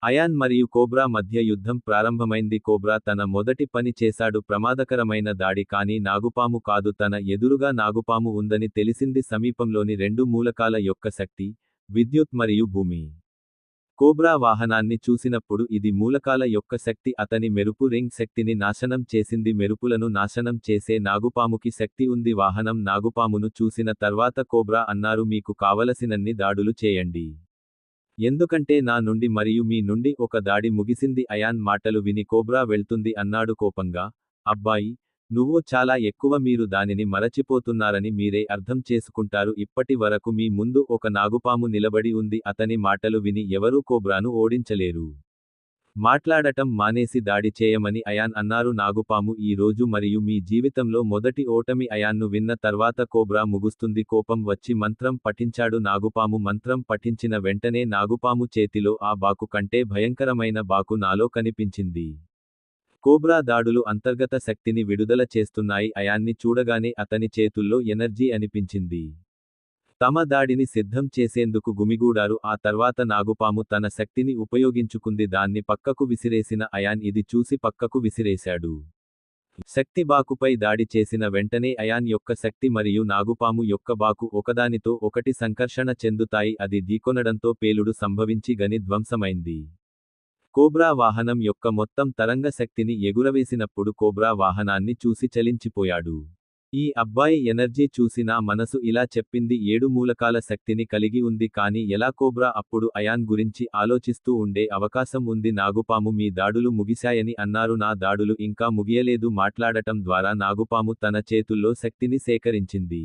Ion మరియు cobra మధ్య యుద్ధం ప్రారంభమైంది. కోబ్రా తన మొదటి పని చేశాడు, ప్రమాదకరమైన దాడి. కానీ నాగుపాము కాదు, తన ఎదురుగా నాగుపాము ఉందని తెలిసింది. సమీపంలోని రెండు మూలకాల యొక్క శక్తి, విద్యుత్ మరియు భూమి. కోబ్రా వాహనాన్ని చూసినప్పుడు ఇది మూలకాల యొక్క శక్తి. అతని మెరుపు రింగ్ శక్తిని నాశనం చేసింది. మెరుపులను నాశనం చేసే నాగుపాముకి శక్తి ఉంది. వాహనం నాగుపామును చూసిన తర్వాత కోబ్రా అన్నారు, మీకు కావలసినన్ని దాడులు చేయండి. ఎందుకంటే నా నుండి మరియు మీ నుండి ఒక దాడి ముగిసింది. అయాన్ మాటలు విని కోబ్రా వెళ్తుంది అన్నాడు కోపంగా. అబ్బాయి, నువ్వు చాలా ఎక్కువ, మీరు దానిని మరచిపోతున్నారని మీరే అర్థం చేసుకుంటారు. ఇప్పటి వరకు మీ ముందు ఒక నాగుపాము నిలబడి ఉంది. అతని మాటలు విని ఎవరూ కోబ్రాను ఓడించలేరు. మాట్లాడటం మానేసి దాడి చేయమని అయాన్ అన్నారు. నాగుపాము ఈ రోజు మరియు మీ జీవితంలో మొదటి ఓటమి. అయాన్ను విన్న తర్వాత కోబ్రా ముగుస్తుంది. కోపం వచ్చి మంత్రం పఠించాడు. నాగుపాము మంత్రం పఠించిన వెంటనే నాగుపాము చేతిలో ఆ బాకు కంటే భయంకరమైన బాకు నాలో కనిపించింది. కోబ్రా దాడులు అంతర్గత శక్తిని విడుదల చేస్తున్నాయి. అయాన్ని చూడగానే అతని చేతుల్లో ఎనర్జీ అనిపించింది. తమ దాడిని సిద్ధం చేసేందుకు గుమిగూడారు. ఆ తర్వాత నాగుపాము తన శక్తిని ఉపయోగించుకుంది. దాన్ని పక్కకు విసిరేసిన అయాన్ ఇది చూసి పక్కకు విసిరేశాడు. శక్తి బాకుపై దాడి చేసిన వెంటనే అయాన్ యొక్క శక్తి మరియు నాగుపాము యొక్క బాకు ఒకదానితో ఒకటి సంకర్షణ చెందుతాయి. అది ఢీకొనడంతో పేలుడు సంభవించి గని ధ్వంసమైంది. కోబ్రా వాహనం యొక్క మొత్తం తరంగ శక్తిని ఎగురవేసినప్పుడు కోబ్రా వాహనాన్ని చూసి చలించిపోయాడు. ఈ అబ్బాయి ఎనర్జీ చూసి నా మనసు ఇలా చెప్పింది, 7 మూలకాల శక్తిని కలిగి ఉంది. కానీ ఎలా? కోబ్రా అప్పుడు అయాన్ గురించి ఆలోచిస్తూ ఉండే అవకాశం ఉంది. నాగుపాము మీ దాడులు ముగిశాయని అన్నారు. నా దాడులు ఇంకా ముగియలేదు. మాట్లాడటం ద్వారా నాగుపాము తన చేతుల్లో శక్తిని సేకరించింది.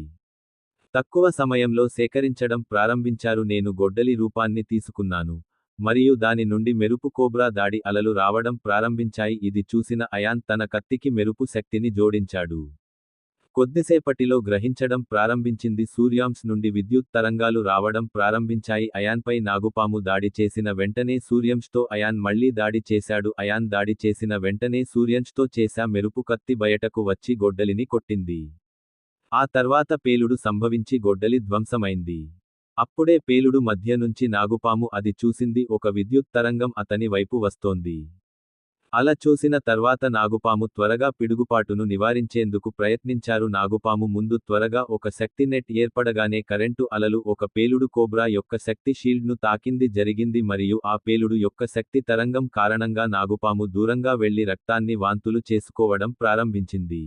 తక్కువ సమయంలో సేకరించడం ప్రారంభించారు. నేను గొడ్డలి రూపాన్ని తీసుకున్నాను మరియు దాని నుండి మెరుపు కోబ్రా దాడి అలలు రావడం ప్రారంభించాయి. ఇది చూసిన అయాన్ తన కత్తికి మెరుపు శక్తిని జోడించాడు. కొద్దిసేపటిలో గ్రహించడం ప్రారంభించింది. సూర్యాంశ్ నుండి విద్యుత్ తరంగాలు రావడం ప్రారంభించాయి. అయాన్పై నాగుపాము దాడి చేసిన వెంటనే సూర్యంష్తో అయాన్ మళ్లీ దాడి చేశాడు. అయాన్ దాడి చేసిన వెంటనే సూర్యంష్తో చేశా మెరుపు కత్తి బయటకు వచ్చి గొడ్డలిని కొట్టింది. ఆ తర్వాత పేలుడు సంభవించి గొడ్డలి ధ్వంసమైంది. అప్పుడే పేలుడు మధ్య నుంచి నాగుపాము అది చూసింది. ఒక విద్యుత్ తరంగం అతని వైపు వస్తోంది. అలా చూసిన తర్వాత నాగుపాము త్వరగా పిడుగుపాటును నివారించేందుకు ప్రయత్నించారు. నాగుపాము ముందు త్వరగా ఒక శక్తి నెట్ ఏర్పడగానే కరెంటు అలలు ఒక పేలుడు కోబ్రా యొక్క శక్తి షీల్డ్ను తాకింది జరిగింది మరియు ఆ పేలుడు యొక్క శక్తి తరంగం కారణంగా నాగుపాము దూరంగా వెళ్లి రక్తాన్ని వాంతులు చేసుకోవడం ప్రారంభించింది.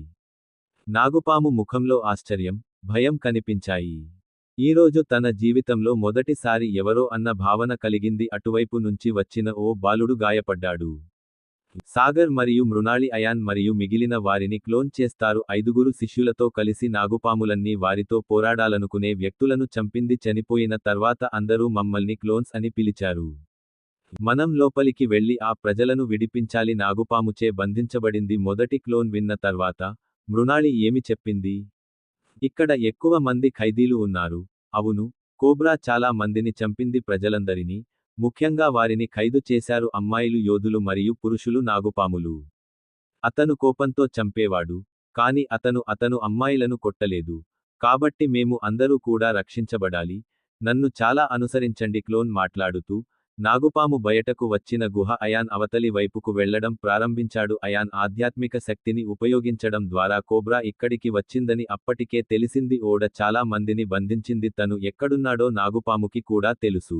నాగుపాము ముఖంలో ఆశ్చర్యం, భయం కనిపించాయి. ఈరోజు తన జీవితంలో మొదటిసారి ఎవరో అన్న భావన కలిగింది. అటువైపు నుంచి వచ్చిన ఓ బాలుడు గాయపడ్డాడు. సాగర్ మరియు మృణాళి అయాన్ మరియు మిగిలిన వారిని క్లోన్ చేస్తారు. 5గురు శిష్యులతో కలిసి నాగుపాములన్నీ వారితో పోరాడాలనుకునే వ్యక్తులను చంపింది. చనిపోయిన తర్వాత అందరూ మమ్మల్ని క్లోన్స్ అని పిలిచారు. మనం లోపలికి వెళ్లి ఆ ప్రజలను విడిపించాలి. నాగుపాముచే బంధించబడింది. మొదటి క్లోన్ విన్న తర్వాత మృణాళి ఏమి చెప్పింది? ఇక్కడ ఎక్కువ మంది ఖైదీలు ఉన్నారు. అవును, కోబ్రా చాలా మందిని చంపింది. ప్రజలందరినీ, ముఖ్యంగా వారిని ఖైదు చేశారు. అమ్మాయిలు, యోధులు మరియు పురుషులు నాగుపాములు. అతను కోపంతో చంపేవాడు. కాని అతను అమ్మాయిలను కొట్టలేదు. కాబట్టి మేము అందరూ కూడా రక్షించబడాలి. నన్ను చాలా అనుసరించండి. క్లోన్ మాట్లాడుతూ నాగుపాము బయటకు వచ్చిన గుహ అయాన్ అవతలి వైపుకు వెళ్లడం ప్రారంభించాడు. అయాన్ ఆధ్యాత్మిక శక్తిని ఉపయోగించడం ద్వారా కోబ్రా ఇక్కడికి వచ్చిందని అప్పటికే తెలిసింది. ఓడ చాలా మందిని బంధించింది. తను ఎక్కడున్నాడో నాగుపాముకి కూడా తెలుసు.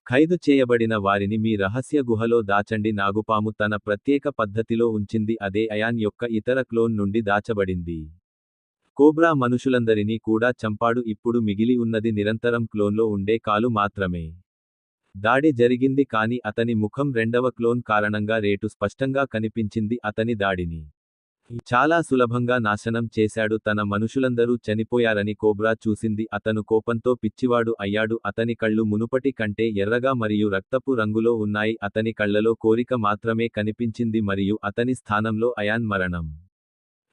ఖైదు చేయబడిన వారిని మీ రహస్య గుహలో దాచండి. నాగుపాము తన ప్రత్యేక పద్ధతిలో ఉంచింది. అదే అయాన్ యొక్క ఇతర క్లోన్ నుండి దాచబడింది. కోబ్రా మనుషులందరినీ కూడా చంపాడు. ఇప్పుడు మిగిలి ఉన్నది నిరంతరం క్లోన్లో ఉండే కాలు మాత్రమే. దాడి జరిగింది కానీ అతని ముఖం రెండవ క్లోన్ కారణంగా రేటు స్పష్టంగా కనిపించింది. అతని దాడిని చాలా సులభంగా నాశనం చేశాడు. తన మనుషులందరూ చనిపోయారని కోబ్రా చూసింది. అతను కోపంతో పిచ్చివాడు అయ్యాడు. అతని కళ్ళు మునుపటి కంటే ఎర్రగా మరియు రక్తపు రంగులో ఉన్నాయి. అతని కళ్లలో కోరిక మాత్రమే కనిపించింది మరియు అతని స్థానంలో అయాన్ మరణం.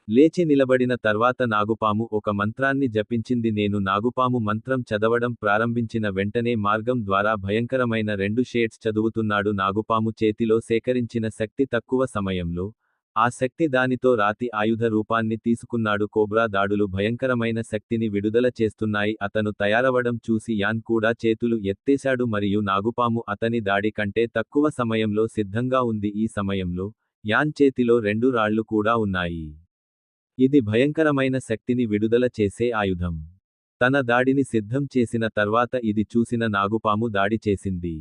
లేచి నిలబడిన తర్వాత నాగుపాము ఒక మంత్రాన్ని జపించింది. నేను నాగుపాము మంత్రం చదవడం ప్రారంభించిన వెంటనే మార్గం ద్వారా భయంకరమైన 2 షేడ్స్ చదువుతున్నాడు. నాగుపాము చేతిలో సేకరించిన శక్తి తక్కువ సమయంలో ఆ శక్తి దానితో రాతి ఆయుధ రూపాన్ని తీసుకున్నాడు. కోబ్రా దాడులు భయంకరమైన శక్తిని విడుదల చేస్తున్నాయి. అతను తయారవడం చూసి యాన్ కూడా చేతులు ఎత్తేశాడు మరియు నాగుపాము అతని దాడి కంటే తక్కువ సమయంలో సిద్ధంగా ఉంది. ఈ సమయంలో యాన్ చేతిలో 2 రాళ్లు కూడా ఉన్నాయి. ఇది భయంకరమైన శక్తిని విడుదల చేసే ఆయుధం. తన దాడిని సిద్ధం చేసిన తర్వాత ఇది చూసిన నాగుపాము దాడి చేసింది.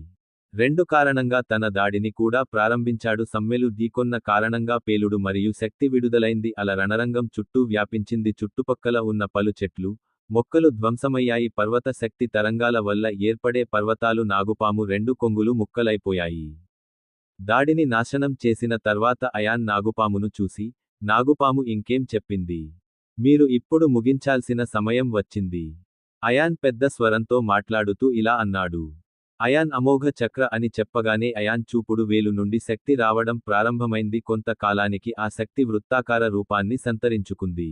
2 కారణంగా తన దాడిని కూడా ప్రారంభించాడు. సమ్మెలు ఢీకొన్న కారణంగా పేలుడు మరియు శక్తి విడుదలైంది. అల రణరంగం చుట్టూ వ్యాపించింది. చుట్టుపక్కల ఉన్న పలు చెట్లు, మొక్కలు ధ్వంసమయ్యాయి. పర్వత శక్తి తరంగాల వల్ల ఏర్పడే పర్వతాలు నాగుపాము 2 కొంగులు ముక్కలైపోయాయి. దాడిని నాశనం చేసిన తర్వాత అయాన్ నాగుపామును చూసి, నాగుపాము ఇంకేం చెప్పింది. మీరు ఇప్పుడు ముగించాల్సిన సమయం వచ్చింది. అయాన్ పెద్ద స్వరంతో మాట్లాడుతూ ఇలా అన్నాడు. అయాన్ అమోఘ చక్ర అని చెప్పగానే అయాన్ చూపుడు వేలు నుండి శక్తి రావడం ప్రారంభమైంది. కొంత కాలానికి ఆ శక్తి వృత్తాకార రూపాన్ని సంతరించుకుంది.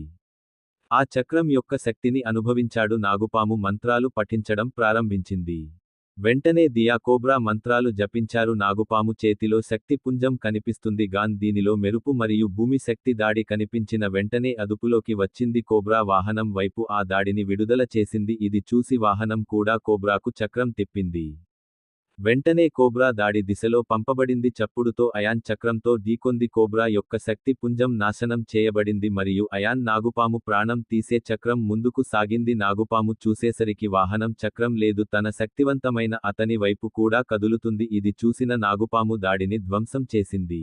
ఆ చక్రం యొక్క శక్తిని అనుభవించాడు. నాగుపాము మంత్రాలు పఠించడం ప్రారంభించింది. వెంటనే దియా కోబ్రా మంత్రాలు జపించారు. నాగుపాము చేతిలో శక్తి పుంజం కనిపిస్తుంది. గాన్ దీనిలో మెరుపు మరియు భూమి శక్తి దాడి కనిపించిన వెంటనే అదుపులోకి వచ్చింది. కోబ్రా వాహనం వైపు ఆ దాడిని విడుదల చేసింది. ఇది చూసి వాహనం కూడా కోబ్రాకు చక్రం తిప్పింది. వెంటనే కోబ్రా దాడి దిశలో పంపబడింది. చప్పుడుతో అయాన్ చక్రంతో ఢీకొంది. కోబ్రా యొక్క శక్తి పుంజం నాశనం చేయబడింది మరియు అయాన్ నాగుపాము ప్రాణం తీసే చక్రం ముందుకు సాగింది. నాగుపాము చూసేసరికి వాహనం చక్రం లేదు. తన శక్తివంతమైన అతని వైపు కూడా కదులుతుంది. ఇది చూసిన నాగుపాము దాడిని ధ్వంసం చేసింది.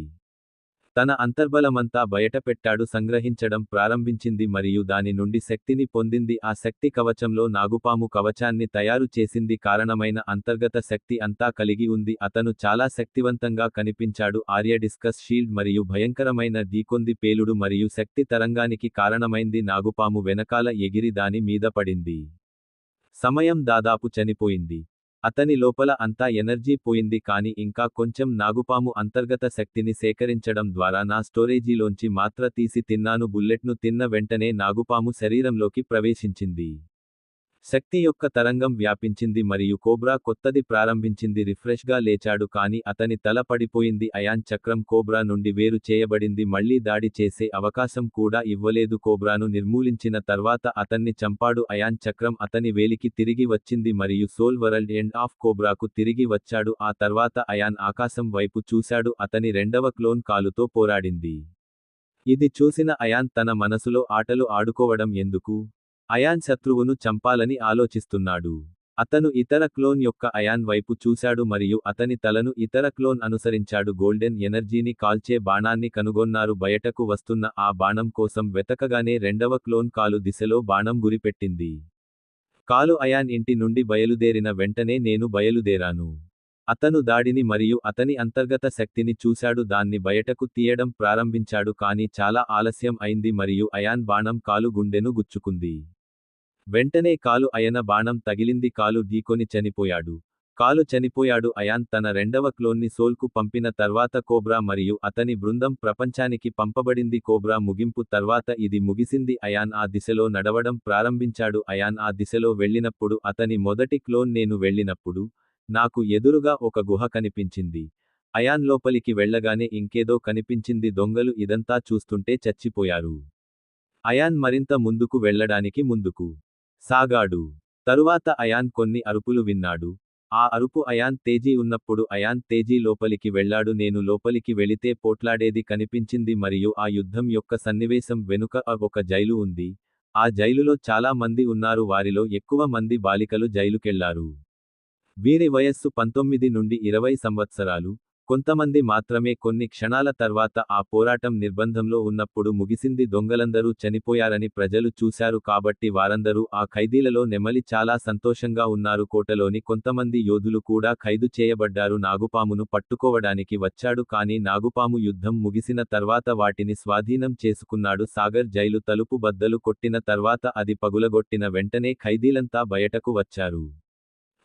తన అంతర్బలమంతా బయటపెట్టాడు. సంగ్రహించడం ప్రారంభించింది మరియు దాని నుండి శక్తిని పొందింది. ఆ శక్తి కవచంలో నాగుపాము కవచాన్ని తయారు చేసింది. కారణమైన అంతర్గత శక్తి అంతా కలిగి ఉంది. అతను చాలా శక్తివంతంగా కనిపించాడు. ఆర్య డిస్కస్ షీల్డ్ మరియు భయంకరమైన ఢీకొంది. పేలుడు మరియు శక్తి తరంగానికి కారణమైంది. నాగుపాము వెనకాల ఎగిరి దాని మీద పడింది. సమయం దాదాపు చనిపోయింది. అతని లోపల అంతా ఎనర్జీ పోయింది. కానీ ఇంకా కొంచెం. నాగుపాము అంతర్గత శక్తిని సేకరించడం ద్వారా నా స్టోరేజీలోంచి మాత్ర తీసి తిన్నాను. బుల్లెట్ను తిన్న వెంటనే నాగుపాము శరీరంలోకి ప్రవేశించింది. శక్తి యొక్క తరంగం వ్యాపించింది మరియు కోబ్రా కొత్తది ప్రారంభించింది. రిఫ్రెష్గా లేచాడు కానీ అతని తల పడిపోయింది. అయాన్ చక్రం కోబ్రా నుండి వేరు చేయబడింది. మళ్లీ దాడి చేసే అవకాశం కూడా ఇవ్వలేదు. కోబ్రాను నిర్మూలించిన తర్వాత అతన్ని చంపాడు. అయాన్ చక్రం అతని వేలికి తిరిగి వచ్చింది మరియు సోల్ వరల్డ్ ఎండ్ ఆఫ్ కోబ్రాకు తిరిగి వచ్చాడు. ఆ తర్వాత అయాన్ ఆకాశం వైపు చూశాడు. అతని రెండవ క్లోన్ కాలుతో పోరాడింది. ఇది చూసిన అయాన్ తన మనసులో ఆటలు ఆడుకోవడం ఎందుకు? అయాన్ శత్రువును చంపాలని ఆలోచిస్తున్నాడు. అతను ఇతర క్లోన్ యొక్క అయాన్ వైపు చూశాడు మరియు అతని తలను ఇతర క్లోన్ అనుసరించాడు. గోల్డెన్ ఎనర్జీని కాల్చే బాణాన్ని కనుగొన్నారు. బయటకు వస్తున్న ఆ బాణం కోసం వెతకగానే రెండవ క్లోన్ కాలు దిశలో బాణం గురిపెట్టింది. కాలు అయాన్ ఇంటి నుండి బయలుదేరిన వెంటనే నేను బయలుదేరాను. అతను దాడిని మరియు అతని అంతర్గత శక్తిని చూశాడు. దాన్ని బయటకు తీయడం ప్రారంభించాడు కానీ చాలా ఆలస్యం అయింది మరియు అయాన్ బాణం కాలు గుండెను గుచ్చుకుంది. వెంటనే కాలు అయన బాణం తగిలింది. కాలు ఢీకొని చనిపోయాడు. కాలు చనిపోయాడు. అయాన్ తన రెండవ క్లోన్ని సోల్కు పంపిన తర్వాత కోబ్రా మరియు అతని బృందం ప్రపంచానికి పంపబడింది. కోబ్రా ముగింపు తర్వాత ఇది ముగిసింది. అయాన్ ఆ దిశలో నడవడం ప్రారంభించాడు. అయాన్ ఆ దిశలో వెళ్ళినప్పుడు అతని మొదటి క్లోన్ నేను వెళ్ళినప్పుడు నాకు ఎదురుగా ఒక గుహ కనిపించింది. అయాన్ లోపలికి వెళ్ళగానే ఇంకేదో కనిపించింది. దొంగలు ఇదంతా చూస్తుంటే చచ్చిపోయారు. అయాన్ మరింత ముందుకు వెళ్ళడానికి ముందుకు సాగాడు. తరువాత అయాన్ కొన్ని అరుపులు విన్నాడు. ఆ అరుపు అయాన్ తేజీ ఉన్నప్పుడు అయాన్ తేజీ లోపలికి వెళ్ళాడు. నేను లోపలికి వెళితే పోట్లాడేది కనిపించింది మరియు ఆ యుద్ధం యొక్క సన్నివేశం వెనుక ఒక జైలు ఉంది. ఆ జైలులో చాలా మంది ఉన్నారు. వారిలో ఎక్కువ మంది బాలికలు జైలుకెళ్లారు. వీరి వయస్సు 19 నుండి 20 సంవత్సరాలు. కొంతమంది మాత్రమే. కొన్ని క్షణాల తర్వాత ఆ పోరాటం నిర్బంధంలో ఉన్నప్పుడు ముగిసింది. దొంగలందరూ చనిపోయారని ప్రజలు చూశారు కాబట్టి వారందరూ ఆ ఖైదీలలో నెమలి చాలా సంతోషంగా ఉన్నారు. కోటలోని కొంతమంది యోధులు కూడా ఖైదు చేయబడ్డారు. నాగుపామును పట్టుకోవడానికి వచ్చాడు కానీ నాగుపాము యుద్ధం ముగిసిన తర్వాత వాటిని స్వాధీనం చేసుకున్నాడు. సాగర్ జైలు తలుపు బద్దలు కొట్టిన తర్వాత అది పగులగొట్టిన వెంటనే ఖైదీలంతా బయటకు వచ్చారు.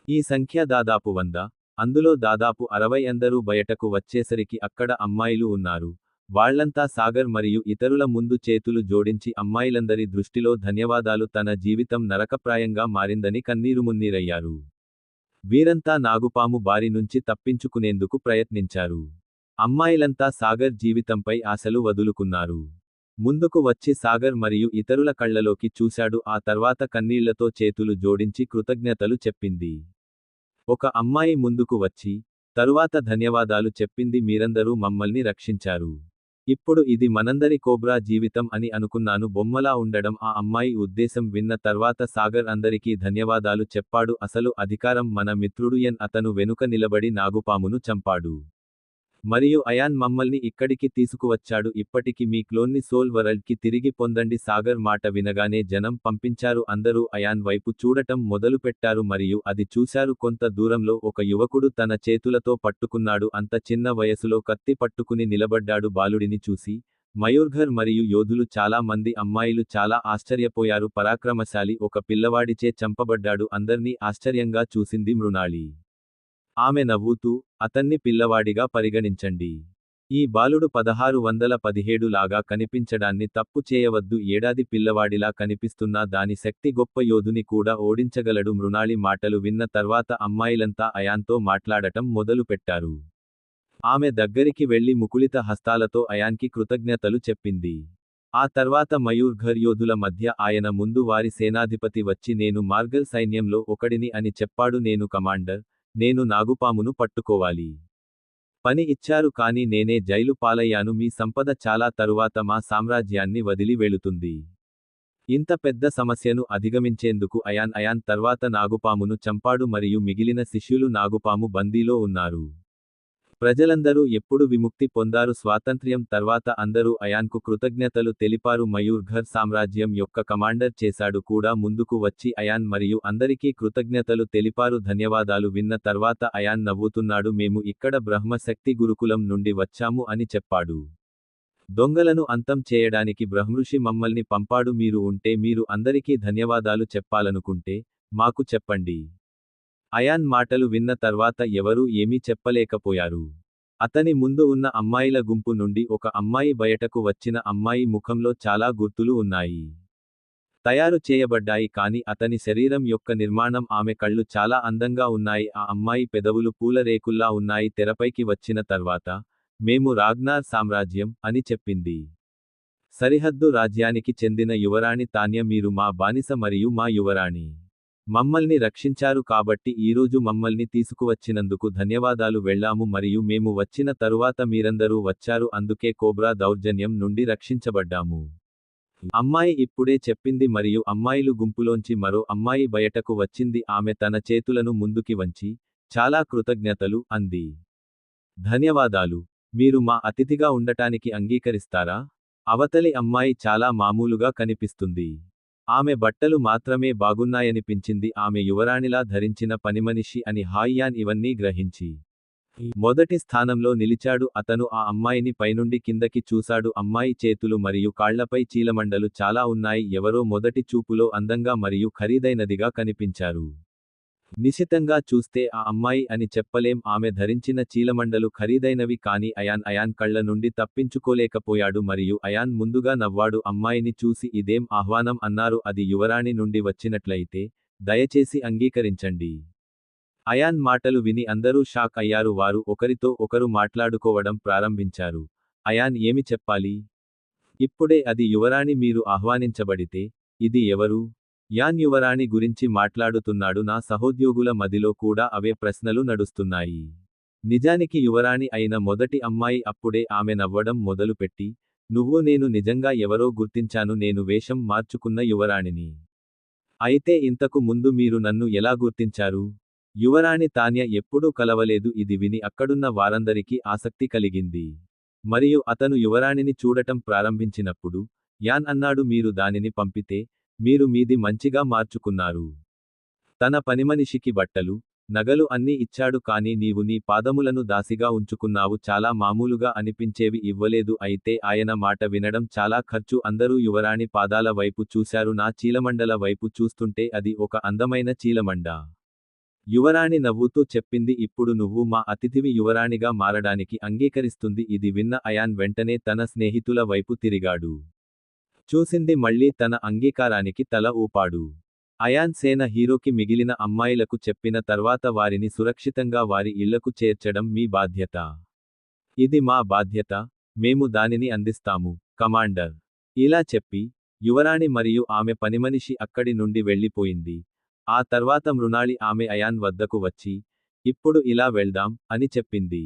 ఈ సంఖ్య దాదాపు 100. అందులో దాదాపు 60 అందరూ బయటకు వచ్చేసరికి అక్కడ అమ్మాయిలు ఉన్నారు. వాళ్లంతా సాగర్ మరియు ఇతరుల ముందు చేతులు జోడించి అమ్మాయిలందరి దృష్టిలో ధన్యవాదాలు, తన జీవితం నరకప్రాయంగా మారిందని కన్నీరుమున్నీరయ్యారు. వీరంతా నాగుపాము బారి నుంచి తప్పించుకునేందుకు ప్రయత్నించారు. అమ్మాయిలంతా సాగర్ జీవితంపై ఆశలు వదులుకున్నారు. ముందుకు వచ్చి సాగర్ మరియు ఇతరుల కళ్ళలోకి చూశాడు. ఆ తర్వాత కన్నీళ్లతో చేతులు జోడించి కృతజ్ఞతలు చెప్పింది. ఒక అమ్మాయి ముందుకు వచ్చి, తరువాత ధన్యవాదాలు చెప్పింది, మీరందరూ మమ్మల్ని రక్షించారు. ఇప్పుడు ఇది మనందరి కోబ్రా జీవితం అని అనుకున్నాను. బొమ్మలా ఉండడం. ఆ అమ్మాయి ఉద్దేశం విన్న తర్వాత సాగర్ అందరికీ ధన్యవాదాలు చెప్పాడు. అసలు అధికారం మన మిత్రుడు ఎన్. అతను వెనుక నిలబడి నాగుపామును చంపాడు. మరియు అయాన్ మమ్మల్ని ఇక్కడికి తీసుకువచ్చాడు. ఇప్పటికి మీ క్లోన్ని సోల్ వరల్డ్కి తిరిగి పొందండి. సాగర్ మాట వినగానే జనం పంపించారు. అందరూ అయాన్ వైపు చూడటం మొదలుపెట్టారు మరియు అది చూశారు. కొంత దూరంలో ఒక యువకుడు తన చేతులతో పట్టుకున్నాడు. అంత చిన్న వయసులో కత్తి పట్టుకుని నిలబడ్డాడు. బాలుడిని చూసి మయూర్ఘర్ మరియు యోధులు చాలా మంది అమ్మాయిలు చాలా ఆశ్చర్యపోయారు. పరాక్రమశాలి ఒక పిల్లవాడిచే చంపబడ్డాడు. అందర్నీ ఆశ్చర్యంగా చూసింది మృణాళి. ఆమె నవ్వుతూ, అతన్ని పిల్లవాడిగా పరిగణించండి. ఈ బాలుడు 1617 లాగా కనిపించడాన్ని తప్పు చేయవద్దు. ఏడాది పిల్లవాడిలా కనిపిస్తున్నా దాని శక్తి గొప్ప యోధుని కూడా ఓడించగలడు. మృణాళి మాటలు విన్న తర్వాత అమ్మాయిలంతా అయాన్తో మాట్లాడటం మొదలుపెట్టారు. ఆమె దగ్గరికి వెళ్లి ముకుళిత హస్తాలతో అయాన్కి కృతజ్ఞతలు చెప్పింది. ఆ తర్వాత మయూర్ఘర్ యోధుల మధ్య ఆయన ముందు వారి సేనాధిపతి వచ్చి నేను మార్గల్ సైన్యంలో ఒకడిని అని చెప్పాడు. నేను కమాండర్. నేను నాగుపామును పట్టుకోవాలి. పని ఇచ్చారు కానీ నేనే జైలు పాలయ్యాను. మీ సంపద చాలా తరువాత మా సామ్రాజ్యాన్ని వదిలి వెళుతుంది. ఇంత పెద్ద సమస్యను అధిగమించేందుకు అయాన్ తర్వాత నాగుపామును చంపాడు మరియు మిగిలిన శిష్యులు నాగుపాము బందీలో ఉన్నారు. ప్రజలందరూ ఎప్పుడు విముక్తి పొందారు? స్వాతంత్ర్యం తర్వాత అందరూ అయాన్కు కృతజ్ఞతలు తెలిపారు. మయూర్ఘర్ సామ్రాజ్యం యొక్క కమాండర్ చేశాడు కూడా ముందుకు వచ్చి అయాన్ మరియు అందరికీ కృతజ్ఞతలు తెలిపారు. ధన్యవాదాలు విన్న తర్వాత అయాన్ నవ్వుతున్నాడు. మేము ఇక్కడ బ్రహ్మశక్తి గురుకులం నుండి వచ్చాము అని చెప్పాడు. దొంగలను అంతం చేయడానికి బ్రహ్మఋషి మమ్మల్ని పంపాడు. మీరు ఉంటే మీరు అందరికీ ధన్యవాదాలు చెప్పాలనుకుంటే మాకు చెప్పండి. అయాన్ మాటలు విన్న తర్వాత ఎవరూ ఏమీ చెప్పలేకపోయారు. అతని ముందు ఉన్న అమ్మాయిల గుంపు నుండి ఒక అమ్మాయి బయటకు వచ్చిన అమ్మాయి ముఖంలో చాలా గుర్తులు ఉన్నాయి. తయారు చేయబడ్డాయి కానీ అతని శరీరం యొక్క నిర్మాణం ఆమె కళ్ళు చాలా అందంగా ఉన్నాయి. ఆ అమ్మాయి పెదవులు పూల రేకుల్లా ఉన్నాయి. తెరపైకి వచ్చిన తర్వాత మేము రాగ్నార్ సామ్రాజ్యం అని చెప్పింది. సరిహద్దు రాజ్యానికి చెందిన యువరాణి తాన్య. మీరు మా బానిస మరియు మా యువరాణి. మమ్మల్ని రక్షించారు కాబట్టి ఈరోజు మమ్మల్ని తీసుకువచ్చినందుకు ధన్యవాదాలు. వెళ్ళాము మరియు మేము వచ్చిన తరువాత మీరందరూ వచ్చారు. అందుకే కోబ్రా దౌర్జన్యం నుండి రక్షించబడ్డాము. అమ్మాయి ఇప్పుడే చెప్పింది మరియు అమ్మాయిలు గుంపులోంచి మరో అమ్మాయి బయటకు వచ్చింది. ఆమె తన చేతులను ముందుకి వంచి చాలా కృతజ్ఞతలు అంది. ధన్యవాదాలు. మీరు మా అతిథిగా ఉండటానికి అంగీకరిస్తారా? అవతలి అమ్మాయి చాలా మామూలుగా కనిపిస్తుంది. ఆమె బట్టలు మాత్రమే బాగున్నాయనిపించింది. ఆమె యువరాణిలా ధరించిన పనిమనిషి అని హాయియాన్ ఇవన్నీ గ్రహించి మొదటి స్థానంలో నిలిచాడు. అతను ఆ అమ్మాయిని పైనుండి కిందకి చూశాడు. అమ్మాయి చేతులు మరియు కాళ్లపై చీలమండలు చాలా ఉన్నాయి. ఎవరో మొదటి చూపులో అందంగా మరియు ఖరీదైనదిగా కనిపించారు. నిశితంగా చూస్తే ఆ అమ్మాయి అని చెప్పలేం. ఆమె ధరించిన చీలమండలు ఖరీదైనవి కానీ అయాన్ కళ్ళ నుండి తప్పించుకోలేకపోయాడు మరియు అయాన్ ముందుగా నవ్వాడు. అమ్మాయిని చూసి ఇదేం ఆహ్వానం అన్నారు. అది యువరాణి నుండి వచ్చినట్లయితే దయచేసి అంగీకరించండి. అయాన్ మాటలు విని అందరూ షాక్ అయ్యారు. వారు ఒకరితో ఒకరు మాట్లాడుకోవడం ప్రారంభించారు. అయాన్ ఏమి చెప్పాలి? ఇప్పుడే అది యువరాణి. మీరు ఆహ్వానించబడితే ఇది ఎవరు? యాన్ యువరాణి గురించి మాట్లాడుతున్నాడు. నా సహోద్యోగుల మదిలో కూడా అవే ప్రశ్నలు నడుస్తున్నాయి. నిజానికి యువరాణి అయిన మొదటి అమ్మాయి. అప్పుడే ఆమె నవ్వడం మొదలుపెట్టి నేను నిజంగా ఎవరో గుర్తించాను. నేను వేషం మార్చుకున్న యువరాణిని. అయితే ఇంతకు ముందు మీరు నన్ను ఎలా గుర్తించారు? యువరాణి తాన్య ఎప్పుడూ కలవలేదు. ఇది విని అక్కడున్న వారందరికీ ఆసక్తి కలిగింది. మరియు అతను యువరాణిని చూడటం ప్రారంభించినప్పుడు యాన్ అన్నాడు, మీరు దానిని పంపితే మీరు మీది మంచిగా మార్చుకున్నారు. తన పనిమనిషికి బట్టలు, నగలు అన్నీ ఇచ్చాడు కానీ నీవు నీ పాదములను దాసిగా ఉంచుకున్నావు. చాలా మామూలుగా అనిపించేవి ఇవ్వలేదు. అయితే ఆయన మాట వినడం చాలా ఖర్చు. అందరూ యువరాణి పాదాల వైపు చూశారు. నా చీలమండల వైపు చూస్తుంటే అది ఒక అందమైన చీలమండ. యువరాణి నవ్వుతూ చెప్పింది, ఇప్పుడు నువ్వు మా అతిథివి. యువరాణిగా మారడానికి అంగీకరిస్తుంది. ఇది విన్న అయాన్ వెంటనే తన స్నేహితుల వైపు తిరిగాడు. చూసింది మళ్ళీ తన అంగీకారానికి తల ఊపాడు. అయాన్ సేన హీరోకి మిగిలిన అమ్మాయిలకు చెప్పిన తర్వాత వారిని సురక్షితంగా వారి ఇళ్లకు చేర్చడం మీ బాధ్యత. ఇది మా బాధ్యత, మేము దానిని అందిస్తాము, కమాండర్. ఇలా చెప్పి, యువరాణి మరియు ఆమె పనిమనిషి అక్కడి నుండి వెళ్ళిపోయింది. ఆ తర్వాత మృణాళి ఆమె అయాన్ వద్దకు వచ్చి, ఇప్పుడు ఇలా వెళ్దాం, అని చెప్పింది.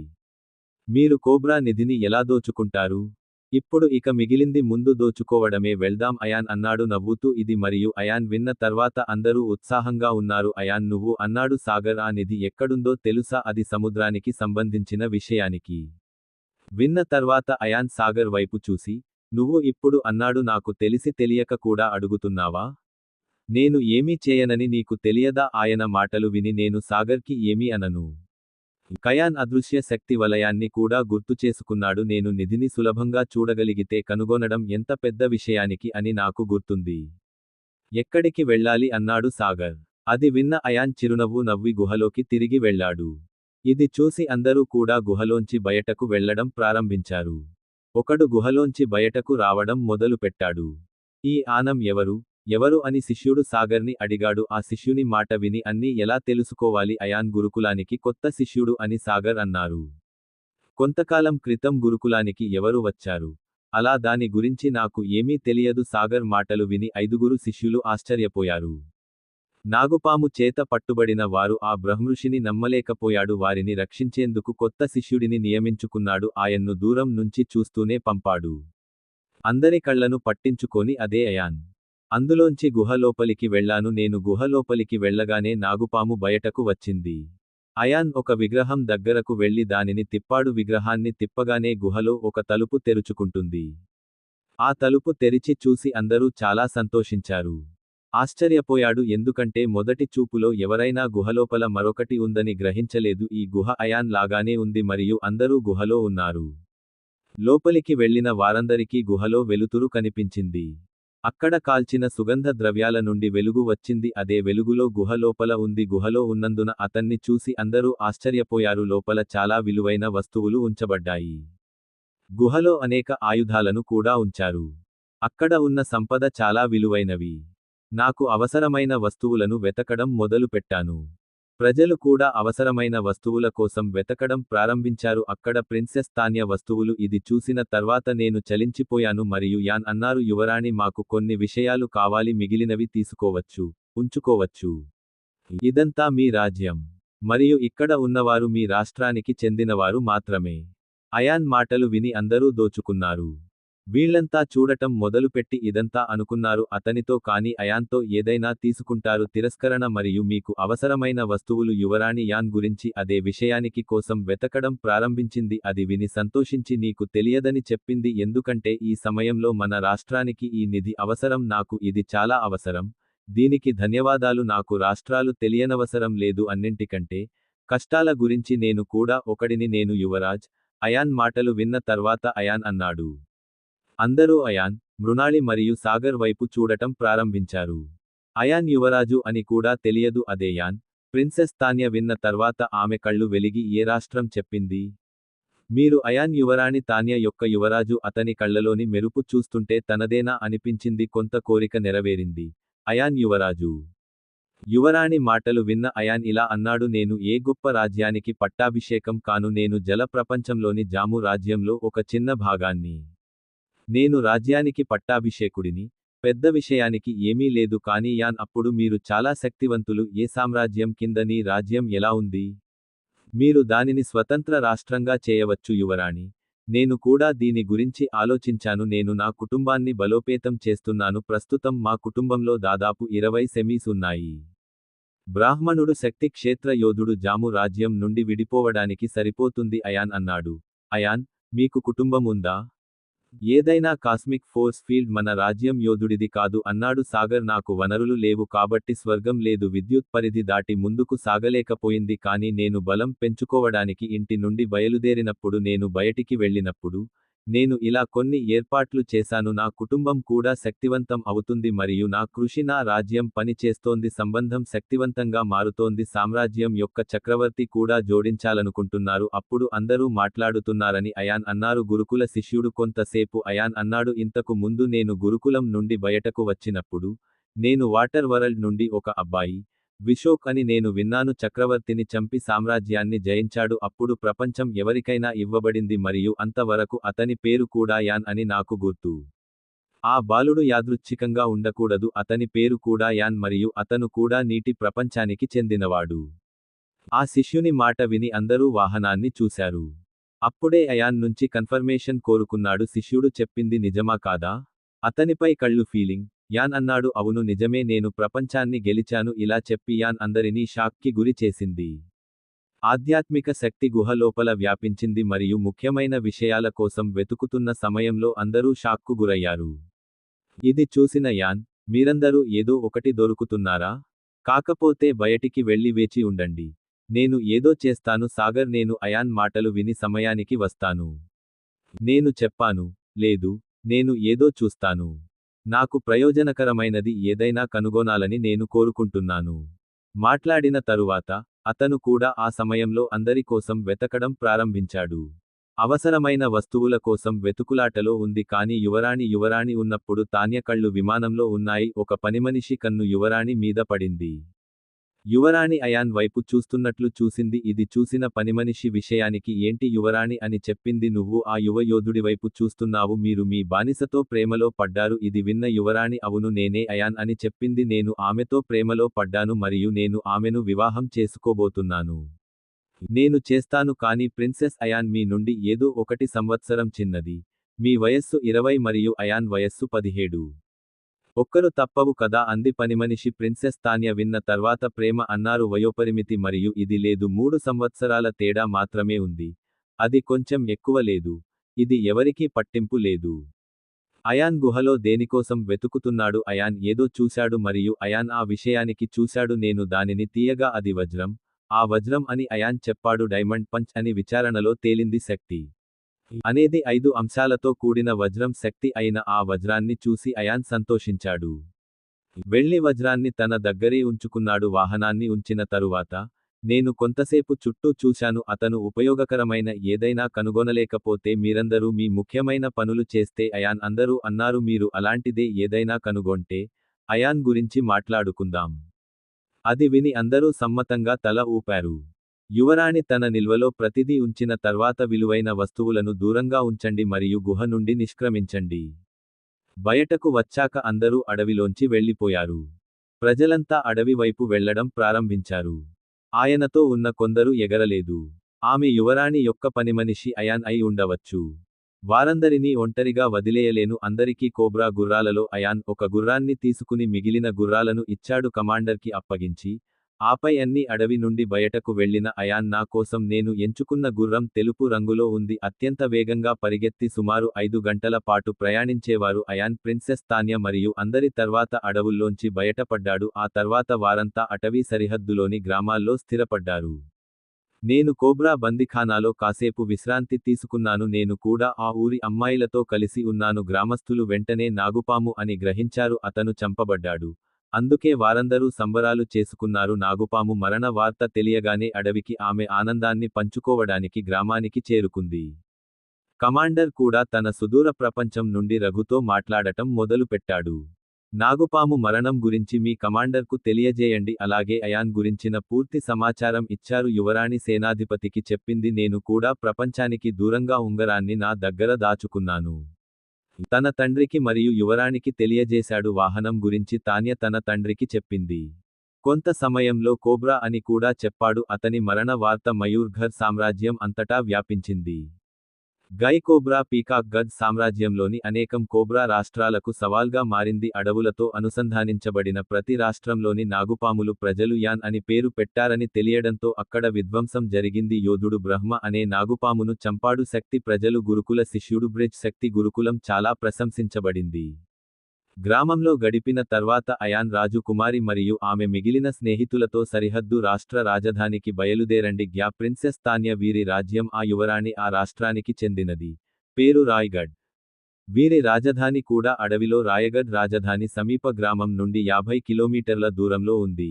మీరు కోబ్రా నిధిని ఎలా దోచుకుంటారు? ఇప్పుడు ఇక మిగిలింది ముందు దోచుకోవడమే, వెళ్దాం అయాన్ అన్నాడు నవ్వుతూ. ఇది మరియు అయాన్ విన్న తర్వాత అందరూ ఉత్సాహంగా ఉన్నారు. అయాన్ నువ్వు అన్నాడు సాగర్, ఆ నిధి ఎక్కడుందో తెలుసా? అది సముద్రానికి సంబంధించిన విషయానికి. విన్న తర్వాత అయాన్ సాగర్ వైపు చూసి, నువ్వు ఇప్పుడు అన్నాడు నాకు తెలిసి తెలియక కూడా అడుగుతున్నావా? నేను ఏమీ చేయనని నీకు తెలియదా? ఆయన మాటలు విని నేను సాగర్కి ఏమీ అనను. కయాన్ అదృశ్య శక్తి వలయాన్ని కూడా గుర్తుచేసుకున్నాడు. నేను నిధిని సులభంగా చూడగలిగితే కనుగొనడం ఎంత పెద్ద విషయానికి అని నాకు గుర్తుంది. ఎక్కడికి వెళ్ళాలి అన్నాడు సాగర్. అది విన్న అయాన్ చిరునవ్వు నవ్వి గుహలోకి తిరిగి వెళ్ళాడు. ఇది చూసి అందరూ కూడా గుహలోంచి బయటకు వెళ్లడం ప్రారంభించారు. ఒకడు గుహలోంచి బయటకు రావడం మొదలుపెట్టాడు. ఈ ఆనం ఎవరు? ఎవరు అని శిష్యుడు సాగర్ని అడిగాడు. ఆ శిష్యుని మాట విని అన్నీ ఎలా తెలుసుకోవాలి? అయాన్ గురుకులానికి కొత్త శిష్యుడు అని సాగర్ అన్నారు. కొంతకాలం క్రితం గురుకులానికి ఎవరు వచ్చారు? అలా దాని గురించి నాకు ఏమీ తెలియదు. సాగర్ మాటలు విని 5గురు శిష్యులు ఆశ్చర్యపోయారు. నాగుపాము చేత పట్టుబడిన వారు ఆ బ్రహ్మఋషిని నమ్మలేకపోయాడు. వారిని రక్షించేందుకు కొత్త శిష్యుడిని నియమించుకున్నాడు. ఆయన్ను దూరం నుంచి చూస్తూనే పంపాడు. అందరి కళ్లను పట్టించుకొని అదే అయాన్. అందులోంచి గుహ లోపలికి వెళ్ళాను నేను. గుహ లోపలికి వెళ్ళగానే నాగుపాము బయటకు వచ్చింది. అయాన్ ఒక విగ్రహం దగ్గరకు వెళ్లి దానిని తిప్పాడు. విగ్రహాన్ని తిప్పగానే గుహలో ఒక తలుపు తెరుచుకుంటుంది. ఆ తలుపు తెరిచి చూసి అందరూ చాలా సంతోషించారు. ఆశ్చర్యపోయాడు, ఎందుకంటే మొదటి చూపులో ఎవరైనా గుహలోపల మరొకటి ఉందని గ్రహించలేదు. ఈ గుహ అయాన్ లాగానే ఉంది మరియు అందరూ గుహలో ఉన్నారు. లోపలికి వెళ్లిన వారందరికీ గుహలో వెలుతురు కనిపించింది. అక్కడ కాల్చిన సుగంధ ద్రవ్యాల నుండి వెలుగు వచ్చింది. అదే వెలుగులో గుహ లోపల ఉంది. గుహలో ఉన్నందున అతన్ని చూసి అందరూ ఆశ్చర్యపోయారు. లోపల చాలా విలువైన వస్తువులు ఉంచబడ్డాయి. గుహలో అనేక ఆయుధాలను కూడా ఉంచారు. అక్కడ ఉన్న సంపద చాలా విలువైనవి. నాకు అవసరమైన వస్తువులను వెతకడం మొదలుపెట్టాను. ప్రజలు కూడా అవసరమైన వస్తువుల కోసం వెతకడం ప్రారంభించారు. అక్కడ ప్రిన్సెస్ తాన్య వస్తువులు. ఇది చూసిన తర్వాత నేను చలించిపోయాను మరియు యాన్ అన్నారు, యువరాణి మాకు కొన్ని విషయాలు కావాలి, మిగిలినవి తీసుకోవచ్చు, ఉంచుకోవచ్చు. ఇదంతా మీ రాజ్యం. మరియు ఇక్కడ ఉన్నవారు మీ రాష్ట్రానికి చెందినవారు మాత్రమే. అయాన్ మాటలు విని అందరూ దోచుకున్నారు. వీళ్లంతా చూడటం మొదలుపెట్టి ఇదంతా అనుకున్నారు అతనితో కానీ అయాన్తో ఏదైనా తీసుకుంటారు. తిరస్కరణ మరియు మీకు అవసరమైన వస్తువులు. యువరాణి యాన్ గురించి అదే విషయానికి కోసం వెతకడం ప్రారంభించింది. అది విని సంతోషించి నీకు తెలియదని చెప్పింది, ఎందుకంటే ఈ సమయంలో మన రాష్ట్రానికి ఈ నిధి అవసరం. నాకు ఇది చాలా అవసరం. దీనికి ధన్యవాదాలు. నాకు రాష్ట్రాలు తెలియనవసరం లేదు. అన్నింటికంటే కష్టాల గురించి నేను కూడా ఒకడిని. నేను యువరాజ్. అయాన్ మాటలు విన్న తర్వాత అయాన్ అన్నాడు. అందరూ అయాన్, మృణాళి మరియు సాగర్ వైపు చూడటం ప్రారంభించారు. అయాన్ యువరాజు అని కూడా తెలియదు. అదే యాన్. ప్రిన్సెస్ తాన్య విన్న తర్వాత ఆమె కళ్ళు వెలిగి ఏ రాష్ట్రం చెప్పింది? మీరు అయాన్ యువరాణి తాన్య యొక్క యువరాజు. అతని కళ్ళలోని మెరుపు చూస్తుంటే తనదేనా అనిపించింది. కొంత కోరిక నెరవేరింది. అయాన్ యువరాజు. యువరాణి మాటలు విన్న అయాన్ ఇలా అన్నాడు, నేను ఏ గొప్ప రాజ్యానికి పట్టాభిషేకం కాను. నేను జల ప్రపంచంలోని జాము రాజ్యంలో ఒక చిన్న భాగాన్ని. నేను రాజ్యానికి పట్టాభిషేకుడిని. పెద్ద విషయానికి ఏమీ లేదు. కానీ యాన్ అప్పుడు మీరు చాలా శక్తివంతులు. ఏ సామ్రాజ్యం కింద నీ రాజ్యం ఎలా ఉంది? మీరు దానిని స్వతంత్ర రాష్ట్రంగా చేయవచ్చు యువరాణి. నేను కూడా దీని గురించి ఆలోచించాను. నేను నా కుటుంబాన్ని బలోపేతం చేస్తున్నాను. ప్రస్తుతం మా కుటుంబంలో దాదాపు 20 సెమీస్ ఉన్నాయి. బ్రాహ్మణుడు శక్తి క్షేత్ర యోధుడు జాము రాజ్యం నుండి విడిపోవడానికి సరిపోతుంది అయాన్ అన్నాడు. అయాన్, మీకు కుటుంబం ఉందా? ఏదైనా కాస్మిక్ ఫోర్స్ ఫీల్డ్? మన రాజ్యం యోధుడిది కాదు అన్నాడు సాగర్. నాకు వనరులు లేవు కాబట్టి స్వర్గం లేదు. విద్యుత్ పరిధి దాటి ముందుకు సాగలేకపోయింది. కానీ నేను బలం పెంచుకోవడానికి ఇంటి నుండి బయలుదేరినప్పుడు, నేను బయటికి వెళ్ళినప్పుడు, నేను ఇలా కొన్ని ఏర్పాట్లు చేశాను. నా కుటుంబం కూడా శక్తివంతం అవుతుంది మరియు నా కృషి, నా రాజ్యం పని చేస్తోంది. సంబంధం శక్తివంతంగా మారుతోంది. సామ్రాజ్యం యొక్క చక్రవర్తి కూడా జోడించాలనుకుంటున్నారు. అప్పుడు అందరూ మాట్లాడుతున్నారని అయాన్ అన్నారు. గురుకుల శిష్యుడు కొంతసేపు అయాన్ అన్నాడు, ఇంతకు ముందు నేను గురుకులం నుండి బయటకు వచ్చినప్పుడు, నేను వాటర్ వరల్డ్ నుండి ఒక అబ్బాయి, విశోక్ అని నేను విన్నాను. చక్రవర్తిని చంపి సామ్రాజ్యాన్ని జయించాడు. అప్పుడు ప్రపంచం ఎవరికైనా ఇవ్వబడింది మరియు అంతవరకు అతని పేరు కూడా యాన్ అని నాకు గుర్తు. ఆ బాలుడు యాదృచ్ఛికంగా ఉండకూడదు. అతని పేరు కూడా యాన్ మరియు అతను కూడా నీటి ప్రపంచానికి చెందినవాడు. ఆ శిష్యుని మాట విని అందరూ వాహనాన్ని చూశారు. అప్పుడే అయాన్ నుంచి కన్ఫర్మేషన్ కోరుకున్నాడు. శిష్యుడు చెప్పింది నిజమా కాదా? అతనిపై కళ్ళు ఫీలింగ్. యాన్ అన్నాడు అవును నిజమే, నేను ప్రపంచాన్ని గెలిచాను. ఇలా చెప్పి యాన్ అందరినీ షాక్కి గురి చేసింది. ఆధ్యాత్మిక శక్తి గుహ లోపల వ్యాపించింది మరియు ముఖ్యమైన విషయాల కోసం వెతుకుతున్న సమయంలో అందరూ షాక్కు గురయ్యారు. ఇది చూసిన యాన్, మీరందరూ ఏదో ఒకటి దొరుకుతున్నారా? కాకపోతే బయటికి వెళ్ళి వేచి ఉండండి. నేను ఏదో చేస్తాను సాగర్. నేను అయాన్ మాటలు విని సమయానికి వస్తాను. నేను చెప్పాను, లేదు, నేను ఏదో చూస్తాను. నాకు ప్రయోజనకరమైనది ఏదైనా కనుగొనాలని నేను కోరుకుంటున్నాను. మాట్లాడిన తరువాత, అతను కూడా ఆ సమయంలో అందరి కోసం వెతకడం ప్రారంభించాడు. అవసరమైన వస్తువుల కోసం వెతుకులాటలో ఉంది. కానీ యువరాణి ఉన్నప్పుడు తాన్య కళ్ళు విమానంలో ఉన్నాయి. ఒక పనిమనిషి కన్ను యువరాణి మీద పడింది. యువరాణి అయాన్ వైపు చూస్తున్నట్లు చూసింది. ఇది చూసిన పనిమనిషి విషయానికి ఏంటి యువరాణి అని చెప్పింది. నువ్వు ఆ యువ యోధుడి వైపు చూస్తున్నావు. మీరు మీ బానిసతో ప్రేమలో పడ్డారు. ఇది విన్న యువరాణి అవును నేనే అయాన్ అని చెప్పింది. నేను ఆమెతో ప్రేమలో పడ్డాను మరియు నేను ఆమెను వివాహం చేసుకోబోతున్నాను. నేను చేస్తాను. కానీ ప్రిన్సెస్ అయాన్ మీ నుండి ఏదో 1 సంవత్సరం చిన్నది. మీ వయస్సు 20 మరియు అయాన్ వయస్సు 17. ఒక్కరు తప్పవు కదా అంది పనిమనిషి. ప్రిన్సెస్ తాన్య విన్న తర్వాత ప్రేమ అన్నారు వయోపరిమితి మరియు ఇది లేదు. 3 సంవత్సరాల తేడా మాత్రమే ఉంది. అది కొంచెం ఎక్కువ లేదు. ఇది ఎవరికీ పట్టింపు లేదు. అయాన్ గుహలో దేనికోసం వెతుకుతున్నాడు? అయాన్ ఏదో చూశాడు మరియు అయాన్ ఆ విషయానికి చూశాడు. నేను దానిని తీయగా అది వజ్రం. ఆ వజ్రం అని అయాన్ చెప్పాడు. డైమండ్ పంచ్ అని విచారణలో తేలింది. శక్తి అనేది 5 అంశాలతో కూడిన వజ్రం. శక్తి అయిన ఆ వజ్రాన్ని చూసి అయాన్ సంతోషించాడు. వెళ్లి వజ్రాన్ని తన దగ్గరే ఉంచుకున్నాడు. వాహనాన్ని ఉంచిన తరువాత, నేను కొంతసేపు చుట్టూ చూశాను. అతను ఉపయోగకరమైన ఏదైనా కనుగొనలేకపోతే మీరందరూ మీ ముఖ్యమైన పనులు చేస్తే అయాన్ అందరూ అన్నారు మీరు అలాంటిదే ఏదైనా కనుగొంటే, అయాన్ గురించి మాట్లాడుకుందాం. అది విని అందరూ సమ్మతంగా తల ఊపారు. యువరాణి తన నిల్వలో ప్రతిదీ ఉంచిన తర్వాత విలువైన వస్తువులను దూరంగా ఉంచండి మరియు గుహ నుండి నిష్క్రమించండి. బయటకు వచ్చాక అందరూ అడవిలోంచి వెళ్ళిపోయారు. ప్రజలంతా అడవి వైపు వెళ్లడం ప్రారంభించారు. ఆయనతో ఉన్న కొందరు ఎగరలేదు. ఆమె యువరాణి యొక్క పనిమనిషి అయాన్ అయి ఉండవచ్చు. వారందరినీ ఒంటరిగా వదిలేయలేను. అందరికీ కోబ్రా గుర్రాలలో అయాన్ ఒక గుర్రాన్ని తీసుకుని మిగిలిన గుర్రాలను ఇచ్చాడు కమాండర్కి అప్పగించి. ఆపై అన్ని అడవి నుండి బయటకు వెళ్లిన అయాన్ నా కోసం నేను ఎంచుకున్న గుర్రం తెలుపు రంగులో ఉంది. అత్యంత వేగంగా పరిగెత్తి సుమారు 5 గంటల పాటు ప్రయాణించేవారు అయాన్. ప్రిన్సెస్ తాన్య మరియు అందరి తర్వాత అడవుల్లోంచి బయటపడ్డాడు. ఆ తర్వాత వారంతా అటవీ సరిహద్దులోని గ్రామాల్లో స్థిరపడ్డారు. నేను కోబ్రా బందిఖానాలో కాసేపు విశ్రాంతి తీసుకున్నాను. నేను కూడా ఆ ఊరి అమ్మాయిలతో కలిసి ఉన్నాను. గ్రామస్తులు వెంటనే నాగుపాము అని గ్రహించారు. అతను చంపబడ్డాడు. అందుకే వారందరూ సంబరాలు చేసుకున్నారు. నాగుపాము మరణ వార్త తెలియగానే అడవికి ఆమె ఆనందాన్ని పంచుకోవడానికి గ్రామానికి చేరుకుంది. కమాండర్ కూడా తన సుదూర ప్రపంచం నుండి రఘుతో మాట్లాడటం మొదలుపెట్టాడు. నాగుపాము మరణం గురించి మీ కమాండర్కు తెలియజేయండి. అలాగే అయాన్ గురించిన పూర్తి సమాచారం ఇచ్చారు. యువరాణి సేనాధిపతికి చెప్పింది నేను కూడా ప్రపంచానికి దూరంగా ఉంగరాన్ని నా దగ్గర దాచుకున్నాను. తన తండ్రికి మరియు యువరాణికి తెలియజేశాడు. వాహనం గురించి తాన్య తన తండ్రికి చెప్పింది. కొంత సమయంలో కోబ్రా అని కూడా చెప్పాడు. అతని మరణ వార్త మయూర్ఘర్ సామ్రాజ్యం అంతటా వ్యాపించింది. గై కోబ్రా పీకాక్ గఢ్ సామ్రాజ్యంలోని అనేకం కోబ్రా రాష్ట్రాలకు సవాల్గా మారింది. అడవులతో అనుసంధానించబడిన ప్రతి రాష్ట్రంలోని నాగుపాములు ప్రజలు యాన్ అని పేరు పెట్టారని తెలియడంతో అక్కడ విధ్వంసం జరిగింది. యోధుడు బ్రహ్మ అనే నాగుపామును చంపాడు. శక్తి ప్రజలు గురుకుల శిష్యుడు బ్రిడ్జ్ శక్తి గురుకులం చాలా ప్రశంసించబడింది. గ్రామంలో గడిపిన తర్వాత అయాన్ రాజు కుమారి మరియు ఆమె మిగిలిన స్నేహితులతో సరిహద్దు రాష్ట్ర రాజధానికి బయలుదేరండి. ప్రిన్సెస్ తాన్య వీరి రాజ్యం. ఆ యువరాణి ఆ రాష్ట్రానికి చెందినది. పేరు రాయ్గఢ్. వీరి రాజధాని కూడా అడవిలో రాయగఢ్ రాజధాని సమీప గ్రామం నుండి 50 కిలోమీటర్ల దూరంలో ఉంది.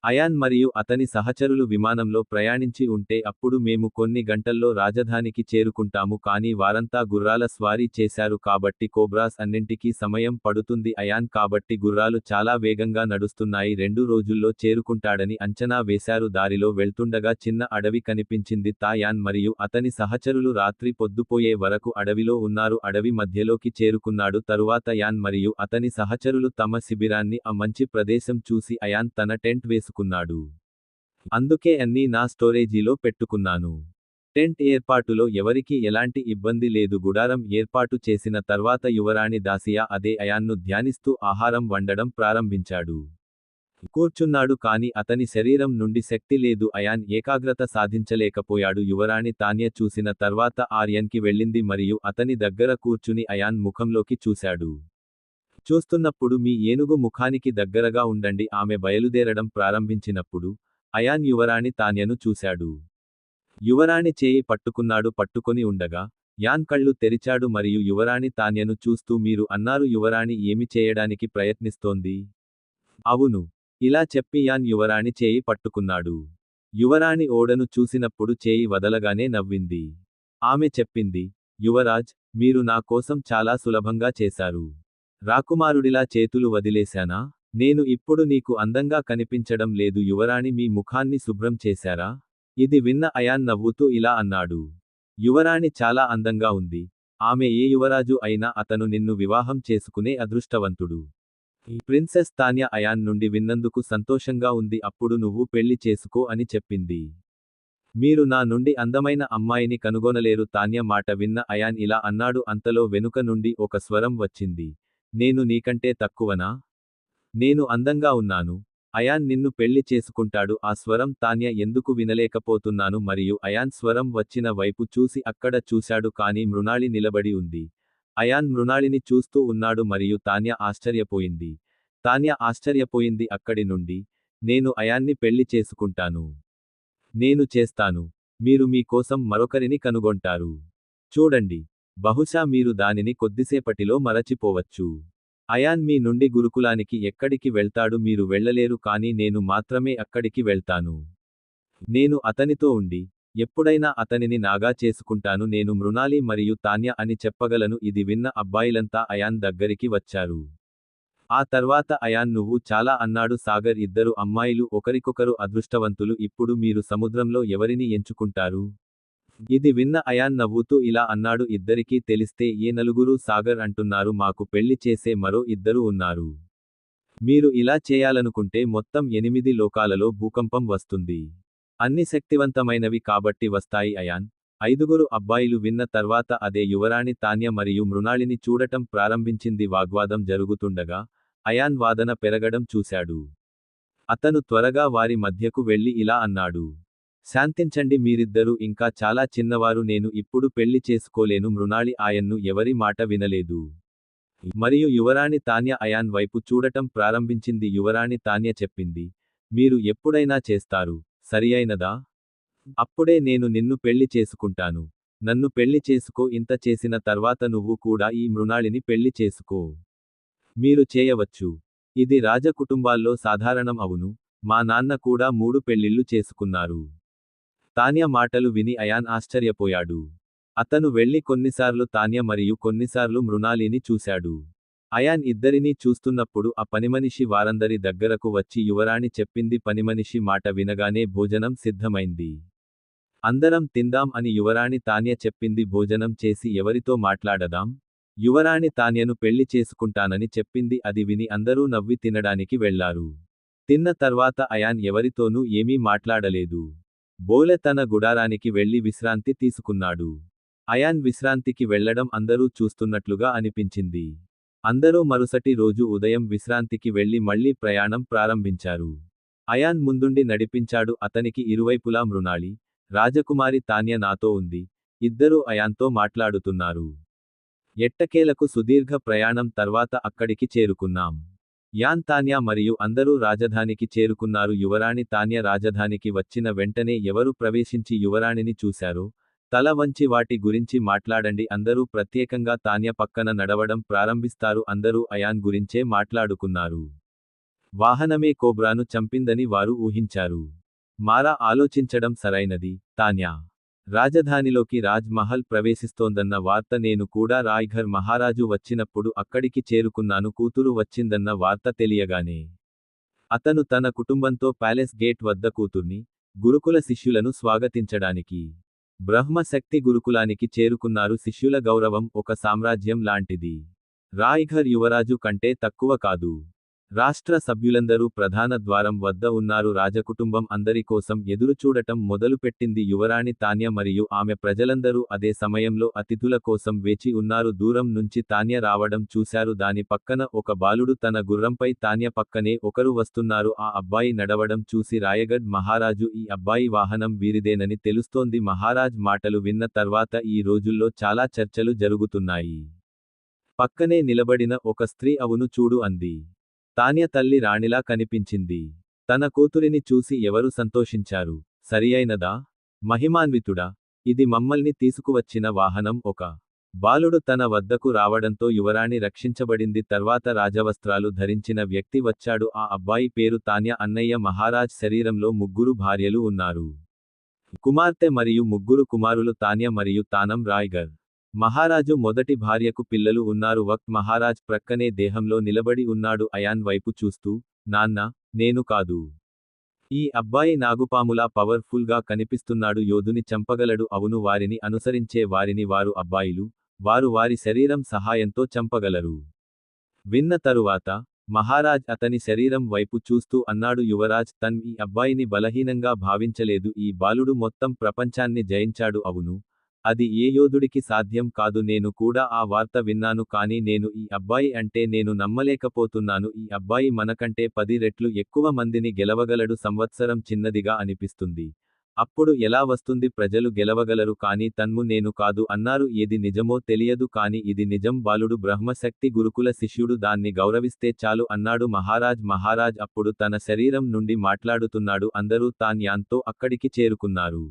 అయాన్ మరియు అతని సహచరులు విమానంలో ప్రయాణించి ఉంటే అప్పుడు మేము కొన్ని గంటల్లో రాజధానికి చేరుకుంటాము కానీ వారంతా గుర్రాల స్వారీ చేశారు కాబట్టి కోబ్రాస్ అన్నింటికీ సమయం పడుతుంది అయాన్ కాబట్టి గుర్రాలు చాలా వేగంగా నడుస్తున్నాయి 2 రోజుల్లో చేరుకుంటాడని అంచనా వేశారు దారిలో వెళ్తుండగా చిన్న అడవి కనిపించింది తాయాన్ మరియు అతని సహచరులు రాత్రి పొద్దుపోయే వరకు అడవిలో ఉన్నారు అడవి మధ్యలోకి చేరుకున్నాడు తరువాత యాన్ మరియు అతని సహచరులు తమ శిబిరాన్ని ఆ మంచి ప్రదేశం చూసి అయాన్ తన టెంట్ వేసుకున్నాడు అందుకే అన్నీ నా స్టోరేజీలో పెట్టుకున్నాను టెంట్ ఏర్పాటులో ఎవరికీ ఎలాంటి ఇబ్బంది లేదు గుడారం ఏర్పాటు చేసిన తర్వాత యువరాణి దాసియా అదే అయాన్ను ధ్యానిస్తూ ఆహారం వండడం ప్రారంభించాడు కూర్చున్నాడు కాని అతని శరీరం నుండి శక్తి లేదు అయాన్ ఏకాగ్రత సాధించలేకపోయాడు యువరాణి తాన్య చూసిన తర్వాత ఆర్యన్కి వెళ్ళింది మరియు అతని దగ్గర కూర్చుని అయాన్ ముఖంలోకి చూశాడు చూస్తున్నప్పుడు మీ ఏనుగు ముఖానికి దగ్గరగా ఉండండి ఆమె బయలుదేరడం ప్రారంభించినప్పుడు అయాన్ యువరాణి తాన్యను చూశాడు యువరాణి చేయి పట్టుకొని ఉండగా యాన్ కళ్ళు తెరిచాడు మరియు యువరాణి తాన్యను చూస్తూ మీరు అన్నారు యువరాణి ఏమి చేయడానికి ప్రయత్నిస్తోంది అవును ఇలా చెప్పి యాన్ యువరాణి చేయి పట్టుకున్నాడు యువరాణి ఓడను చూసినప్పుడు చేయి వదలగానే నవ్వింది ఆమె చెప్పింది యువరాజ్ మీరు నా కోసం చాలా సులభంగా చేశారు రాకుమారుడిలా చేతులు వదిలేశానా నేను ఇప్పుడు నీకు అందంగా కనిపించడం లేదు యువరాణి మీ ముఖాన్ని శుభ్రం చేశారా ఇది విన్న అయాన్ నవ్వుతూ ఇలా అన్నాడు యువరాణి చాలా అందంగా ఉంది ఆమె ఏ యువరాజు అయినా అతను నిన్ను వివాహం చేసుకునే అదృష్టవంతుడు ప్రిన్సెస్ తాన్య అయాన్ నుండి విన్నందుకు సంతోషంగా ఉంది అప్పుడు నువ్వు పెళ్లి చేసుకో అని చెప్పింది మీరు నా నుండి అందమైన అమ్మాయిని కనుగొనలేరు తాన్య మాట విన్న అయాన్ ఇలా అన్నాడు అంతలో వెనుక నుండి ఒక స్వరం వచ్చింది నేను నీకంటే తక్కువనా నేను అందంగా ఉన్నాను అయాన్ నిన్ను పెళ్లి చేసుకుంటాడు ఆ స్వరం తాన్య ఎందుకు వినలేకపోతున్నాను మరియు అయాన్ స్వరం వచ్చిన వైపు చూసి అక్కడ చూశాడు కానీ మృణాళి నిలబడి ఉంది అయాన్ మృణాళిని చూస్తూ ఉన్నాడు మరియు తాన్య ఆశ్చర్యపోయింది తాన్య ఆశ్చర్యపోయింది అక్కడి నుండి నేను అయాన్ని పెళ్లి చేసుకుంటాను నేను చేస్తాను మీరు మీ కోసం మరొకరిని కనుగొంటారు చూడండి బహుశా మీరు దానిని కొద్దిసేపటిలో మరచిపోవచ్చు అయాన్ మీ నుండి గురుకులానికి ఎక్కడికి వెళ్తాడు మీరు వెళ్ళలేరు కానీ నేను మాత్రమే అక్కడికి వెళ్తాను నేను అతనితో ఉండి ఎప్పుడైనా అతనిని నాగా చేసుకుంటాను నేను మృణాలి మరియు తాన్య అని చెప్పగలను ఇది విన్న అబ్బాయిలంతా అయాన్ దగ్గరికి వచ్చారు ఆ తర్వాత అయాన్ నువ్వు చాలా అన్నాడు సాగర్ ఇద్దరు అమ్మాయిలు ఒకరికొకరు అదృష్టవంతులు ఇప్పుడు మీరు సముద్రంలో ఎవరిని ఎంచుకుంటారు ఇది విన్న అయాన్ నవ్వుతూ ఇలా అన్నాడు ఇద్దరికీ తెలిస్తే ఏ నలుగురు సాగర్ అంటున్నారు మాకు పెళ్లి చేసే మరో ఇద్దరు ఉన్నారు మీరు ఇలా చేయాలనుకుంటే మొత్తం 8 లోకాలలో భూకంపం వస్తుంది అన్ని శక్తివంతమైనవి కాబట్టి వస్తాయి అయాన్ 5గురు అబ్బాయిలు విన్న తర్వాత అదే యువరాణి తాన్య మరియు మృణాళిని చూడటం ప్రారంభించింది వాగ్వాదం జరుగుతుండగా అయాన్ వాదన పెరగడం చూశాడు అతను త్వరగా వారి మధ్యకు వెళ్లి ఇలా అన్నాడు శాంతించండి మీరిద్దరూ ఇంకా చాలా చిన్నవారు నేను ఇప్పుడు పెళ్లి చేసుకోలేను మృణాళి ఆయన్ను ఎవరి మాట వినలేదు మరియు యువరాణి తాన్య అయాన్ వైపు చూడటం ప్రారంభించింది యువరాణి తాన్య చెప్పింది మీరు ఎప్పుడైనా చేస్తారు సరియైనదా అప్పుడే నేను నిన్ను పెళ్లి చేసుకుంటాను నన్ను పెళ్లి చేసుకో ఇంత చేసిన తర్వాత నువ్వు కూడా ఈ మృణాళిని పెళ్లి చేసుకో మీరు చేయవచ్చు ఇది రాజకుటుంబాల్లో సాధారణం అవును మా నాన్న కూడా 3 పెళ్లిళ్లు చేసుకున్నారు తాన్య మాటలు విని అయాన్ ఆశ్చర్యపోయాడు అతను వెళ్లి కొన్నిసార్లు తాన్య మరియు కొన్నిసార్లు మృణాలిని చూశాడు అయాన్ ఇద్దరినీ చూస్తున్నప్పుడు ఆ పనిమనిషి వారందరి దగ్గరకు వచ్చి యువరాణి చెప్పింది పనిమనిషి మాట వినగానే భోజనం సిద్ధమైంది అందరం తిందాం అని యువరాణి తాన్య చెప్పింది భోజనం చేసి ఎవరితో మాట్లాడదాం యువరాణి తాన్యను పెళ్లి చేసుకుంటానని చెప్పింది అది విని అందరూ నవ్వి తినడానికి వెళ్లారు తిన్న తర్వాత అయాన్ ఎవరితోనూ ఏమీ మాట్లాడలేదు బోలె తన గుడారానికి వెళ్లి విశ్రాంతి తీసుకున్నాడు అయాన్ విశ్రాంతికి వెళ్లడం అందరూ చూస్తున్నట్లుగా అనిపించింది అందరూ మరుసటి రోజు ఉదయం విశ్రాంతికి వెళ్లి మళ్లీ ప్రయాణం ప్రారంభించారు అయాన్ ముందుండి నడిపించాడు అతనికి ఇరువైపులా మృణాళి రాజకుమారి తాన్య నాతో ఉంది ఇద్దరూ అయాన్తో మాట్లాడుతున్నారు ఎట్టకేలకు సుదీర్ఘ ప్రయాణం తర్వాత అక్కడికి చేరుకున్నాం యాన్ తాన్య మరియు అందరూ రాజధానికి చేరుకున్నారు యువరాణి తాన్య రాజధానికి వచ్చిన వెంటనే ఎవరు ప్రవేశించి యువరాణిని చూశారో తల వంచి వాటి గురించి మాట్లాడండి అందరూ ప్రత్యేకంగా తాన్య పక్కన నడవడం ప్రారంభిస్తారు అందరూ అయాన్ గురించే మాట్లాడుకున్నారు వాహనమే కోబ్రాను చంపిందని వారు ఊహించారు. మారా ఆలోచించడం సరైనది. తాన్యా రాజధానిలోకి రాజ్ మహల్ ప్రవేశిస్తోందన్న వార్త నేను కూడా రాయ్ఘర్ మహారాజు వచ్చినప్పుడు అక్కడికి చేరుకున్నాను. కూతురు వచ్చిందన్న వార్త తెలియగానే అతను తన కుటుంబంతో ప్యాలెస్ గేట్ వద్ద కూతుర్ని, గురుకుల శిష్యులను స్వాగతించడానికి బ్రహ్మశక్తి గురుకులానికి చేరుకున్నారు. శిష్యుల గౌరవం ఒక సామ్రాజ్యం లాంటిది. రాయ్ఘర్ యువరాజు కంటే తక్కువ కాదు. రాష్ట్ర సభ్యులందరూ ప్రధాన ద్వారం వద్ద ఉన్నారు. రాజకుటుంబం అందరి కోసం ఎదురుచూడటం మొదలుపెట్టింది. యువరాణి తాన్య మరియు ఆమె ప్రజలందరూ అదే సమయంలో అతిథుల కోసం వేచి ఉన్నారు. దూరం నుంచి తాన్య రావడం చూశారు. దాని పక్కన ఒక బాలుడు తన గుర్రంపై, తాన్య పక్కనే ఒకరు వస్తున్నారు. ఆ అబ్బాయి నడవడం చూసి రాయగఢ్ మహారాజు ఈ అబ్బాయి వాహనం వీరిదేనని తెలుస్తోంది. మహారాజ్ మాటలు విన్న తర్వాత ఈ రోజుల్లో చాలా చర్చలు జరుగుతున్నాయి. పక్కనే నిలబడిన ఒక స్త్రీ అవును చూడు అంది. తాన్య తల్లి రాణిలా కనిపించింది. తన కూతురిని చూసి ఎవరు సంతోషించారు. సరియైనదా? మహిమాన్వితుడా? ఇది మమ్మల్ని తీసుకువచ్చిన వాహనం. ఒక బాలుడు తన వద్దకు రావడంతో యువరాణి రక్షించబడింది. తర్వాత రాజవస్త్రాలు ధరించిన వ్యక్తి వచ్చాడు. ఆ అబ్బాయి పేరు తాన్య. అన్నయ్య మహారాజ్ శరీరంలో ముగ్గురు భార్యలు ఉన్నారు. కుమార్తె మరియు ముగ్గురు కుమారులు తాన్య మరియు తానం. రాయ్ఘర్ మహారాజు మొదటి భార్యకు పిల్లలు ఉన్నారు. వక్త్ మహారాజ్ ప్రక్కనే దేహంలో నిలబడి ఉన్నాడు. అయాన్ వైపు చూస్తూ, నాన్న, నేను కాదు. ఈ అబ్బాయి నాగుపాములా పవర్ఫుల్ గా కనిపిస్తున్నాడు. యోధుని చంపగలడు. అవును, వారిని అనుసరించే వారిని వారు అబ్బాయిలు. వారు వారి శరీరం సహాయంతో చంపగలరు. విన్న తరువాత మహారాజ్ అతని శరీరం వైపు చూస్తూ అన్నాడు. యువరాజ్ తన్ ఈ అబ్బాయిని బలహీనంగా భావించలేదు. ఈ బాలుడు మొత్తం ప్రపంచాన్ని జయించాడు. అవును, అది ఏ యోధుడికి సాధ్యం కాదు. నేను కూడా ఆ వార్త విన్నాను. కానీ నేను ఈ అబ్బాయి అంటే నేను నమ్మలేకపోతున్నాను. ఈ అబ్బాయి మనకంటే 10 రెట్లు ఎక్కువ మందిని గెలవగలడు. సంవత్సరం చిన్నదిగా అనిపిస్తుంది. అప్పుడు ఎలా వస్తుంది? ప్రజలు గెలవగలరు కానీ తన్ము నేను కాదు అన్నారు. ఏది నిజమో తెలియదు కానీ ఇది నిజం. బాలుడు బ్రహ్మశక్తి గురుకుల శిష్యుడు. దాన్ని గౌరవిస్తే చాలు అన్నాడు మహారాజ్. మహారాజ్ అప్పుడు తన శరీరం నుండి మాట్లాడుతున్నాడు. అందరూ తాన్యాంతో అక్కడికి చేరుకున్నారు.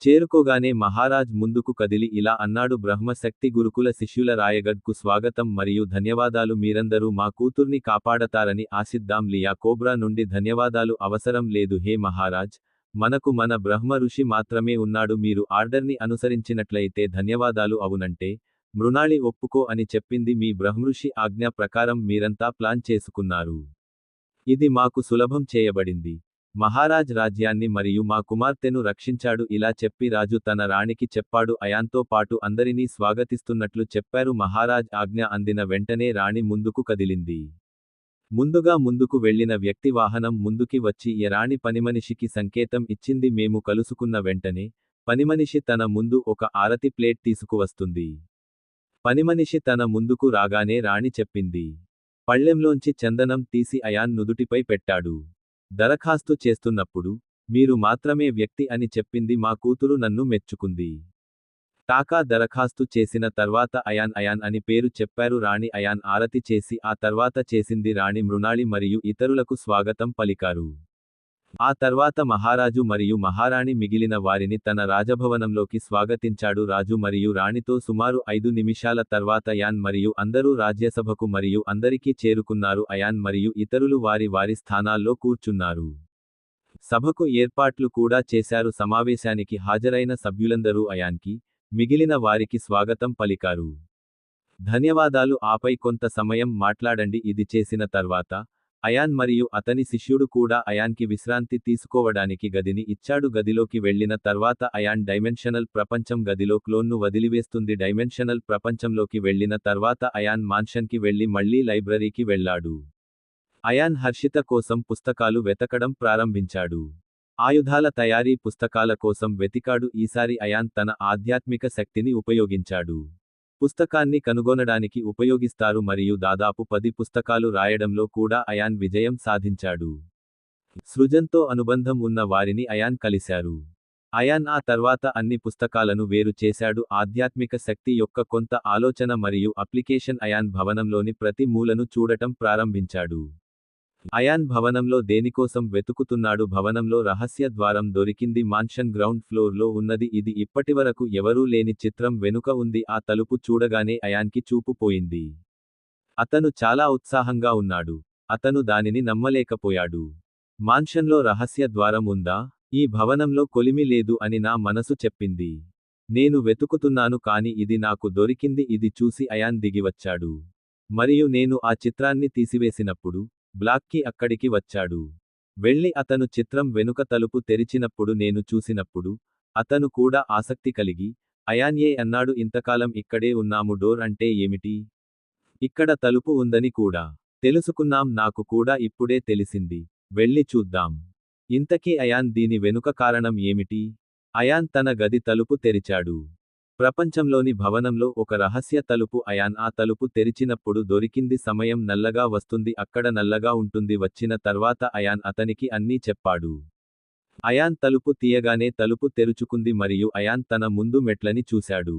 చేరుకోగానే మహారాజ్ ముందుకు కదిలి ఇలా అన్నాడు. బ్రహ్మశక్తి గురుకుల శిష్యుల రాయగఢ్కు స్వాగతం మరియు ధన్యవాదాలు. మీరందరూ మా కూతుర్ని కాపాడతారని ఆశిద్దాం. లియా కోబ్రా నుండి ధన్యవాదాలు అవసరం లేదు. హే మహారాజ్, మనకు మన బ్రహ్మ ఋషి మాత్రమే ఉన్నాడు. మీరు ఆర్డర్ని అనుసరించినట్లయితే ధన్యవాదాలు. అవునంటే మృణాళి ఒప్పుకో అని చెప్పింది. మీ బ్రహ్మఋషి ఆజ్ఞ ప్రకారం మీరంతా ప్లాన్ చేసుకున్నారు. ఇది మాకు సులభం చేయబడింది. మహారాజ్ రాజ్యాన్ని మరియు మా కుమార్తెను రక్షించాడు. ఇలా చెప్పి రాజు తన రాణికి చెప్పాడు. అయాన్తో పాటు అందరినీ స్వాగతిస్తున్నట్లు చెప్పారు. మహారాజ్ ఆజ్ఞ అందిన వెంటనే రాణి ముందుకు కదిలింది. ముందుకు వెళ్లిన వ్యక్తి వాహనం ముందుకి వచ్చి రాణి పనిమనిషికి సంకేతం ఇచ్చింది. మేము కలుసుకున్న వెంటనే పనిమనిషి తన ముందు ఒక ఆరతి ప్లేట్ తీసుకువస్తుంది. పనిమనిషి తన ముందుకు రాగానే రాణి చెప్పింది. పళ్ళెంలోంచి చందనం తీసి అయాన్ నుదుటిపై పెట్టాడు. దరఖాస్తు చేస్తున్నప్పుడు మీరు మాత్రమే వ్యక్తి అని చెప్పింది. మా కూతురు నన్ను మెచ్చుకుంది. టాకా దరఖాస్తు చేసిన తర్వాత అయాన్ అని పేరు చెప్పారు. రాణి అయాన్ ఆరతి చేసి ఆ తర్వాత చేసింది రాణి మృణాళి మరియు ఇతరులకు స్వాగతం పలికారు. ఆ తర్వాత మహారాజు మరియు మహారాణి మిగిలిన వారిని తన రాజభవనంలోకి స్వాగతించాడు. రాజు మరియు రాణితో సుమారు 5 నిమిషాల తర్వాత అయాన్ మరియు అందరూ రాజ్యసభకు మరియు అందరికీ చేరుకున్నారు. అయాన్ మరియు ఇతరులు వారి వారి స్థానాల్లో కూర్చున్నారు. సభకు ఏర్పాట్లు కూడా చేశారు. సమావేశానికి హాజరైన సభ్యులందరూ అయాన్కి, మిగిలిన వారికి స్వాగతం పలికారు. ధన్యవాదాలు. ఆపై కొంత సమయం మాట్లాడండి. ఇది చేసిన తర్వాత అయాన్ మరియు అతని శిష్యుడు కూడా అయాన్కి విశ్రాంతి తీసుకోవడానికి గదిని ఇచ్చాడు. గదిలోకి వెళ్లిన తర్వాత అయాన్ డైమెన్షనల్ ప్రపంచం గదిలో క్లోన్ను వదిలివేస్తుంది. డైమెన్షనల్ ప్రపంచంలోకి వెళ్లిన తర్వాత అయాన్ మాన్షన్కి వెళ్లి మళ్లీ లైబ్రరీకి వెళ్లాడు. అయాన్ హర్షిత కోసం పుస్తకాలు వెతకడం ప్రారంభించాడు. ఆయుధాల తయారీ పుస్తకాల కోసం వెతికాడు. ఈసారి అయాన్ తన ఆధ్యాత్మిక శక్తిని ఉపయోగించాడు. పుస్తకాన్ని కనుగొనడానికి ఉపయోగిస్తారు మరియు దాదాపు 10 పుస్తకాలు రాయడంలో కూడా అయాన్ విజయం సాధించాడు. సృజన్తో అనుబంధం ఉన్న వారిని అయాన్ కలిశారు. అయాన్ ఆ తర్వాత అన్ని పుస్తకాలను వేరు చేశాడు. ఆధ్యాత్మిక శక్తి యొక్క కొంత ఆలోచన మరియు అప్లికేషన్. అయాన్ భవనంలోని ప్రతి మూలను చూడటం ప్రారంభించాడు. అయాన్ భవనంలో దేనికోసం వెతుకుతున్నాడు? భవనంలో రహస్య ద్వారం దొరికింది. మాన్షన్ గ్రౌండ్ ఫ్లోర్లో ఉన్నది. ఇది ఇప్పటివరకు ఎవరూ లేని చిత్రం వెనుక ఉంది. ఆ తలుపు చూడగానే అయాన్కి చూపు పోయింది. అతను చాలా ఉత్సాహంగా ఉన్నాడు. అతను దానిని నమ్మలేకపోయాడు. మాన్షన్లో రహస్య ద్వారం ఉందా? ఈ భవనంలో కొలిమి లేదు అని నా మనసు చెప్పింది. నేను వెతుకుతున్నాను కాని ఇది నాకు దొరికింది. ఇది చూసి అయాన్ దిగివచ్చాడు. మరియు నేను ఆ చిత్రాన్ని తీసివేసినప్పుడు బ్లాక్కీ అక్కడికి వచ్చాడు. వెళ్ళి అతను చిత్రం వెనుక తలుపు తెరిచినప్పుడు నేను చూసినప్పుడు అతను కూడా ఆసక్తి కలిగి అయాన్ అన్నాడు, ఇంతకాలం ఇక్కడే ఉన్నాము, డోర్ అంటే ఏమిటి? ఇక్కడ తలుపు ఉందని కూడా తెలుసుకున్నాం, నాకు కూడా ఇప్పుడే తెలిసింది. వెళ్ళి చూద్దాం. ఇంతకీ అయాన్ దీని వెనుక కారణం ఏమిటి? అయాన్ తన గది తలుపు తెరిచాడు. ప్రపంచంలోని భవనంలో ఒక రహస్య తలుపు. అయాన్ ఆ తలుపు తెరిచినప్పుడు దొరికింది. సమయం నల్లగా వస్తుంది, అక్కడ నల్లగా ఉంటుంది. వచ్చిన తర్వాత అయాన్ అతనికి అన్నీ చెప్పాడు. అయాన్ తలుపు తీయగానే తలుపు తెరుచుకుంది మరియు అయాన్ తన ముందు మెట్లని చూశాడు.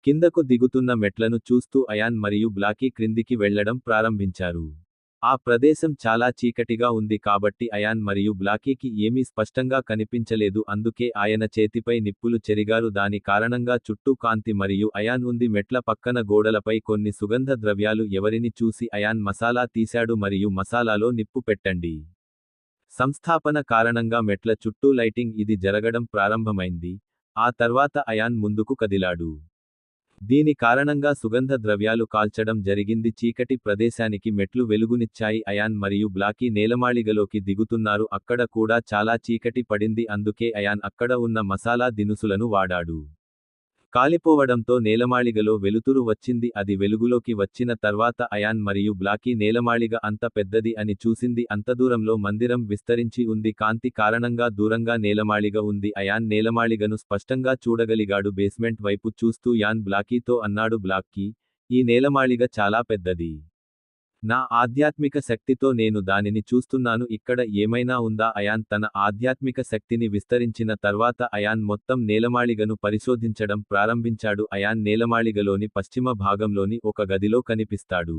కిందకు దిగుతున్న మెట్లను చూస్తూ అయాన్ మరియు బ్లాకీ క్రిందికి వెళ్లడం ప్రారంభించారు. ఆ ప్రదేశం చాలా చీకటిగా ఉంది కాబట్టి అయాన్ మరియు బ్లాకీకి ఏమీ స్పష్టంగా కనిపించలేదు. అందుకే ఆయన చేతిపై నిప్పులు చెరిగారు. దాని కారణంగా చుట్టూ కాంతి మరియు అయాన్ ఉంది. మెట్ల పక్కన గోడలపై కొన్ని సుగంధ ద్రవ్యాలు. ఎవరిని చూసి అయాన్ మసాలా తీశాడు మరియు మసాలాలో నిప్పు పెట్టండి. సంస్థాపన కారణంగా మెట్ల చుట్టూ లైటింగ్ ఇది జరగడం ప్రారంభమైంది. ఆ తర్వాత అయాన్ ముందుకు కదిలాడు. దీని కారణంగా సుగంధ ద్రవ్యాలు కాల్చడం జరిగింది. చీకటి ప్రదేశానికి మెట్లు వెలుగునిచ్చాయి. అయాన్ మరియు బ్లాకీ నేలమాళిగలోకి దిగుతున్నారు. అక్కడ కూడా చాలా చీకటి పడింది. అందుకే అయాన్ అక్కడ ఉన్న మసాలా దినుసులను వాడాడు. కాలిపోవడంతో నేలమాళిగలో వెలుతురు వచ్చింది. అది వెలుగులోకి వచ్చిన తర్వాత అయాన్ మరియు బ్లాకీ నేలమాళిగ అంత పెద్దది అని చూసింది. అంత దూరంలో మందిరం విస్తరించి ఉంది. కాంతి కారణంగా దూరంగా నేలమాళిగ ఉంది. అయాన్ నేలమాళిగను స్పష్టంగా చూడగలిగాడు. బేస్మెంట్ వైపు చూస్తూ యాన్ బ్లాకీతో అన్నాడు, బ్లాకీ, ఈ నేలమాళిగ చాలా పెద్దది. నా ఆధ్యాత్మిక శక్తితో నేను దానిని చూస్తున్నాను. ఇక్కడ ఏమైనా ఉందా? అయాన్ తన ఆధ్యాత్మిక శక్తిని విస్తరించిన తర్వాత అయాన్ మొత్తం నేలమాళిగను పరిశోధించడం ప్రారంభించాడు. అయాన్ నేలమాళిగలోని పశ్చిమ భాగంలోని ఒక గదిలో కనిపిస్తాడు.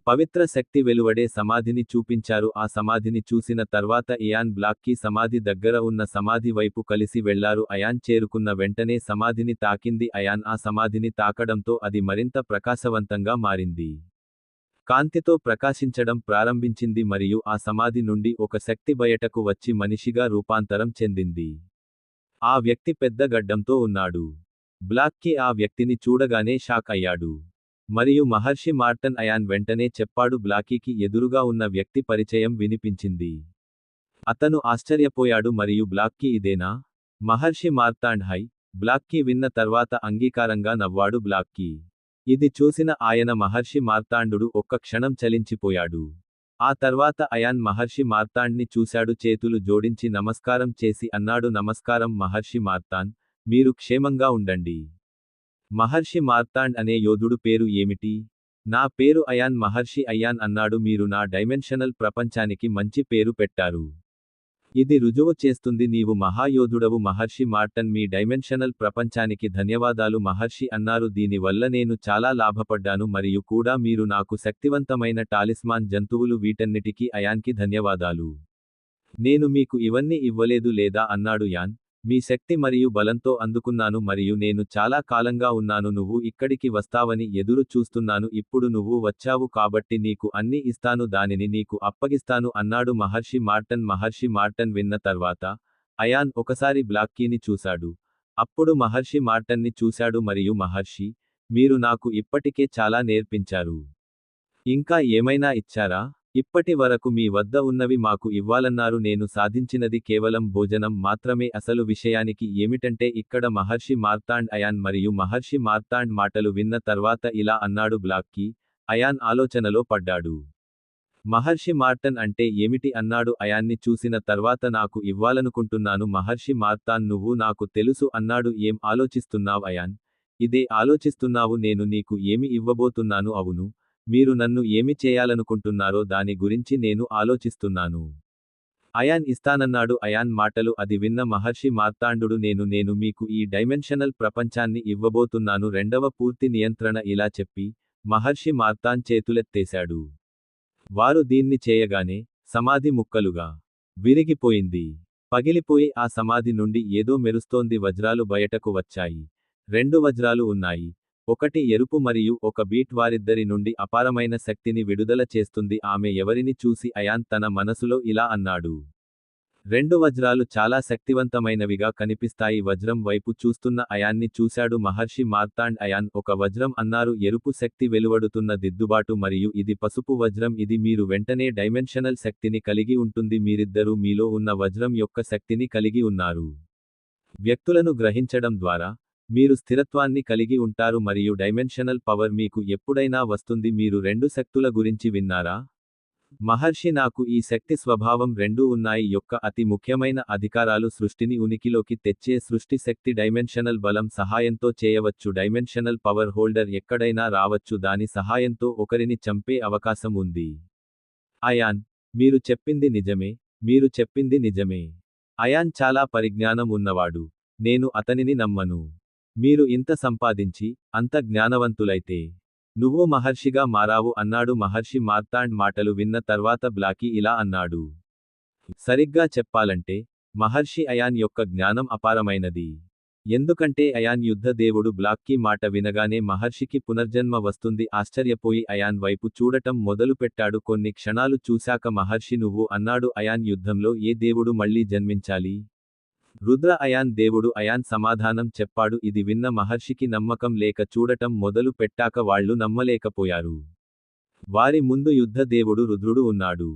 పవిత్ర శక్తి వెలువడే సమాధిని చూపించారు. ఆ సమాధిని చూసిన తర్వాత అయాన్ బ్లాకీ సమాధి దగ్గర ఉన్న సమాధి వైపు కలిసి వెళ్లారు. అయాన్ చేరుకున్న వెంటనే సమాధిని తాకింది. అయాన్ ఆ సమాధిని తాకడంతో అది మరింత ప్రకాశవంతంగా మారింది. కాంతితో ప్రకాశించడం ప్రారంభించింది మరియు ఆ సమాధి నుండి ఒక శక్తి బయటకు వచ్చి మనిషిగా రూపాంతరం చెందింది. ఆ వ్యక్తి పెద్ద గడ్డంతో ఉన్నాడు. బ్లాకీ ఆ వ్యక్తిని చూడగానే షాక్ అయ్యాడు. మరియు మహర్షి మార్టన్ అయాన్ వెంటనే చెప్పాడు. బ్లాకీకి ఎదురుగా ఉన్న వ్యక్తి పరిచయం వినిపించింది. అతను ఆశ్చర్యపోయాడు మరియు బ్లాకీ ఇదేనా? మహర్షి మార్తాండ్ హై. బ్లాకీ విన్న తర్వాత అంగీకారంగా నవ్వాడు. బ్లాకీ ఇది చూసిన ఆయన మహర్షి మార్తాండుడు ఒక్క క్షణం చలించిపోయాడు. ఆ తర్వాత అయాన్ మహర్షి మార్తాండ్ని చూశాడు. చేతులు జోడించి నమస్కారం చేసి అన్నాడు, నమస్కారం మహర్షి మార్తాండ్, మీరు క్షేమంగా ఉండండి. మహర్షి మార్తాండ్ అనే యోధుడు పేరు ఏమిటి? నా పేరు అయాన్. మహర్షి అయాన్ అన్నాడు, మీరు నా డైమెన్షనల్ ప్రపంచానికి మంచి పేరు పెట్టారు. ఇది రుజువు చేస్తుంది నీవు మహాయోధుడవు. మహర్షి మార్టన్ మీ డైమెన్షనల్ ప్రపంచానికి ధన్యవాదాలు మహర్షి అన్నారు. దీని వల్ల నేను చాలా లాభపడ్డాను మరియు కూడా మీరు నాకు శక్తివంతమైన టాలిస్మాన్ జంతువులు వీటన్నిటికీ అయాన్కి ధన్యవాదాలు. నేను మీకు ఇవన్నీ ఇవ్వలేదు లేదా అన్నాడు యాన్. మీ శక్తి మరియు బలంతో అందుకున్నాను మరియు నేను చాలా కాలంగా ఉన్నాను. నువ్వు ఇక్కడికి వస్తావని ఎదురు చూస్తున్నాను. ఇప్పుడు నువ్వు వచ్చావు కాబట్టి నీకు అన్ని ఇస్తాను, దానిని నీకు అప్పగిస్తాను అన్నాడు మహర్షి మార్టన్. మహర్షి మార్టన్ విన్న తర్వాత అయాన్ ఒకసారి బ్లాకీని చూశాడు. అప్పుడు మహర్షి మార్టన్ని చూశాడు మరియు మహర్షి, మీరు నాకు ఇప్పటికే చాలా నేర్పించారు. ఇంకా ఏమైనా ఇచ్చారా? ఇప్పటి వరకు మీ వద్ద ఉన్నవి మాకు ఇవ్వాలన్నారు. నేను సాధించినది కేవలం భోజనం మాత్రమే. అసలు విషయానికి ఏమిటంటే ఇక్కడ మహర్షి మార్తాండ్ అయాన్ మరియు మహర్షి మార్తాండ్ మాటలు విన్న తర్వాత ఇలా అన్నాడు. బ్లాకీ, అయాన్ ఆలోచనలో పడ్డాడు. మహర్షి మార్టన్ అంటే ఏమిటి అన్నాడు. అయాన్ని చూసిన తర్వాత నాకు ఇవ్వాలనుకుంటున్నాను. మహర్షి మార్తాన్ నువ్వు నాకు తెలుసు అన్నాడు. ఏం ఆలోచిస్తున్నావ్ అయాన్? ఇదే ఆలోచిస్తున్నావు. నేను నీకు ఏమి ఇవ్వబోతున్నాను? అవును, మీరు నన్ను ఏమి చేయాలనుకుంటున్నారో దాని గురించి నేను ఆలోచిస్తున్నాను. అయాన్ ఇస్తానన్నాడు. అయాన్ మాటలు అది విన్న మహర్షి మార్తాండుడు నేను మీకు ఈ డైమెన్షనల్ ప్రపంచాన్ని ఇవ్వబోతున్నాను. రెండవ పూర్తి నియంత్రణ. ఇలా చెప్పి మహర్షి మార్తాన్ చేతులెత్తేశాడు. వారు దీన్ని చేయగానే సమాధి ముక్కలుగా విరిగిపోయింది. పగిలిపోయి ఆ సమాధి నుండి ఏదో మెరుస్తోంది. వజ్రాలు బయటకు వచ్చాయి. 2 వజ్రాలు ఉన్నాయి. ఒకటి ఎరుపు మరియు ఒక బీట్ వారిద్దరి నుండి అపారమైన శక్తిని విడుదల చేస్తుంది. ఆమె ఎవరిని చూసి అయాన్ తన మనసులో ఇలా అన్నాడు. రెండు వజ్రాలు చాలా శక్తివంతమైనవిగా కనిపిస్తాయి. వజ్రం వైపు చూస్తున్న అయాన్ని చూశాడు మహర్షి మార్తాండ్. అయాన్ ఒక వజ్రం అన్నారు. ఎరుపు శక్తి వెలువడుతున్న దిద్దుబాటు మరియు ఇది పసుపు వజ్రం. ఇది మీరు వెంటనే డైమెన్షనల్ శక్తిని కలిగి ఉంటుంది. మీరిద్దరూ మీలో ఉన్న వజ్రం యొక్క శక్తిని కలిగి ఉన్నారు. వ్యక్తులను గ్రహించడం ద్వారా మీరు స్థిరత్వాన్ని కలిగి ఉంటారు మరియు డైమెన్షనల్ పవర్ మీకు ఎప్పుడైనా వస్తుంది. మీరు రెండు శక్తుల గురించి విన్నారా? మహర్షి నాకు ఈ శక్తి స్వభావం రెండూ ఉన్నాయి యొక్క అతి ముఖ్యమైన అధికారాలు సృష్టిని ఉనికిలోకి తెచ్చే సృష్టి శక్తి డైమెన్షనల్ బలం సహాయంతో చేయవచ్చు. డైమెన్షనల్ పవర్ హోల్డర్ ఎక్కడైనా రావచ్చు. దాని సహాయంతో ఒకరిని చంపే అవకాశం ఉంది. అయాన్, మీరు చెప్పింది నిజమే. మీరు చెప్పింది నిజమే. అయాన్ చాలా పరిజ్ఞానం ఉన్నవాడు. నేను అతనిని నమ్మను. మీరు ఇంత సంపాదించి అంత జ్ఞానవంతులైతే నువ్వు మహర్షిగా మారావు అన్నాడు. మహర్షి మార్తాండ్ మాటలు విన్న తర్వాత బ్లాకీ ఇలా అన్నాడు. సరిగ్గా చెప్పాలంటే మహర్షి అయాన్ యొక్క జ్ఞానం అపారమైనది. ఎందుకంటే అయాన్ యుద్ధ దేవుడు. బ్లాకీ మాట వినగానే మహర్షికి పునర్జన్మ వస్తుంది. ఆశ్చర్యపోయి అయాన్ వైపు చూడటం మొదలుపెట్టాడు. కొన్ని క్షణాలు చూశాక మహర్షి నువ్వు అన్నాడు. అయాన్ యుద్ధంలో ఏ దేవుడు మళ్ళీ జన్మించాలి? రుద్ర అయాన్ దేవుడు. అయాన్ సమాధానం చెప్పాడు. ఇది విన్న మహర్షికి నమ్మకం లేక చూడటం మొదలు పెట్టాక వాళ్ళు నమ్మలేకపోయారు. వారి ముందు యుద్ధ దేవుడు రుద్రుడు ఉన్నాడు.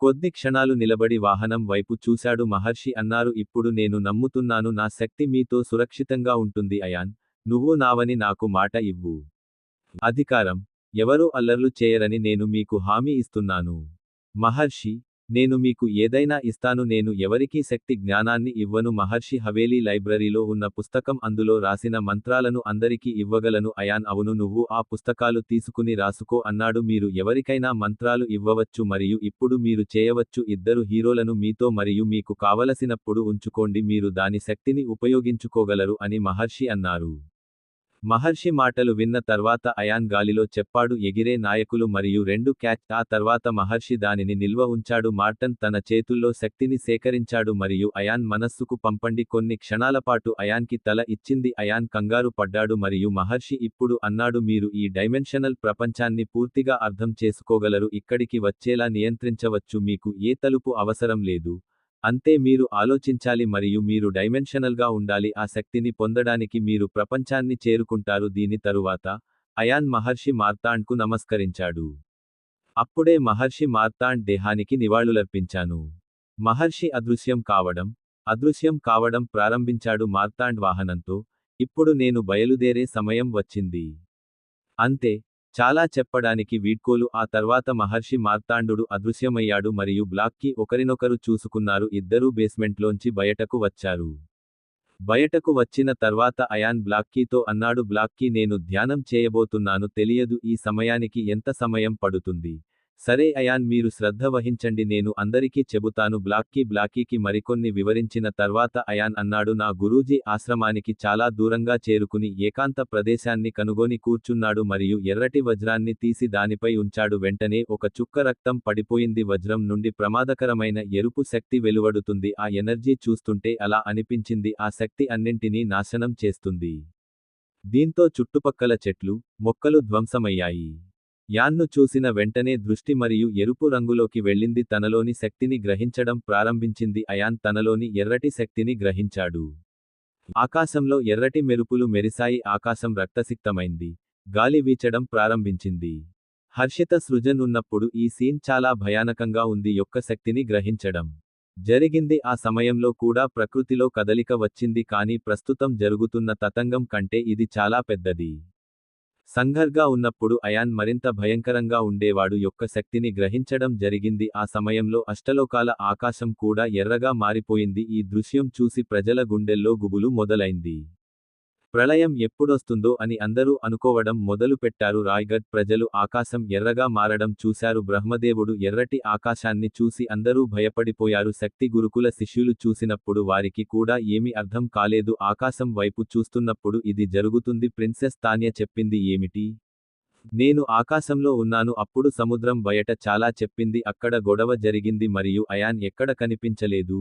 కొద్ది క్షణాలు నిలబడి వాహనం వైపు చూశాడు. మహర్షి అన్నారు. ఇప్పుడు నేను నమ్ముతున్నాను. నా శక్తి మీతో సురక్షితంగా ఉంటుంది. అయాన్, నువ్వు నావని నాకు మాట ఇవ్వు. అధికారం. ఎవరూ అల్లర్లు చేయరని నేను మీకు హామీ ఇస్తున్నాను. మహర్షి, నేను మీకు ఏదైనా ఇస్తాను. నేను ఎవరికీ శక్తి జ్ఞానాన్ని ఇవ్వను. మహర్షి హవేలీ లైబ్రరీలో ఉన్న పుస్తకం అందులో రాసిన మంత్రాలను అందరికీ ఇవ్వగలను. అయాన్ అవును, నువ్వు ఆ పుస్తకాలు తీసుకుని రాసుకో అన్నాడు. మీరు ఎవరికైనా మంత్రాలు ఇవ్వవచ్చు మరియు ఇప్పుడు మీరు చేయవచ్చు. ఇద్దరు హీరోలను మీతో మరియు మీకు కావలసినప్పుడు ఉంచుకోండి. మీరు దాని శక్తిని ఉపయోగించుకోగలరు అని మహర్షి అన్నారు. మహర్షి మాటలు విన్న తర్వాత అయాన్ గాలిలో చెప్పాడు. ఎగిరే నాయకులు మరియు రెండు క్యాచ్. ఆ తర్వాత మహర్షి దానిని నిల్వ ఉంచాడు. మార్టన్ తన చేతుల్లో శక్తిని సేకరించాడు మరియు అయాన్ మనస్సుకు పంపండి. కొన్ని క్షణాలపాటు అయాన్కి తల ఇచ్చింది. అయాన్ కంగారు పడ్డాడు మరియు మహర్షి ఇప్పుడు అన్నాడు. మీరు ఈ డైమెన్షనల్ ప్రపంచాన్ని పూర్తిగా అర్థం చేసుకోగలరు. ఇక్కడికి వచ్చేలా నియంత్రించవచ్చు. మీకు ఏ తలుపు అవసరం లేదు. అంతే, మీరు ఆలోచించాలి మరియు మీరు డైమెన్షనల్గా ఉండాలి. ఆ శక్తిని పొందడానికి మీరు ప్రపంచాన్ని చేరుకుంటారు. దీని తరువాత అయాన్ మహర్షి మార్తాండ్కు నమస్కరించాడు. అప్పుడే మహర్షి మార్తాండ్ దేహానికి నివాళులర్పించాను. మహర్షి అదృశ్యం కావడం ప్రారంభించాడు మార్తాండ్ వాహనంతో. ఇప్పుడు నేను బయలుదేరే సమయం వచ్చింది. అంతే, చాలా చెప్పడానికి వీడ్కోలు. ఆ తర్వాత మహర్షి మార్తాండుడు అదృశ్యమయ్యాడు మరియు బ్లాక్కీ ఒకరినొకరు చూసుకున్నారు. ఇద్దరూ బేస్మెంట్లోంచి బయటకు వచ్చారు. బయటకు వచ్చిన తర్వాత అయాన్ బ్లాక్కీతో అన్నాడు. బ్లాక్కీ, నేను ధ్యానం చేయబోతున్నాను. తెలియదు ఈ సమయానికి ఎంత సమయం పడుతుంది. సరే అయాన్, మీరు శ్రద్ధ వహించండి. నేను అందరికీ చెబుతాను. బ్లాకీకి మరికొన్ని వివరించిన తర్వాత అయాన్ అన్నాడు. నా గురూజీ ఆశ్రమానికి చాలా దూరంగా చేరుకుని ఏకాంత ప్రదేశాన్ని కనుగొని కూర్చున్నాడు మరియు ఎర్రటి వజ్రాన్ని తీసి దానిపై ఉంచాడు. వెంటనే ఒక చుక్క రక్తం పడిపోయింది. వజ్రం నుండి ప్రమాదకరమైన ఎరుపు శక్తి వెలువడుతుంది. ఆ ఎనర్జీ చూస్తుంటే అలా అనిపించింది ఆ శక్తి అన్నింటినీ నాశనం చేస్తుంది. దీంతో చుట్టుపక్కల చెట్లు, మొక్కలు ధ్వంసమయ్యాయి. యాన్ను చూసిన వెంటనే దృష్టి మరియు ఎరుపు రంగులోకి వెళ్ళింది. తనలోని శక్తిని గ్రహించడం ప్రారంభించింది. అయాన్ తనలోని ఎర్రటి శక్తిని గ్రహించాడు. ఆకాశంలో ఎర్రటి మెరుపులు మెరిశాయి. ఆకాశం రక్తసిక్తమైంది. గాలి వీచడం ప్రారంభించింది. హర్షిత సృజన్ ఉన్నప్పుడు ఈ సీన్ చాలా భయానకంగా ఉంది. యొక్క శక్తిని గ్రహించడం జరిగింది. ఆ సమయంలో కూడా ప్రకృతిలో కదలిక వచ్చింది. కానీ ప్రస్తుతం జరుగుతున్న తతంగం కంటే ఇది చాలా పెద్దది. సంఘర్గా ఉన్నప్పుడు అయాన్ మరింత భయంకరంగా ఉండేవాడు. యొక్క శక్తిని గ్రహించడం జరిగింది. ఆ సమయంలో అష్టలోకాల ఆకాశం కూడా ఎర్రగా మారిపోయింది. ఈ దృశ్యం చూసి ప్రజల గుండెల్లో గుబులు మొదలైంది. ప్రళయం ఎప్పుడొస్తుందో అని అందరూ అనుకోవడం మొదలుపెట్టారు. రాయ్గఢ్ ప్రజలు ఆకాశం ఎర్రగా మారడం చూశారు. బ్రహ్మదేవుడు ఎర్రటి ఆకాశాన్ని చూసి అందరూ భయపడిపోయారు. శక్తి గురుకుల శిష్యులు చూసినప్పుడు వారికి కూడా ఏమీ అర్థం కాలేదు. ఆకాశం వైపు చూస్తున్నప్పుడు ఇది జరుగుతుంది. ప్రిన్సెస్ తాన్య చెప్పింది ఏమిటి? నేను ఆకాశంలో ఉన్నాను. అప్పుడు సముద్రం బయట చాలా చెప్పింది. అక్కడ గొడవ జరిగింది మరియు అయాన్ ఎక్కడ కనిపించలేదు.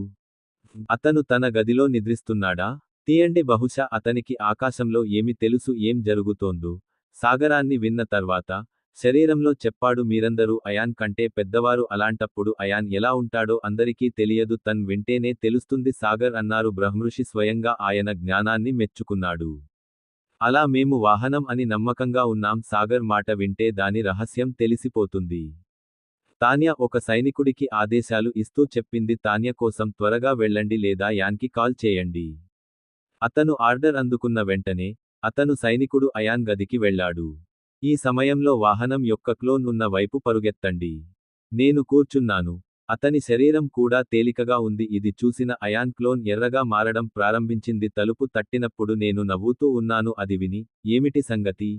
అతను తన గదిలో నిద్రిస్తున్నాడా? తీయండి, బహుశా అతనికి ఆకాశంలో ఏమి తెలుసు ఏం జరుగుతోందో. సాగరాన్ని విన్న తర్వాత శరీరంలో చెప్పాడు మీరందరూ అయాన్ కంటే పెద్దవారు అలాంటప్పుడు అయాన్ ఎలా ఉంటాడో అందరికీ తెలియదు తన్ వింటేనే తెలుస్తుంది సాగర్ అన్నారు బ్రహ్మఋషి స్వయంగా ఆయన జ్ఞానాన్ని మెచ్చుకున్నాడు. అలా మేము వాహనం అని నమ్మకంగా ఉన్నాం సాగర్ మాట వింటే దాని రహస్యం తెలిసిపోతుంది. తాన్య ఒక సైనికుడికి ఆదేశాలు ఇస్తూ చెప్పింది తాన్య కోసం త్వరగా వెళ్ళండి లేదా యాన్కి కాల్ చేయండి. అతను ఆర్డర్ అందుకున్న వెంటనే అతను సైనికుడు అయాన్ గదికి వెళ్ళాడు. ఈ సమయంలో వాహనం యొక్క క్లోన్ ఉన్న వైపు పరుగెత్తండి. నేను కూర్చున్నాను. అతని శరీరం కూడా తేలికగా ఉంది ఇది చూసిన అయాన్ క్లోన్ ఎర్రగా మారడం ప్రారంభించింది తలుపు తట్టినప్పుడు నేను నవ్వుతూ ఉన్నాను అది విని ఏమిటి సంగతి?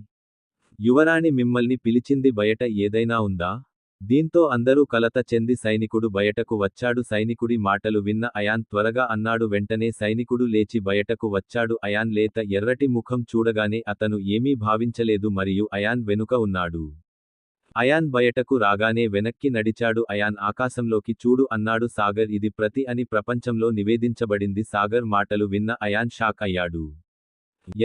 యువరాణి మిమ్మల్ని పిలిచింది బయట ఏదైనా ఉందా? దీంతో అందరూ కలత చెంది సైనికుడు బయటకు వచ్చాడు సైనికుడి మాటలు విన్న అయాన్ త్వరగా అన్నాడు వెంటనే సైనికుడు లేచి బయటకు వచ్చాడు అయాన్ లేత ఎర్రటి ముఖం చూడగానే అతను ఏమీ భావించలేదు మరియు అయాన్ వెనుక ఉన్నాడు. అయాన్ బయటకు రాగానే వెనక్కి నడిచాడు అయాన్ ఆకాశంలోకి చూడు అన్నాడు సాగర్ ఇది ప్రతి అని ప్రపంచంలో నివేదించబడింది సాగర్ మాటలు విన్న అయాన్ షాక్ అయ్యాడు.